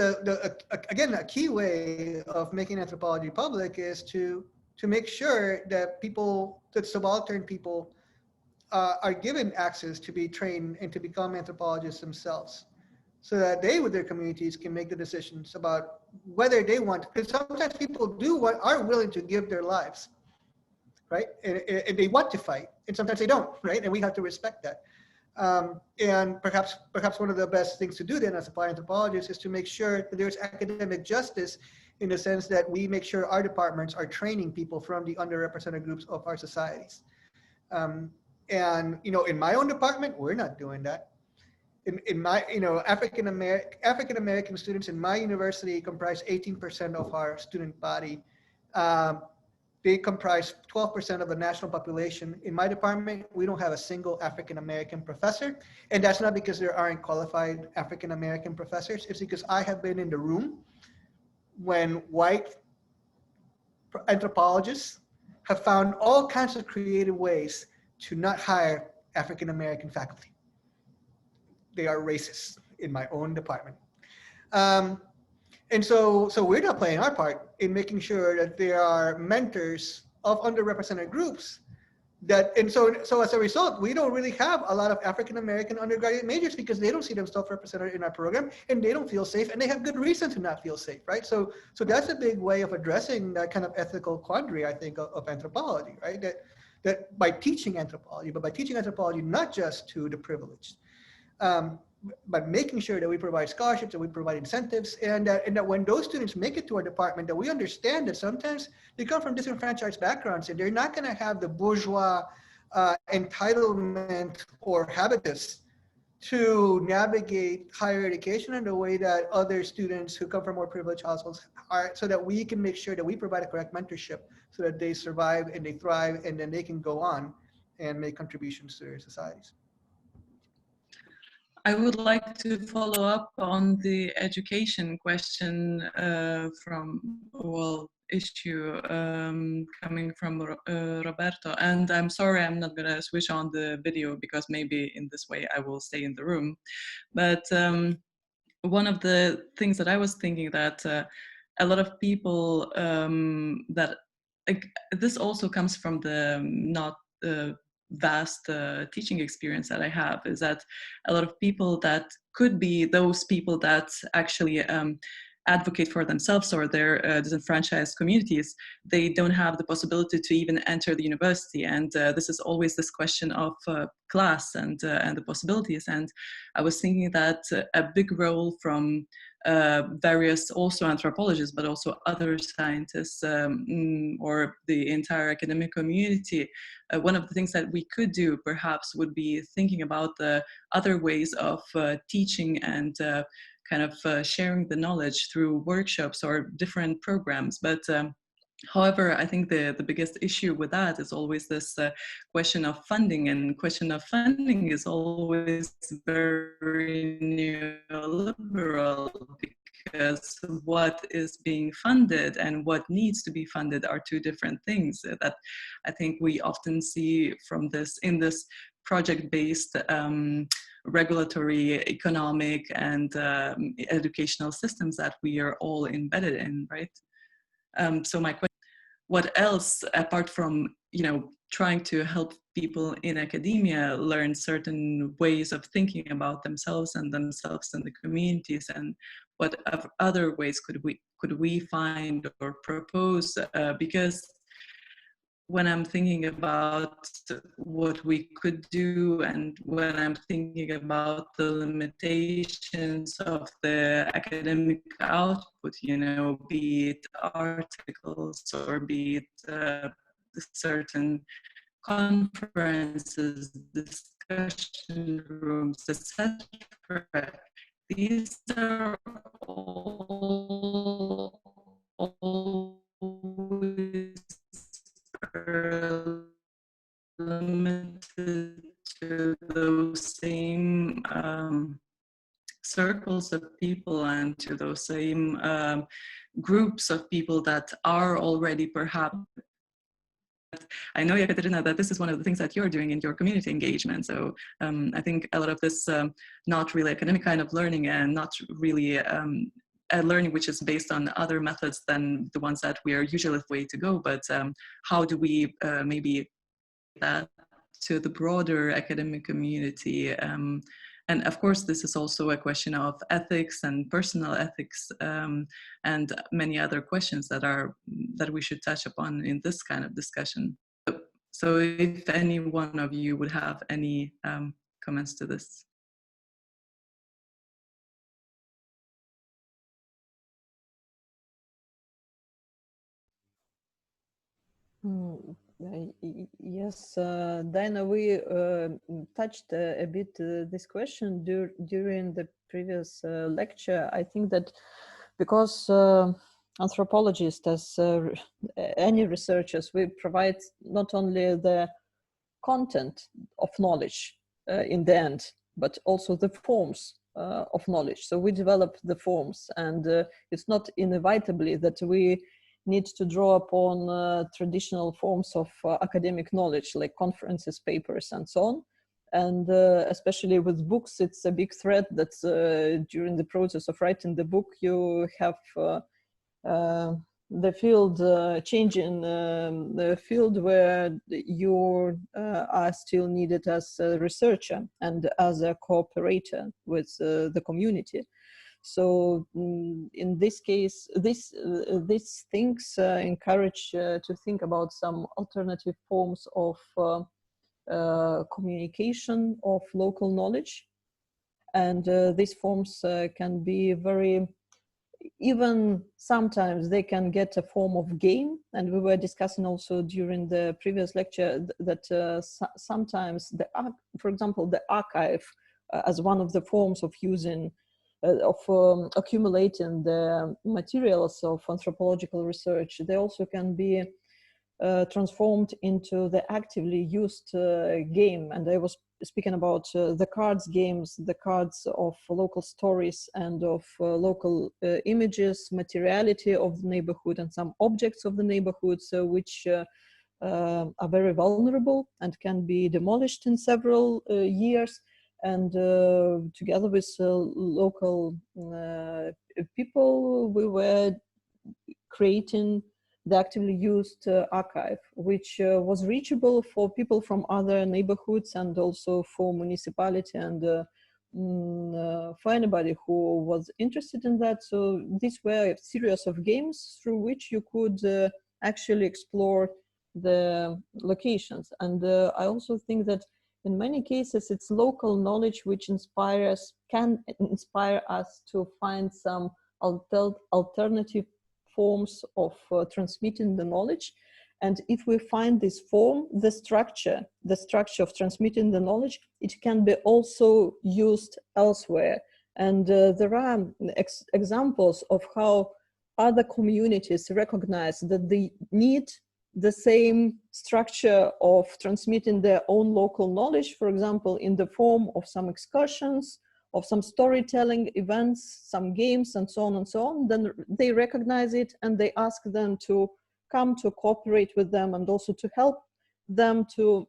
again, a key way of making anthropology public is to make sure that that subaltern people are given access to be trained and to become anthropologists themselves, so that they, with their communities, can make the decisions about whether they want, because sometimes people are willing to give their lives, right? And they want to fight, and sometimes they don't, right? And we have to respect that. And perhaps one of the best things to do then as a anthropologist is to make sure that there's academic justice, in the sense that we make sure our departments are training people from the underrepresented groups of our societies. And in my own department, we're not doing that. In my, African American students in my university comprise 18% of our student body. They comprise 12% of the national population. In my department, we don't have a single African American professor. And that's not because there aren't qualified African American professors. It's because I have been in the room when white anthropologists have found all kinds of creative ways to not hire African American faculty. They are racist in my own department. And so we're not playing our part in making sure that there are mentors of underrepresented groups so as a result, we don't really have a lot of African American undergraduate majors, because they don't see themselves represented in our program, and they don't feel safe, and they have good reason to not feel safe, right? So that's a big way of addressing that kind of ethical quandary, I think, of anthropology, right? That by teaching anthropology, but by teaching anthropology not just to the privileged, but making sure that we provide scholarships, that we provide incentives, and that when those students make it to our department, that we understand that sometimes they come from disenfranchised backgrounds, and they're not going to have the bourgeois entitlement or habitus to navigate higher education in the way that other students who come from more privileged households are, so that we can make sure that we provide a correct mentorship so that they survive and they thrive, and then they can go on and make contributions to their societies. I would like to follow up on the education question issue coming from Roberto. And I'm sorry, I'm not going to switch on the video, because maybe in this way I will stay in the room. But one of the things that I was thinking, that a lot of people this also comes from the not vast teaching experience that I have, is that a lot of people that could be those people that actually advocate for themselves or their disenfranchised communities, they don't have the possibility to even enter the university. And this is always this question of class and the possibilities. And I was thinking that a big role from various also anthropologists, but also other scientists or the entire academic community, one of the things that we could do perhaps would be thinking about the other ways of teaching and kind of sharing the knowledge through workshops or different programs. But however, I think the biggest issue with that is always this question of funding, and question of funding is always very neoliberal, because what is being funded and what needs to be funded are two different things that I think we often see from in this project-based regulatory, economic, and educational systems that we are all embedded in, right? So my question, what else, apart from, trying to help people in academia learn certain ways of thinking about themselves and the communities, and what other ways could we find or propose? Because when I'm thinking about what we could do, and when I'm thinking about the limitations of the academic output, be it articles or be it certain conferences, discussion rooms, etc., these are all always limited to those same circles of people and to those same groups of people that are already perhaps I know, Jekaterina, that this is one of the things that you're doing in your community engagement. So I think a lot of this not really academic kind of learning, and not really a learning which is based on other methods than the ones that we are usually the way to go, but how do we maybe that to the broader academic community? And of course, this is also a question of ethics and personal ethics, and many other questions that we should touch upon in this kind of discussion. So if any one of you would have any comments to this. Yes, Dina, we touched a bit this question during the previous lecture. I think that because anthropologists, as any researchers, we provide not only the content of knowledge in the end, but also the forms of knowledge. So we develop the forms, and it's not inevitably that we need to draw upon traditional forms of academic knowledge, like conferences, papers, and so on. And especially with books, it's a big threat that during the process of writing the book, you have the field changing, the field where you are still needed as a researcher and as a cooperator with the community. So in this case, these things encourage to think about some alternative forms of communication of local knowledge. And these forms can be very, even sometimes they can get a form of game. And we were discussing also during the previous lecture that sometimes, for example, the archive as one of the forms of using accumulating the materials of anthropological research, they also can be transformed into the actively used game. And I was speaking about the cards games, the cards of local stories and of local images, materiality of the neighborhood, and some objects of the neighborhood, so which are very vulnerable and can be demolished in several years. And together with local people, we were creating the actively used archive, which was reachable for people from other neighborhoods and also for municipality and for anybody who was interested in that. So these were a series of games through which you could actually explore the locations. And I also think that in many cases, it's local knowledge which can inspire us to find some alternative forms of transmitting the knowledge. And if we find this form, the structure of transmitting the knowledge, it can be also used elsewhere. And there are examples of how other communities recognize that they need the same structure of transmitting their own local knowledge, for example, in the form of some excursions, of some storytelling events, some games, and so on and so on. Then they recognize it and they ask them to come to cooperate with them and also to help them to,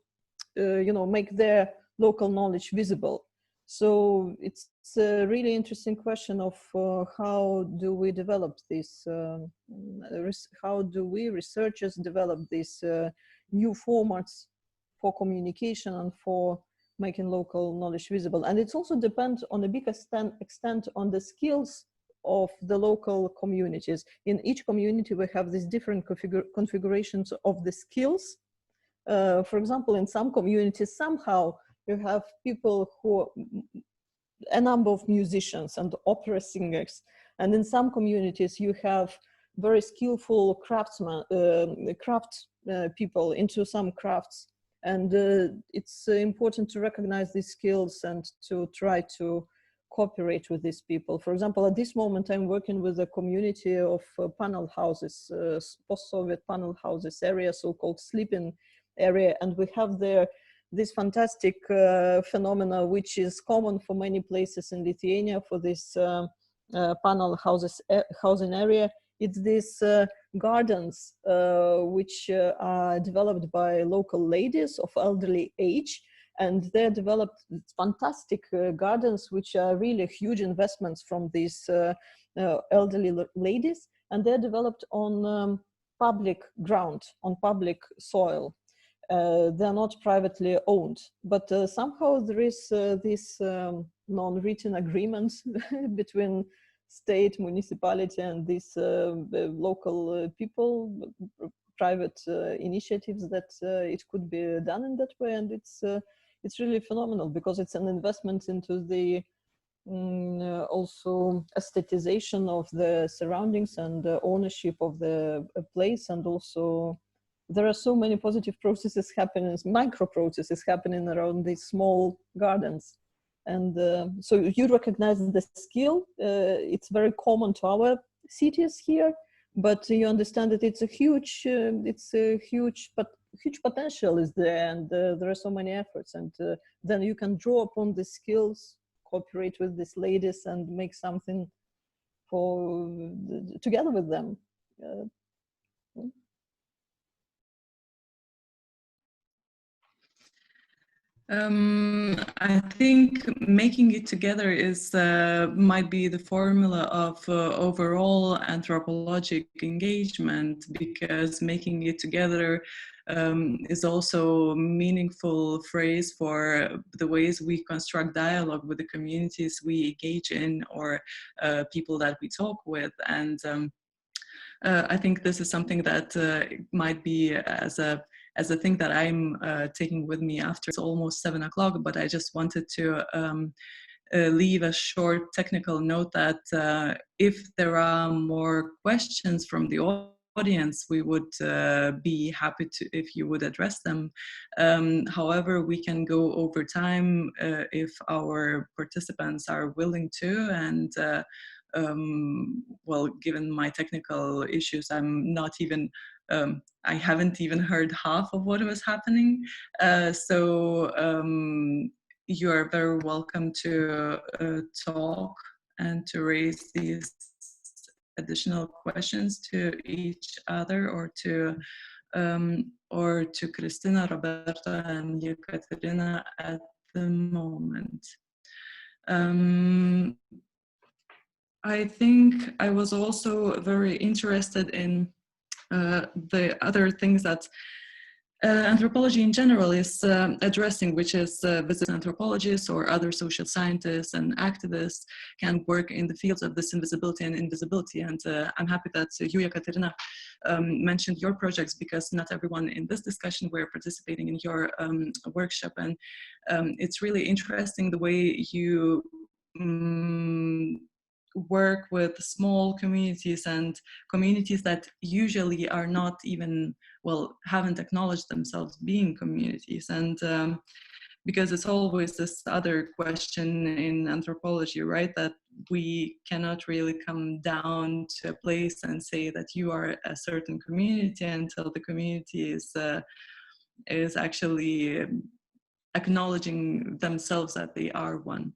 make their local knowledge visible. So it's a really interesting question of how do we develop this, how do we researchers develop these new formats for communication and for making local knowledge visible. And it also depends on a big extent on the skills of the local communities. In each community, we have these different configurations of the skills. For example, in some communities, somehow you have people who, a number of musicians and opera singers. And in some communities, you have very skillful craftsmen, people into some crafts. And it's important to recognize these skills and to try to cooperate with these people. For example, at this moment, I'm working with a community of panel houses, post-Soviet panel houses area, so-called sleeping area. And we have there this fantastic phenomena, which is common for many places in Lithuania for this panel housing area. It's this gardens which are developed by local ladies of elderly age, and they're developed fantastic gardens which are really huge investments from these elderly ladies, and they're developed on public ground, on public soil. They're not privately owned, but somehow there is this non-written agreement between state, municipality, and these local people, private initiatives, that it could be done in that way. And it's really phenomenal, because it's an investment into the also aestheticization of the surroundings and the ownership of the place. And also there are so many positive processes happening, micro processes happening around these small gardens. And so you recognize the skill. It's very common to our cities here, but you understand that it's a huge potential is there, and there are so many efforts. And then you can draw upon the skills, cooperate with these ladies, and make something together with them. I think making it together is might be the formula of overall anthropologic engagement, because making it together is also a meaningful phrase for the ways we construct dialogue with the communities we engage in, or people that we talk with. And I think this is something that might be as a thing that I'm taking with me after. It's almost 7 o'clock, but I just wanted to leave a short technical note that if there are more questions from the audience, we would be happy to, if you would address them. However, we can go over time if our participants are willing to, and well, given my technical issues, I'm not even I haven't even heard half of what was happening. So you are very welcome to talk and to raise these additional questions to each other, or to Kristina, Roberto, and Jekaterina at the moment. I think I was also very interested in the other things that anthropology in general is addressing, which is visible anthropologists or other social scientists and activists can work in the fields of this invisibility and invisibility. And I'm happy that you, Jekaterina, mentioned your projects, because not everyone in this discussion were participating in your workshop. And it's really interesting the way you work with small communities, and communities that usually are not even, well, haven't acknowledged themselves being communities. And because it's always this other question in anthropology, right, that we cannot really come down to a place and say that you are a certain community until the community is actually acknowledging themselves that they are one.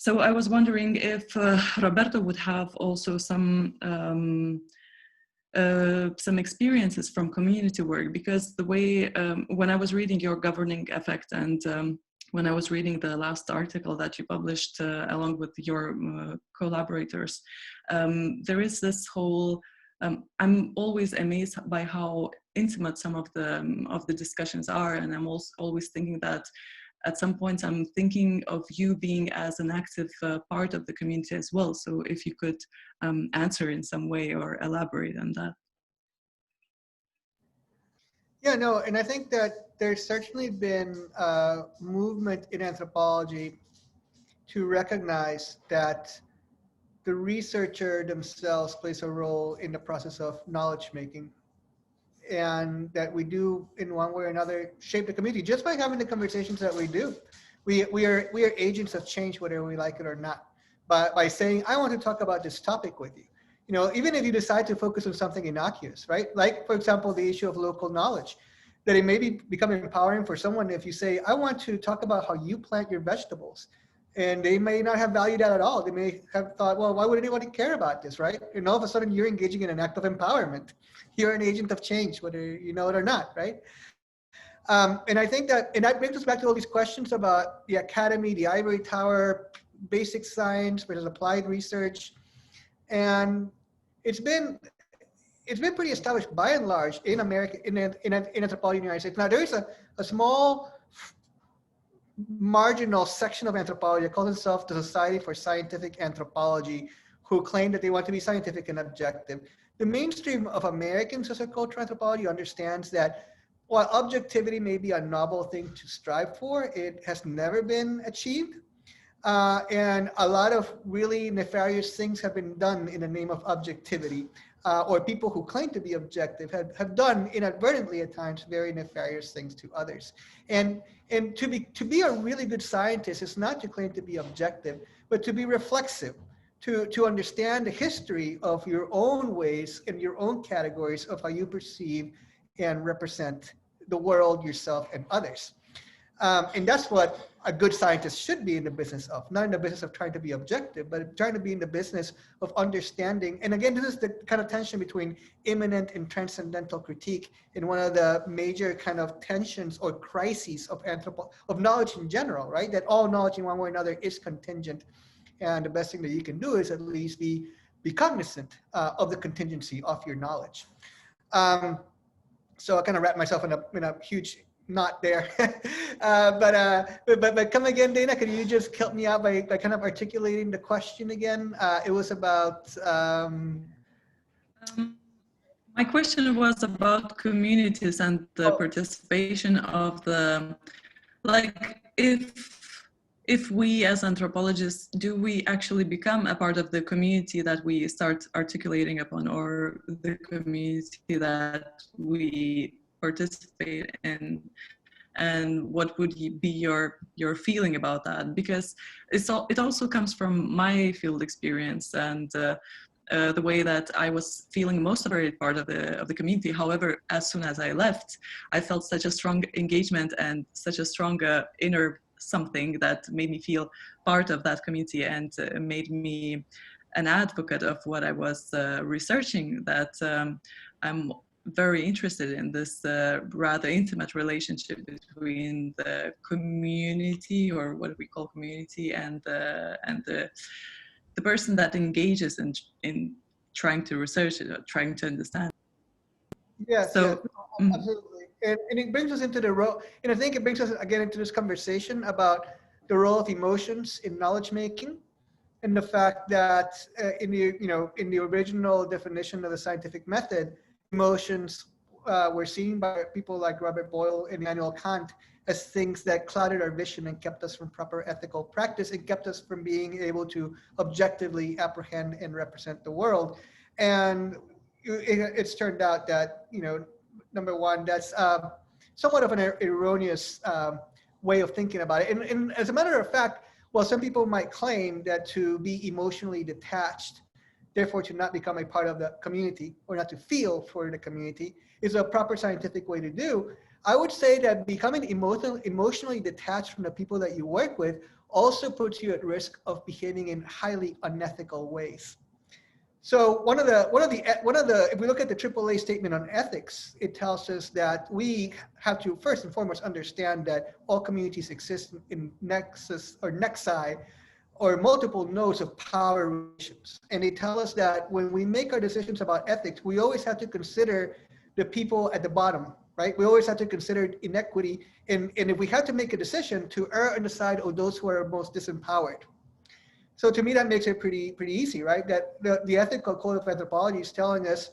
So I was wondering if Roberto would have also some experiences from community work, because the way, when I was reading your governing effect, and when I was reading the last article that you published along with your collaborators, there is this whole, I'm always amazed by how intimate some of the discussions are, and I'm also always thinking that at some points I'm thinking of you being as an active part of the community as well. So if you could answer in some way or elaborate on that. Yeah, no, and I think that there's certainly been a movement in anthropology to recognize that the researcher themselves plays a role in the process of knowledge making, and that we do in one way or another shape the community just by having the conversations that we do. We are agents of change, whether we like it or not, by saying, I want to talk about this topic with you. You know, even if you decide to focus on something innocuous, right? Like, for example, the issue of local knowledge, that it may become empowering for someone if you say, I want to talk about how you plant your vegetables. And they may not have valued that at all. They may have thought, well, why would anybody care about this, right? And all of a sudden you're engaging in an act of empowerment. You're an agent of change, whether you know it or not, right? And I think that, and that brings us back to all these questions about the academy, the ivory tower, basic science versus applied research. And it's been pretty established by and large in America, in anthropology in the United States. Now there is a small marginal section of anthropology that calls itself the Society for Scientific Anthropology, who claim that they want to be scientific and objective. The mainstream of American sociocultural anthropology understands that while objectivity may be a novel thing to strive for, it has never been achieved. And a lot of really nefarious things have been done in the name of objectivity, or people who claim to be objective have done inadvertently at times very nefarious things to others. And to be a really good scientist is not to claim to be objective, but to be reflexive, to understand the history of your own ways and your own categories of how you perceive and represent the world, yourself, and others. And that's what a good scientist should be in the business of, not in the business of trying to be objective, but trying to be in the business of understanding. And again, this is the kind of tension between immanent and transcendental critique, and one of the major kind of tensions or crises of knowledge in general, right? That all knowledge in one way or another is contingent. And the best thing that you can do is at least be cognizant of the contingency of your knowledge. So I kind of wrapped myself in a huge knot there. But come again, Dana, could you just help me out by kind of articulating the question again? It was about... My question was about communities and the participation of the, like, if we as anthropologists, do we actually become a part of the community that we start articulating upon, or the community that we participate in? And what would be your feeling about that? Because it also comes from my field experience and the way that I was feeling most of a part of the community. However, as soon as I left, I felt such a strong engagement and such a strong inner something that made me feel part of that community and made me an advocate of what I was researching, that I'm very interested in this rather intimate relationship between the community, or what we call community, and the person that engages in trying to research it or trying to understand. Yes, so, yes, absolutely. And it brings us into the role, and I think it brings us again into this conversation about the role of emotions in knowledge making, and the fact that in the original definition of the scientific method, emotions were seen by people like Robert Boyle and Immanuel Kant as things that clouded our vision and kept us from proper ethical practice and kept us from being able to objectively apprehend and represent the world. And it's turned out that, number one, that's somewhat of an erroneous way of thinking about it. And as a matter of fact, while some people might claim that to be emotionally detached, therefore to not become a part of the community or not to feel for the community, is a proper scientific way to do, I would say that becoming emotionally detached from the people that you work with also puts you at risk of behaving in highly unethical ways. So one of the if we look at the AAA statement on ethics, it tells us that we have to first and foremost understand that all communities exist in nexus or nexi, or multiple nodes of power relations. And they tell us that when we make our decisions about ethics, we always have to consider the people at the bottom, right? We always have to consider inequity. And if we have to make a decision, to err on the side of those who are most disempowered. So to me, that makes it pretty easy, right? That the ethical code of anthropology is telling us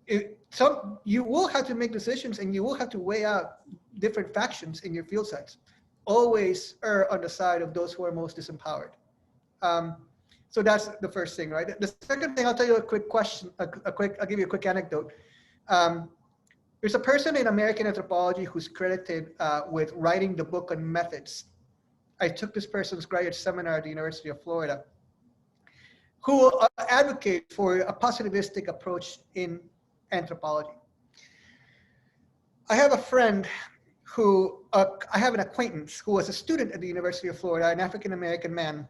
you will have to make decisions and you will have to weigh out different factions in your field sites. Always err on the side of those who are most disempowered. So that's the first thing, right? The second thing, I'll tell you a quick question, I'll give you a quick anecdote. There's a person in American anthropology who's credited with writing the book on methods. I took this person's graduate seminar at the University of Florida, who advocate for a positivistic approach in anthropology. I have a friend who I have an acquaintance who was a student at the University of Florida, an African-American man.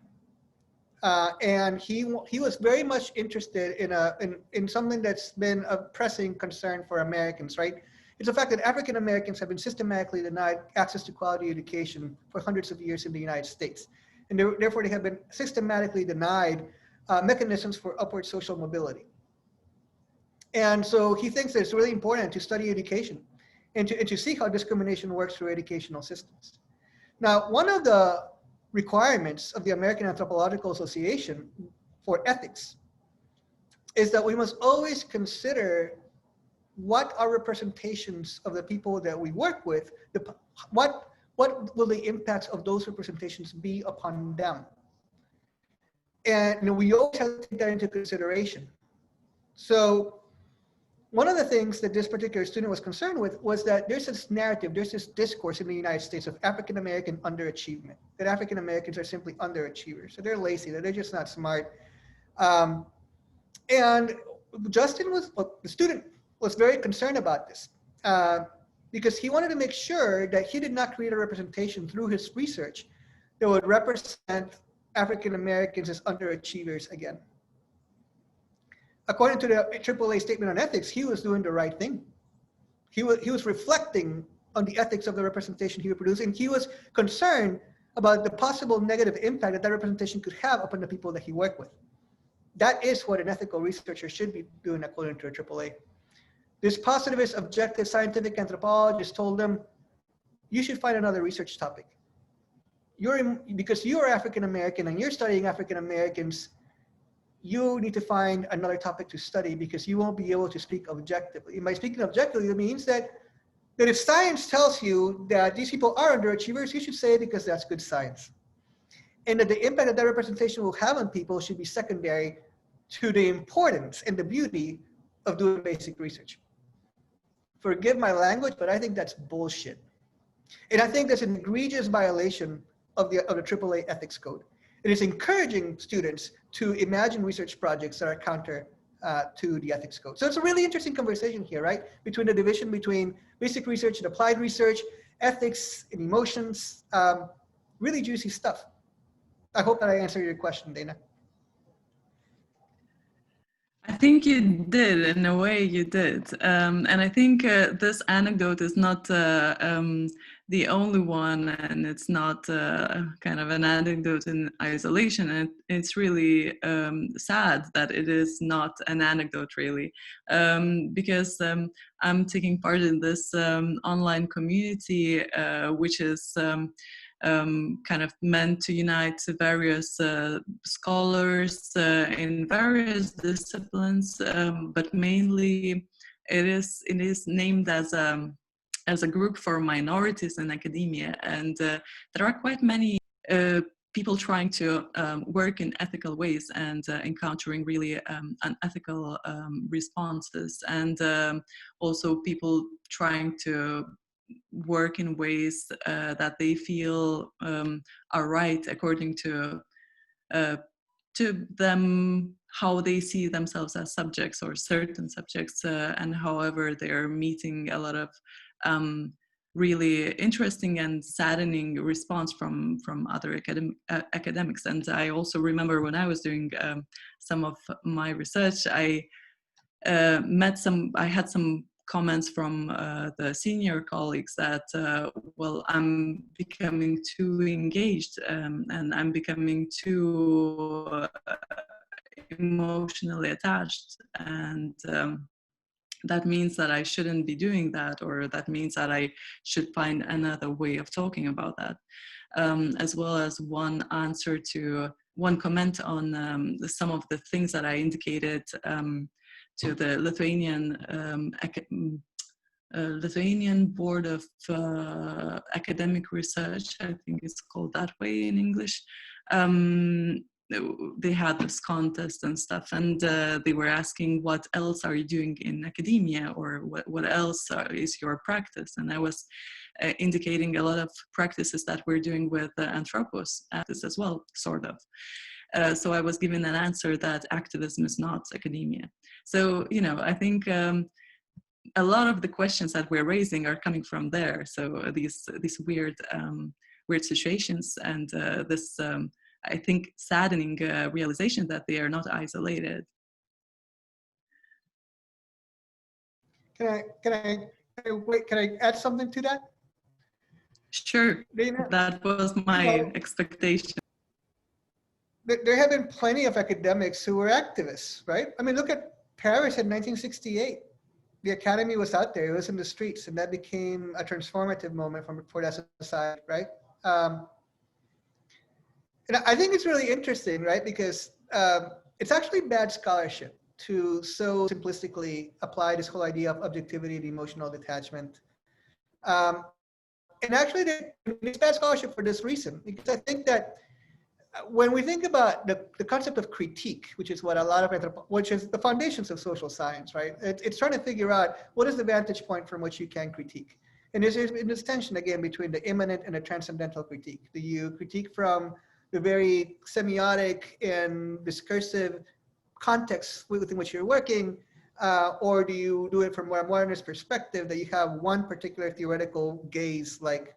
And he was very much interested in something that's been a pressing concern for Americans, right? It's the fact that African Americans have been systematically denied access to quality education for hundreds of years in the United States. And therefore they have been systematically denied mechanisms for upward social mobility. And so he thinks that it's really important to study education and to see how discrimination works through educational systems. Now, one of the requirements of the American Anthropological Association for ethics is that we must always consider what are representations of the people that we work with, what will the impacts of those representations be upon them? And we always have to take that into consideration. So one of the things that this particular student was concerned with was that there's this narrative, there's this discourse in the United States of African-American underachievement, that African-Americans are simply underachievers. So they're lazy, that they're just not smart. And Justin the student was very concerned about this because he wanted to make sure that he did not create a representation through his research that would represent African-Americans as underachievers again. According to the AAA statement on ethics, he was doing the right thing. He was reflecting on the ethics of the representation he would produce, and he was concerned about the possible negative impact that representation could have upon the people that he worked with. That is what an ethical researcher should be doing according to AAA. This positivist, objective, scientific anthropologist told them, you should find another research topic. Because you are African-American and you're studying African-Americans, you need to find another topic to study because you won't be able to speak objectively. And by speaking objectively, it means that if science tells you that these people are underachievers, you should say it because that's good science. And that the impact that representation will have on people should be secondary to the importance and the beauty of doing basic research. Forgive my language, but I think that's bullshit. And I think that's an egregious violation of the AAA ethics code. It is encouraging students to imagine research projects that are counter to the ethics code. So it's a really interesting conversation here, right? Between the division between basic research and applied research, ethics and emotions, really juicy stuff. I hope that I answered your question, Dana. I think you did, in a way you did. And I think this anecdote is not the only one, and it's not kind of an anecdote in isolation. And it's really sad that it is not an anecdote, really, because I'm taking part in this online community, which is kind of meant to unite various scholars in various disciplines, but mainly it is named as a group for minorities in academia, and there are quite many people trying to work in ethical ways and encountering really unethical responses, and also people trying to work in ways that they feel are right according to them, how they see themselves as subjects or certain subjects, and however they're meeting a lot of really interesting and saddening response from other academics. And I also remember when I was doing some of my research, I had some comments from the senior colleagues that, well, I'm becoming too engaged and I'm becoming too emotionally attached, and that means that I shouldn't be doing that, or that means that I should find another way of talking about that. As well as one comment on some of the things that I indicated to the Lithuanian Board of Academic Research, I think it's called that way in English. They had this contest and stuff, and they were asking, what else are you doing in academia, or what else is your practice? And I was indicating a lot of practices that we're doing with Anthropos as well, sort of. So I was given an answer that activism is not academia. So, you know, I think a lot of the questions that we're raising are coming from there. So these weird situations, and this I think saddening realization that they are not isolated. Can I add something to that? Sure. Dana? That was my expectation. There have been plenty of academics who were activists, right? I mean, look at Paris in 1968. The academy was out there, it was in the streets, and that became a transformative moment for that society, right? And I think it's really interesting, right? Because it's actually bad scholarship to so simplistically apply this whole idea of objectivity and emotional detachment. And actually, it's bad scholarship for this reason, because I think that when we think about the concept of critique, which is what a lot of which is the foundations of social science, right? It's trying to figure out what is the vantage point from which you can critique. And there's this tension again between the immanent and the transcendental critique. Do you critique from the very semiotic and discursive context within which you're working, or do you do it from a modernist perspective that you have one particular theoretical gaze, like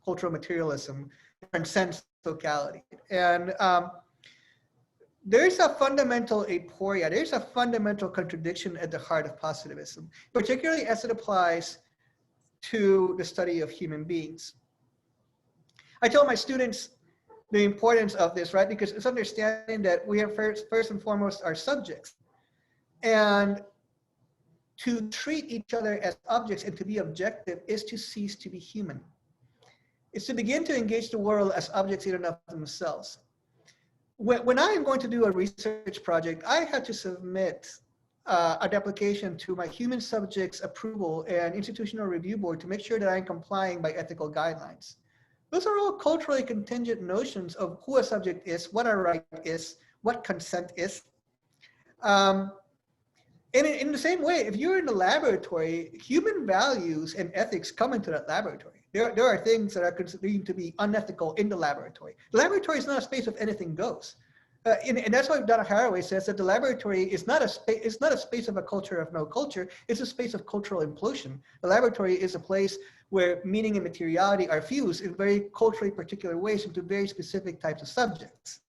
cultural materialism, transcends locality? And there's a fundamental aporia, there's a fundamental contradiction at the heart of positivism, particularly as it applies to the study of human beings. I tell my students the importance of this, right? Because it's understanding that we are first and foremost are subjects. And to treat each other as objects and to be objective is to cease to be human. It's to begin to engage the world as objects in and of themselves. When I am going to do a research project, I have to submit an application to my human subjects approval and institutional review board to make sure that I'm complying by ethical guidelines. Those are all culturally contingent notions of who a subject is, what a right is, what consent is. And in the same way, if you're in the laboratory, human values and ethics come into that laboratory. There are things that are considered to be unethical in the laboratory. The laboratory is not a space of anything goes. And that's why Donna Haraway says that the laboratory is not a space of a culture of no culture, it's a space of cultural implosion. The laboratory is a place where meaning and materiality are fused in very culturally particular ways into very specific types of subjects,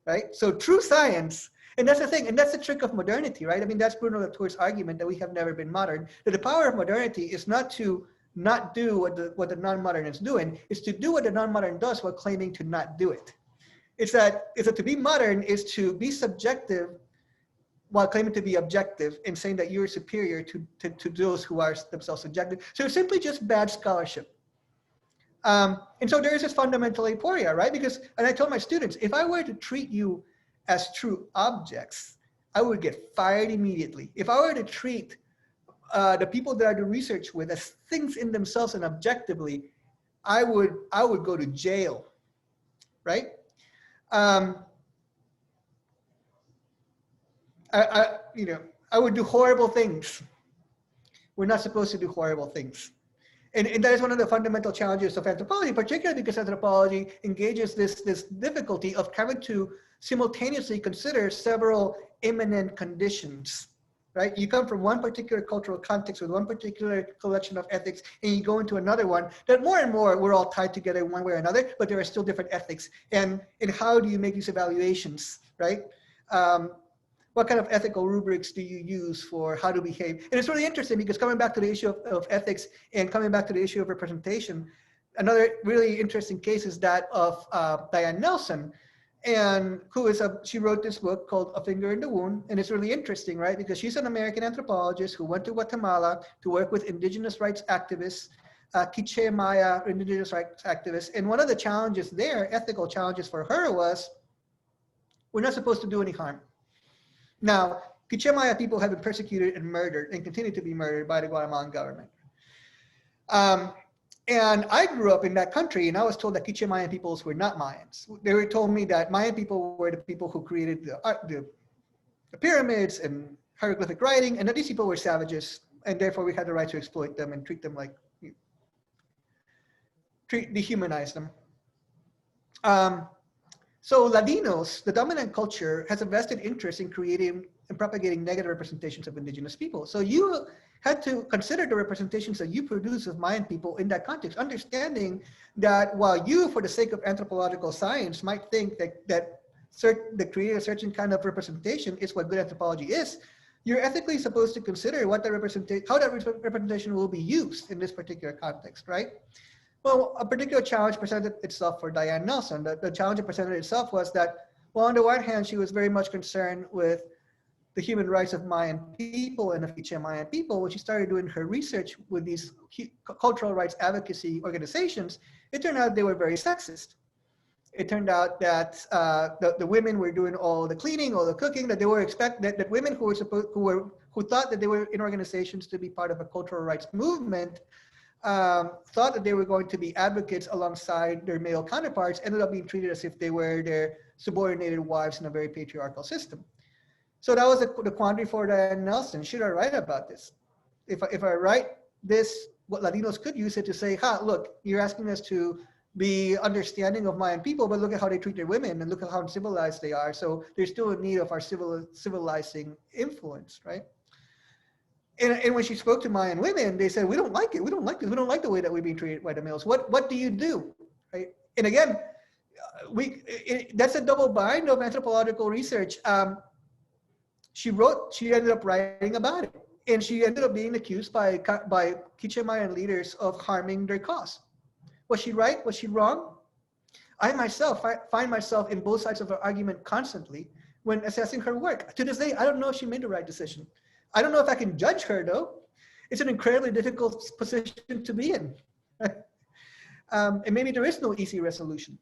right? So true science, and that's the thing, and that's the trick of modernity, right? I mean, that's Bruno Latour's argument that we have never been modern, that the power of modernity is not to not do what the non-modern is doing, it's to do what the non-modern does while claiming to not do it. It's that to be modern is to be subjective while claiming to be objective and saying that you're superior to those who are themselves subjective. So it's simply just bad scholarship. And so there is this fundamental aporia, right? Because, and I told my students, if I were to treat you as true objects, I would get fired immediately. If I were to treat the people that I do research with as things in themselves and objectively, I would go to jail, right? I would do horrible things. We're not supposed to do horrible things. And that is one of the fundamental challenges of anthropology, particularly because anthropology engages this difficulty of having to simultaneously consider several immanent conditions, right? You come from one particular cultural context with one particular collection of ethics, and you go into another one that more and more we're all tied together one way or another, but there are still different ethics. And how do you make these evaluations, right? What kind of ethical rubrics do you use for how to behave? And it's really interesting because coming back to the issue of ethics and coming back to the issue of representation, another really interesting case is that of Diane Nelson, and she wrote this book called A Finger in the Wound. And it's really interesting, right? Because she's an American anthropologist who went to Guatemala to work with indigenous rights activists, Quiché Maya indigenous rights activists. And one of the challenges there, ethical challenges for her, was we're not supposed to do any harm. Now, Quiché Maya people have been persecuted and murdered and continue to be murdered by the Guatemalan government. And I grew up in that country, and I was told that Quiché Mayan peoples were not Mayans. They were told me that Mayan people were the people who created the pyramids and hieroglyphic writing, and that these people were savages, and therefore we had the right to exploit them and treat them like, dehumanize them. So Ladinos, the dominant culture, has a vested interest in creating and propagating negative representations of indigenous people. So had to consider the representations that you produce of Mayan people in that context, understanding that while you, for the sake of anthropological science, might think that creating a certain kind of representation is what good anthropology is, you're ethically supposed to consider what the how that representation will be used in this particular context, right? Well, a particular challenge presented itself for Diane Nelson. The challenge it presented itself was that, well, on the one hand, she was very much concerned with the human rights of Mayan people and of Quiché Mayan people. When she started doing her research with these cultural rights advocacy organizations, it turned out they were very sexist. It turned out that the women were doing all the cleaning, all the cooking, that they were that women who thought that they were in organizations to be part of a cultural rights movement, thought that they were going to be advocates alongside their male counterparts, ended up being treated as if they were their subordinated wives in a very patriarchal system. So that was the quandary for Diane Nelson. Should I write about this? If I write this, what Latinos could use it to say, look, you're asking us to be understanding of Mayan people, but look at how they treat their women and look at how uncivilized they are. So there's still a need of our civilizing influence, right? And when she spoke to Mayan women, they said, we don't like it. We don't like this. We don't like the way that we're being treated by the males. What do you do, right? And again, that's a double bind of anthropological research. She ended up writing about it, and she ended up being accused by Quiché Mayan leaders of harming their cause. Was she right? Was she wrong? I myself find myself in both sides of her argument constantly when assessing her work. To this day, I don't know if she made the right decision. I don't know if I can judge her, though. It's an incredibly difficult position to be in. And maybe there is no easy resolution.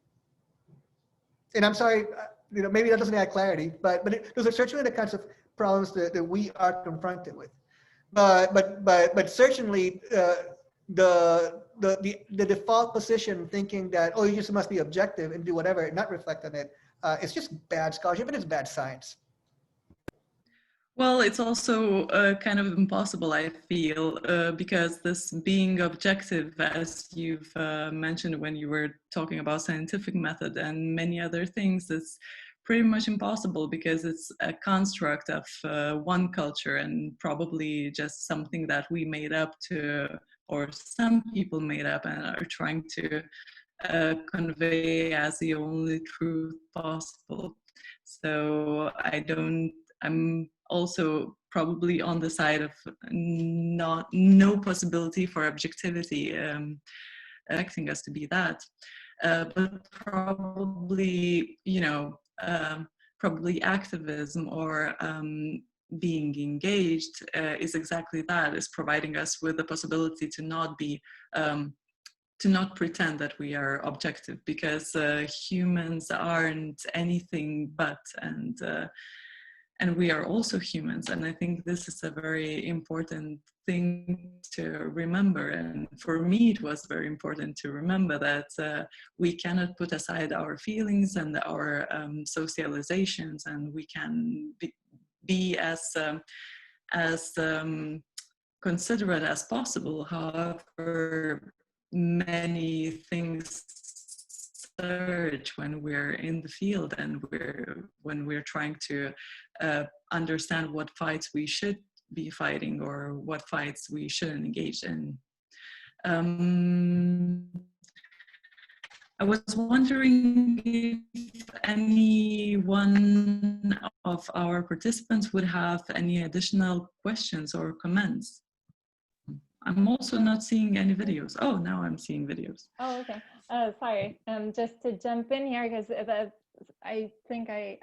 And I'm sorry, maybe that doesn't add clarity, but those are certainly the kinds of problems that we are confronted with. But certainly the default position, thinking that, oh, you just must be objective and do whatever and not reflect on it, it's just bad scholarship and it's bad science. Well, it's also kind of impossible, I feel, because this being objective, as you've mentioned when you were talking about scientific method and many other things, is pretty much impossible because it's a construct of one culture and probably just something that we made up to, or some people made up and are trying to convey as the only truth possible. So I'm also probably on the side of no possibility for objectivity expecting us to be that, but probably probably activism or being engaged is exactly that, is providing us with the possibility to not be to not pretend that we are objective, because humans aren't anything but, and we are also humans. And I think this is a very important thing to remember. And for me, it was very important to remember that we cannot put aside our feelings and our socializations, and we can be as considerate as possible. However, many things surge when we're in the field and when we're trying to understand what fights we should be fighting or what fights we shouldn't engage in. I was wondering if any one of our participants would have any additional questions or comments. I'm also not seeing any videos. Oh, now I'm seeing videos. Oh, okay. Sorry, just to jump in here, because I think I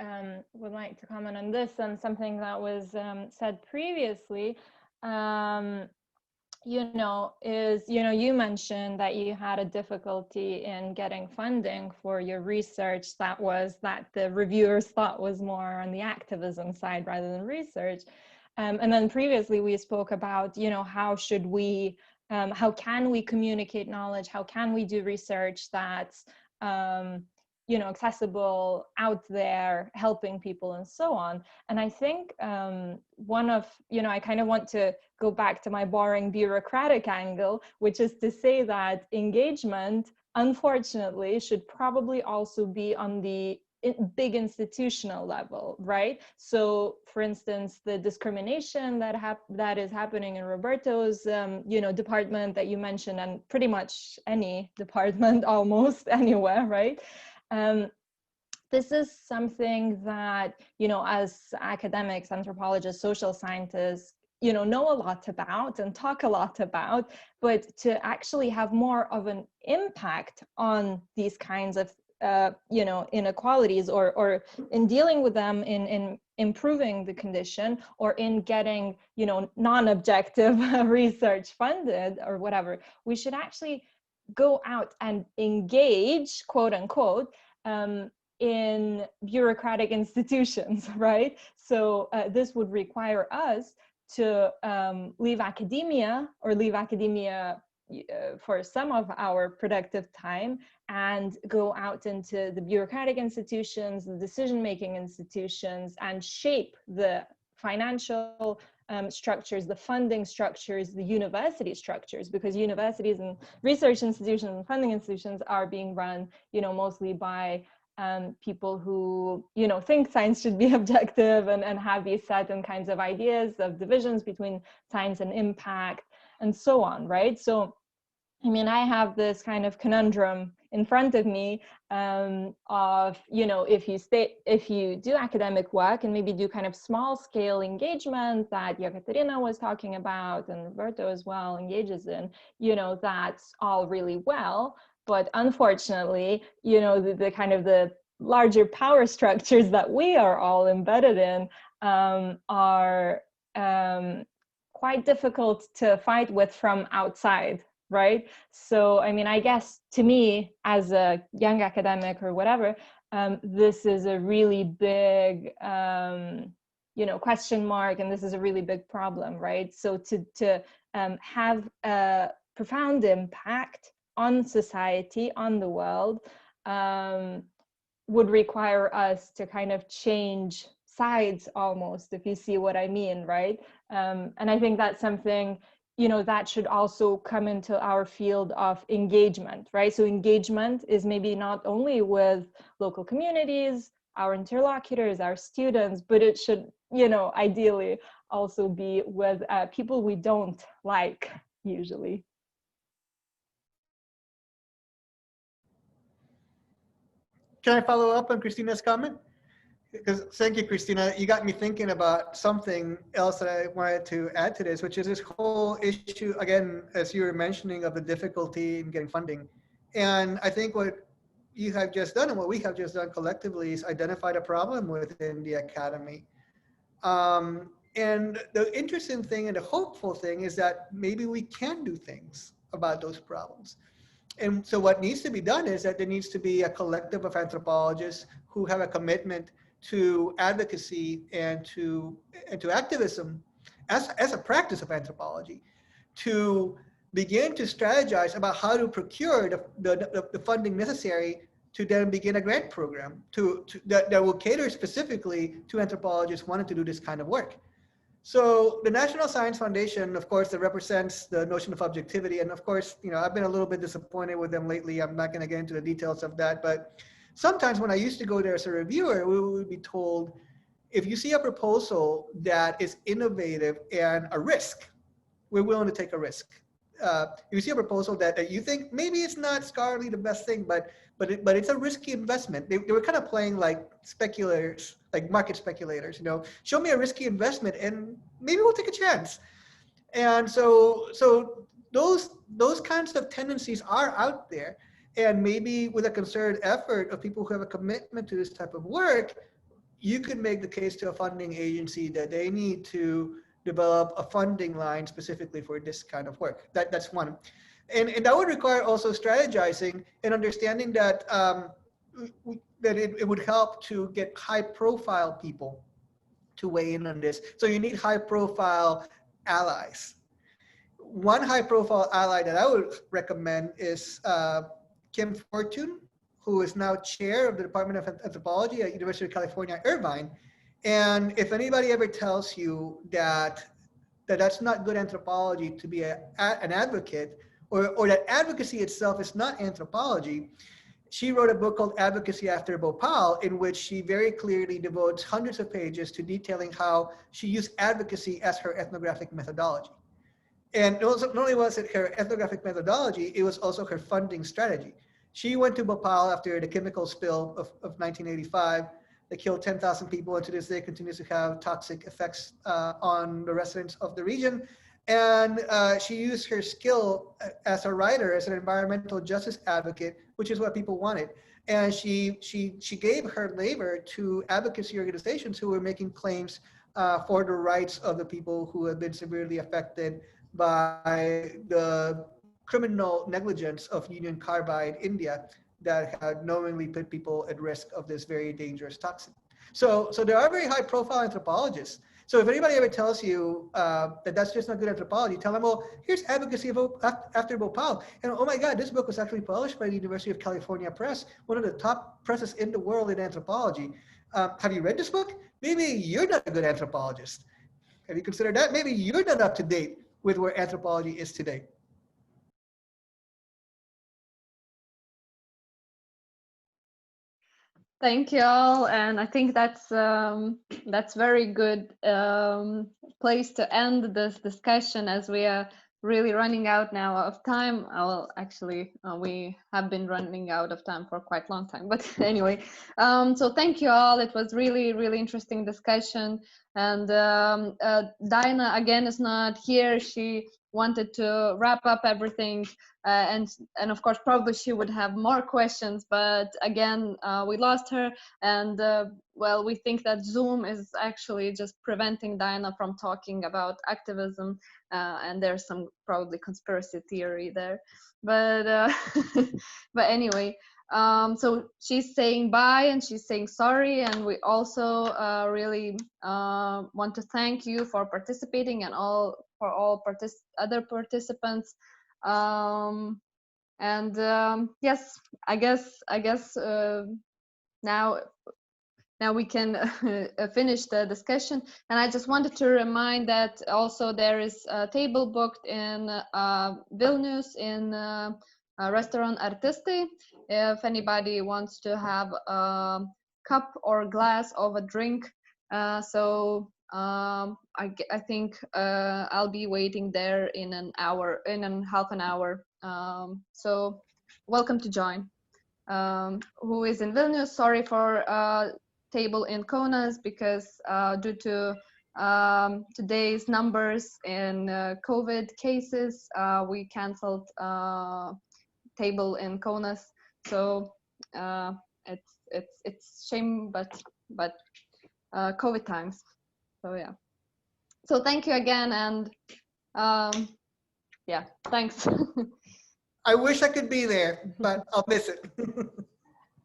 would like to comment on this and something that was said previously. You mentioned that you had a difficulty in getting funding for your research that the reviewers thought was more on the activism side rather than research. And then previously we spoke about, how can we communicate knowledge? How can we do research that's, accessible, out there, helping people and so on. And I think I kind of want to go back to my boring bureaucratic angle, which is to say that engagement, unfortunately, should probably also be on the big institutional level, right? So for instance, the discrimination that is happening in Roberto's department that you mentioned, and pretty much any department almost anywhere, right? This is something that, as academics, anthropologists, social scientists, know a lot about and talk a lot about, but to actually have more of an impact on these kinds of inequalities, or in dealing with them, in improving the condition, or in getting non-objective research funded or whatever, we should actually go out and engage, quote unquote, in bureaucratic institutions, right? So this would require us to leave academia, or leave academia for some of our productive time, and go out into the bureaucratic institutions, the decision-making institutions, and shape the financial structures, the funding structures, the university structures, because universities and research institutions and funding institutions are being run, mostly by people who, think science should be objective, and have these certain kinds of ideas of divisions between science and impact, and so on, right? So, I have this kind of conundrum in front of me of, if you do academic work and maybe do kind of small scale engagement that Jekaterina was talking about, and Roberto as well engages in, that's all really well. But unfortunately, the kind of the larger power structures that we are all embedded in are quite difficult to fight with from outside, right? So, I guess to me, as a young academic or whatever, this is a really big, question mark, and this is a really big problem, right? So to have a profound impact on society, on the world, would require us to kind of change sides almost, if you see what I mean, right? And I think that's something, that should also come into our field of engagement, right? So engagement is maybe not only with local communities, our interlocutors, our students, but it should, ideally also be with people we don't like usually. Can I follow up on Kristina's comment? Because thank you, Kristina. You got me thinking about something else that I wanted to add to this, which is this whole issue, again, as you were mentioning, of the difficulty in getting funding. And I think what you have just done and what we have just done collectively is identified a problem within the academy. And the interesting thing and the hopeful thing is that maybe we can do things about those problems. And so what needs to be done is that there needs to be a collective of anthropologists who have a commitment to advocacy and to activism as a practice of anthropology, to begin to strategize about how to procure the funding necessary to then begin a grant program that will cater specifically to anthropologists wanting to do this kind of work. So the National Science Foundation, of course, that represents the notion of objectivity. And of course, I've been a little bit disappointed with them lately. I'm not going to get into the details of that. But sometimes when I used to go there as a reviewer, we would be told, if you see a proposal that is innovative and a risk, we're willing to take a risk. If you see a proposal that you think maybe it's not scholarly the best thing, but it's a risky investment. They were kind of playing like speculators, like market speculators, show me a risky investment and maybe we'll take a chance. And so those kinds of tendencies are out there. And maybe with a concerted effort of people who have a commitment to this type of work, you could make the case to a funding agency that they need to develop a funding line specifically for this kind of work. That's one. And that would require also strategizing and understanding that it would help to get high profile people to weigh in on this. So you need high profile allies. One high profile ally that I would recommend is Kim Fortune, who is now chair of the Department of Anthropology at University of California, Irvine. And if anybody ever tells you that that's not good anthropology to be an advocate, or that advocacy itself is not anthropology, she wrote a book called Advocacy After Bhopal, in which she very clearly devotes hundreds of pages to detailing how she used advocacy as her ethnographic methodology. And not only was it her ethnographic methodology, it was also her funding strategy. She went to Bhopal after the chemical spill of 1985 that killed 10,000 people, and to this day continues to have toxic effects on the residents of the region. And she used her skill as a writer, as an environmental justice advocate, which is what people wanted. And she gave her labor to advocacy organizations who were making claims for the rights of the people who had been severely affected by the criminal negligence of Union Carbide India that had knowingly put people at risk of this very dangerous toxin. So there are very high profile anthropologists. So if anybody ever tells you that that's just not good anthropology, tell them, well, here's Advocacy After Bhopal. And oh my God, this book was actually published by the University of California Press, one of the top presses in the world in anthropology. Have you read this book? Maybe you're not a good anthropologist. Have you considered that? Maybe you're not up to date with where anthropology is today. Thank you all, and I think that's very good place to end this discussion, as we are really running out now of time. Well, actually, we have been running out of time for quite a long time, but anyway. So thank you all. It was really interesting discussion. And Dinah again is not here. She wanted to wrap up everything, and of course probably she would have more questions, but again we lost her. And well, we think that Zoom is actually just preventing Dinah from talking about activism, and there's some probably conspiracy theory there, but but anyway, so she's saying bye and she's saying sorry, and we also really want to thank you for participating, and for all other participants. Yes, I guess now we can finish the discussion. And I just wanted to remind that also there is a table booked in Vilnius in restaurant Artistai. If anybody wants to have a cup or glass of a drink, so I think I'll be waiting there in half an hour. So welcome to join. Who is in Vilnius? Sorry for table in Kaunas, because due to today's numbers in COVID cases, we canceled table in Kaunas. So it's shame, but COVID times. So yeah. So thank you again, and yeah, thanks. I wish I could be there, but I'll miss it.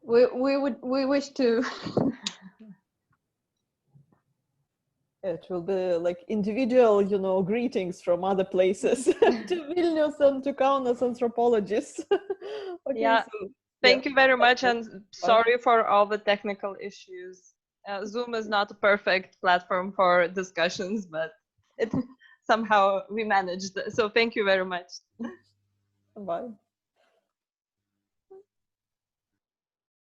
we wish to. It will be like individual, greetings from other places to Vilnius and to Kaunas anthropologists. Okay, yeah, so, thank you very much, and sorry for all the technical issues. Zoom is not a perfect platform for discussions, but somehow we managed. So thank you very much. Bye.